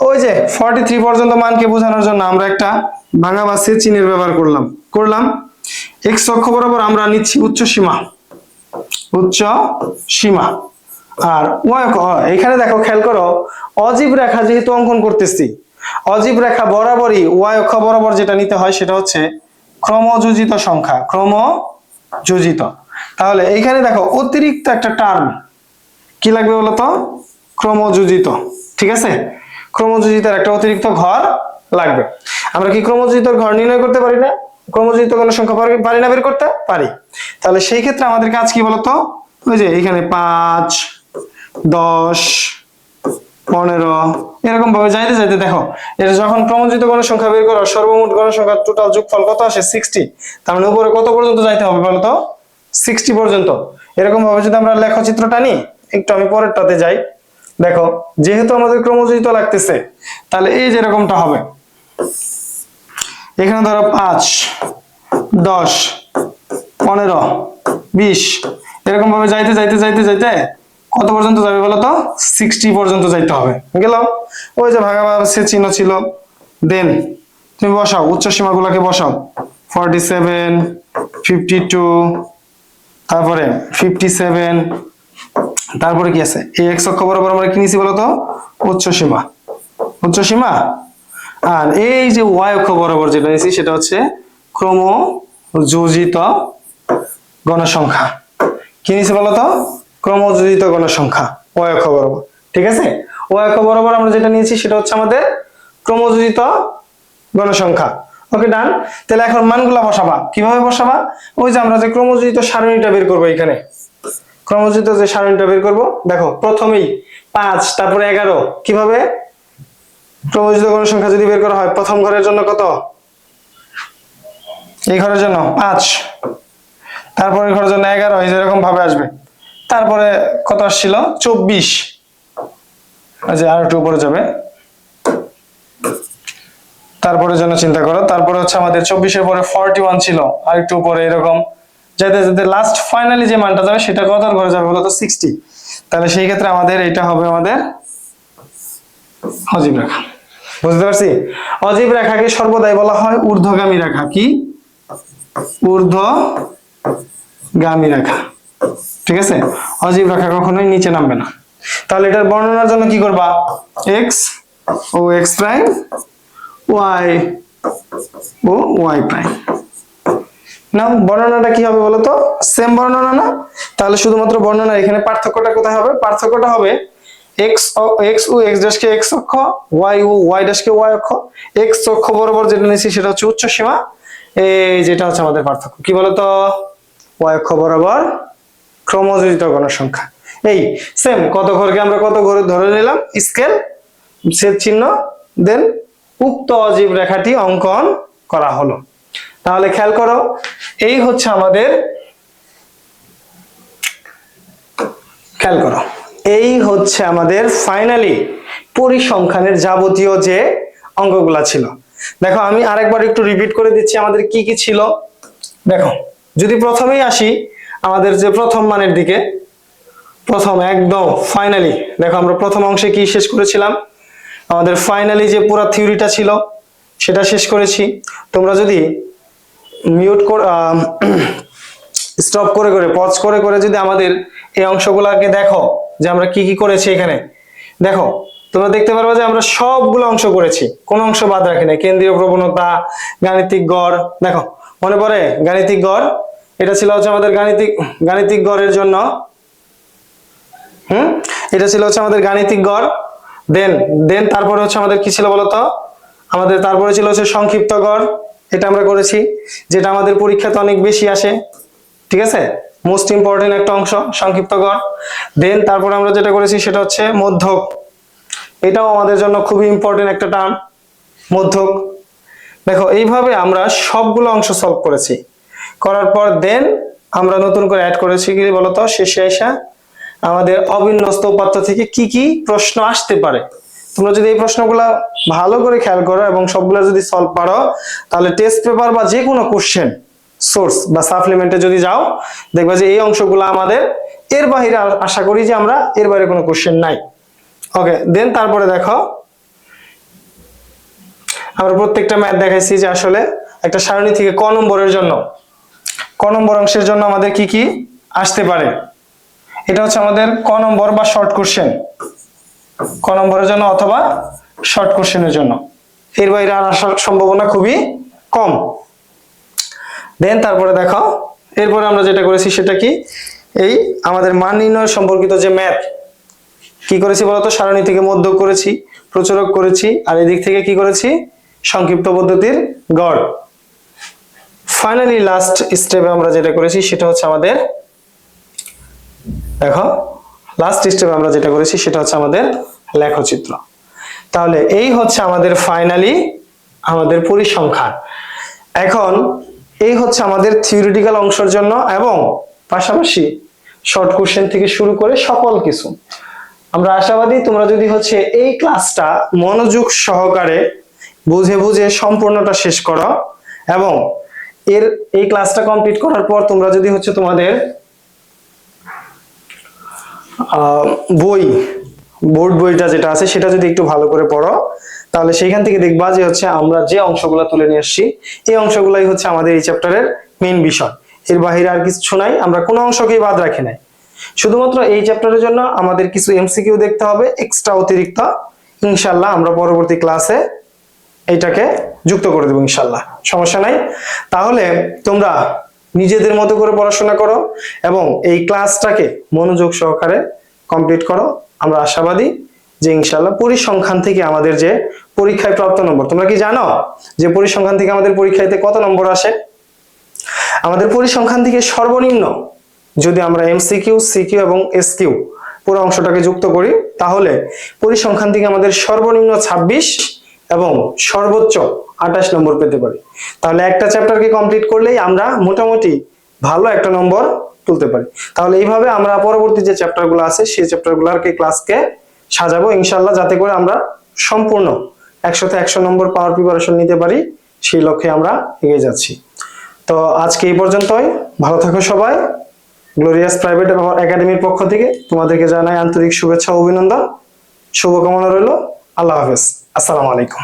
ওই যে 43 পর্যন্ত মানকে বোঝানোর জন্য আমরা একটা ভাঙা বা ছেদ চিহ্নের ব্যবহার করলাম। এক্স অক্ষ বরাবর আমরা নিচ্ছি উচ্চ সীমা, আর ওয়াই এখানে দেখো খেয়াল করো, অজীব রেখা যেহেতু অঙ্কন করতেছি, অজীব রেখা বরাবরই ওয়াই অক্ষ বরাবর যেটা নিতে হয় সেটা হচ্ছে ক্রমযোজিত সংখ্যা, ক্রমযোজিত। তাহলে এইখানে দেখো অতিরিক্ত একটা টার্ম কি লাগবে বলতো? ক্রমযোজিত। ঠিক আছে, ক্রমযোজিতার একটা অতিরিক্ত ঘর লাগবে। আমরা কি ক্রমযোজিতর ঘর নির্ণয় করতে পারি না? ক্রমযোজিত কোনো সংখ্যা পারি না বের করতে পারি। তাহলে সেই ক্ষেত্রে আমাদের কাজ কি বলতো? ওই যে এখানে 5, 10, 15 এরকম ভাবে যাইতে যাইতে দেখো, এটা যখন ক্রমযোজিত কোনো সংখ্যা বের করো, সর্বমোট গণসংখ্যার টোটাল যোগফল কত আসে? 60। তার মানে উপরে কত পর্যন্ত যাইতে হবে বলতো? 60 পর্যন্ত। এরকম ভাবে যদি আমরা লেখচিত্র টানি, একটু আমি পরেরটাতে যাই। দেখো যেহেতু আমাদের ক্রমযোজিত লাগতেছে, তাহলে এই যে এরকমটা হবে। এখানে ধরো 5, 10, 15, 20 এরকম ভাবে যাইতে কত পর্যন্ত যাবে বলতো? 60 পর্যন্ত যাইতে হবে। গেল ওই যে ভাঙা সে চিহ্ন ছিল, দেন তুমি বসাও উচ্চ সীমাগুলোকে বসাও। 47, 52, তারপরে 57, তারপরে কি আছে? এই এক্স অক্ষ বরাবর আমরা কি নিছি বলতো? উচ্চ সীমা। আর এই যে ওয়াই অক্ষ বরাবর যেটা নিছি সেটা হচ্ছে ক্রমযোজিত গণসংখ্যা। কি নিছি বলতো? ক্রমযোজিত গণসংখ্যা ওয়াই অক্ষ বরাবর। ঠিক আছে, ওয়াই অক্ষ বরাবর আমরা যেটা নিয়েছি সেটা হচ্ছে আমাদের ক্রমযোজিত গণসংখ্যা। ওকে ডান। তাহলে এখন মানগুলা বসাবা। কিভাবে বসাবা? ওই যে আমরা যে ক্রমযোজিত সারণীটা বের করবো, এখানে ক্রমযোজিত যে সারণীটা বের করবো, দেখো প্রথমেই 5 তারপরে 11। কিভাবে? ক্রমযোজিত গণসংখ্যা যদি বের করা হয়, প্রথম ঘরের জন্য কত? এই ঘরের জন্য 5, তারপরে ঘরের জন্য 11, এরকম ভাবে আসবে। তারপরে কত আসছিল? 24। আচ্ছা আর একটু উপরে যাবে, তারপরে জন্য চিন্তা করো। তারপরে হচ্ছে আমাদের 24-এর পরে 41 ছিল, আর একটু উপরে এরকম যেতে লাস্ট ফাইনালি যে মানটা যাবে সেটা কত ঘরে যাবে বলতো? 60। তাহলে সেই ক্ষেত্রে আমাদের এটা হবে আমাদের অজীব রেখা। বুঝতে পারছি? অজীব রেখাকে সর্বদাই বলা হয় ঊর্ধ্বগামী রেখা। কি? ঊর্ধ্বগামী রেখা। ঠিক আছে, অজীব রেখা কখনোই নিচে নামবে না। তাহলে এটার বর্ণনার জন্য কি করবা? এক্স ও এক্স প্রাইম, ওয়াই ও ওয়াই প্রাইম। না বর্ণনাটা কি হবে বলতো? সেম বর্ণনা না? তাহলে শুধুমাত্র বর্ণনা, এখানে পার্থক্যটা কোথায় হবে? পার্থক্যটা হবে এক্স ও এক্স ড্যাশকে এক্স অক্ষ, ওয়াই ও ওয়াই ড্যাশকে ওয়াই অক্ষ। এক্স অক্ষ বরাবর যেটা নিয়েছি সেটা হচ্ছে উচ্চ সীমা। এই যেটা হচ্ছে আমাদের পার্থক্য। কি বলতো? ওয়াই অক্ষ বরাবর ক্রমযোজিত গণসংখ্যা। এই সেম কত ঘরকে আমরা কত ঘরে ধরে নিলাম, স্কেল, ছেদ চিহ্ন, দেন উক্ত অজীব রেখাটি অঙ্কন করা হলো। তাহলে খেয়াল করো, এই হচ্ছে আমাদের, খেয়াল করো এই হচ্ছে আমাদের ফাইনালি পরিসংখ্যানের যাবতীয় যে অঙ্কগুলা ছিল। দেখো আমি আরেকবার একটু রিপিট করে দিচ্ছি আমাদের কি কি ছিল। দেখো যদি প্রথমেই আসি আমাদের যে প্রথম মানের দিকে, প্রথম একদম ফাইনালি দেখো আমরা প্রথম অংশে কি শেষ করেছিলাম, আমাদের ফাইনালি যে পুরো থিওরিটা ছিল সেটা শেষ করেছি। তোমরা যদি মিউট করে স্টপ করে করে পজ করে করে যদি আমাদের এই অংশগুলোকে দেখো যে আমরা কি কি করেছি এখানে, দেখো তোমরা দেখতে পারবে যে আমরা সবগুলো অংশ করেছি, কোন অংশ বাদ রাখি নাই। কেন্দ্রীয় প্রবণতা, গাণিতিক গড়, দেখো মনে পড়ে গাণিতিক গড়, এটা ছিল হচ্ছে আমাদের গাণিতিক গড়ের জন্য, এটা ছিল হচ্ছে আমাদের গাণিতিক গড়। দেন তারপরে হচ্ছে আমাদের কি ছিল বলতো, আমাদের তারপরে ছিল হচ্ছে সংক্ষিপ্ত গড়, এটা আমরা করেছি, যেটা আমাদের পরীক্ষাতে অনেক বেশি আসে, ঠিক আছে, মোস্ট ইম্পর্টেন্ট একটা অংশ সংক্ষিপ্ত গড়। দেন তারপরে আমরা যেটা করেছি সেটা হচ্ছে মধ্যক, এটাও আমাদের জন্য খুবই ইম্পর্টেন্ট একটা টার্ম, মধ্যক। দেখো এইভাবে আমরা সবগুলো অংশ সলভ করেছি, করার পর দেন আমরা নতুন করে অ্যাড করেছি কি বলতো, শেষে এসে আমাদের অবিন্যস্ত উপাত্ত থেকে কি কি প্রশ্ন আসতে পারে। তোমরা যদি এই প্রশ্নগুলো ভালো করে খেয়াল করো এবং সবগুলো যদি সলভ পারো, তাহলে টেস্ট পেপার বা যে কোনো কোশ্চেন সোর্স বা সাপ্লিমেন্টে যদি যাও, দেখবা যে এই অংশগুলো আমাদের এর বাইরে, আশা করি যে আমরা এর বাইরে কোনো কোশ্চেন নাই। ওকে, দেন তারপরে দেখো আমরা প্রত্যেকটা ম্যাথ দেখাইছি যে আসলে একটা সারণী থেকে ক নম্বরের জন্য, ক নম্বর অংশের জন্য আমাদের কি কি আসতে পারে। এটা হচ্ছে আমাদের ক নম্বর বা শর্ট কোশ্চেন, ক নম্বরের জন্য অথবা শর্ট কোশ্চেনের জন্য, এর বাইরে আর আসার সম্ভাবনা খুবই কম। দেন তারপরে দেখো এরপরে আমরা যেটা করেছি সেটা কি, এই আমাদের মান নির্ণয় সম্পর্কিত যে ম্যাথ কি করেছি বলতো, সারণী থেকে মধ্যক করেছি, প্রচুরক করেছি, আর এদিক থেকে কি করেছি, সংক্ষিপ্ত পদ্ধতির গড়। ফাইনালি লাস্ট স্টেপে আমরা যেটা করেছি সেটা হচ্ছে আমাদের, দেখো লাস্ট স্টেপে আমরা যেটা করেছি সেটা হচ্ছে আমাদের লেখচিত্র। তাহলে এই হচ্ছে আমাদের ফাইনালি আমাদের পরিসংখ্যান। এখন এই হচ্ছে আমাদের থিওরিটিক্যাল অংশের জন্য এবং পাশাপাশি শর্ট কোশ্চেন থেকে শুরু করে সকল কিছু। আমরা আশাবাদী তোমরা যদি হচ্ছে এই ক্লাসটা মনোযোগ সহকারে বুঝে বুঝে সম্পূর্ণটা শেষ করো এবং এই ক্লাসটা কমপ্লিট করার পর তোমরা যদি হচ্ছে তোমাদের বোর্ড বইটা যেটা আছে সেটা যদি একটু ভালো করে পড়ো, তাহলে সেইখান থেকে দেখবা যে হচ্ছে আমরা যে অংশগুলো তুলে নিয়ে আসছি এই অংশগুলাই হচ্ছে আমাদের এই চ্যাপ্টারের মেইন বিষয়, এর বাইরে আর কিছু নাই, আমরা কোনো অংশকেই বাদ রাখি নাই। শুধুমাত্র এই চ্যাপ্টারের জন্য আমাদের কিছু এমসিকিউ দেখতে হবে এক্সট্রা অতিরিক্ত, ইনশাআল্লাহ আমরা পরবর্তী ক্লাসে এইটাকে যুক্ত করে দেবো ইনশাআল্লাহ, সমস্যা নাই। তাহলে তোমরা নিজেদের মতো করে পড়াশোনা করো এবং এই ক্লাসটাকে মনোযোগ সহকারে কমপ্লিট করো। আমরা আশাবাদী যে ইনশাআল্লাহ পরিসংখ্যান থেকে আমাদের যে পরীক্ষায় প্রাপ্ত নম্বর, তোমরা কি জানো যে পরিসংখ্যান থেকে আমাদের পরীক্ষাতে কত নম্বর আসে? আমাদের পরিসংখ্যান থেকে সর্বনিম্ন যদি আমরা এমসিকিউ, সিকিউ এবং এসকিউ পুরো অংশটাকে যুক্ত করি, তাহলে পরিসংখ্যান থেকে আমাদের সর্বনিম্ন 26 এবং সর্বোচ্চ 28 নম্বর পেতে পারি। তাহলে একটা চ্যাপ্টারকে কমপ্লিট করলেই আমরা মোটামুটি ভালো একটা নম্বর তুলতে পারি। তাহলে এইভাবে আমরা পরবর্তী যে চ্যাপ্টারগুলো আছে সেই চ্যাপ্টারগুলোকে ক্লাসকে সাজাবো ইনশাআল্লাহ, যাতে করে আমরা সম্পূর্ণ 100তে 100 নম্বর পাওয়ার প্রিপারেশন নিতে পারি, সেই লক্ষ্যে আমরা এগিয়ে যাচ্ছি। তো আজকে এই পর্যন্তই, ভালো থাকো সবাই। গ্লোরিয়াস প্রাইভেট একাডেমির পক্ষ থেকে তোমাদেরকে জানাই আন্তরিক শুভেচ্ছা ও অভিনন্দন, শুভকামনা রইল। আল্লাহ হাফেজ, আসসালামু আলাইকুম।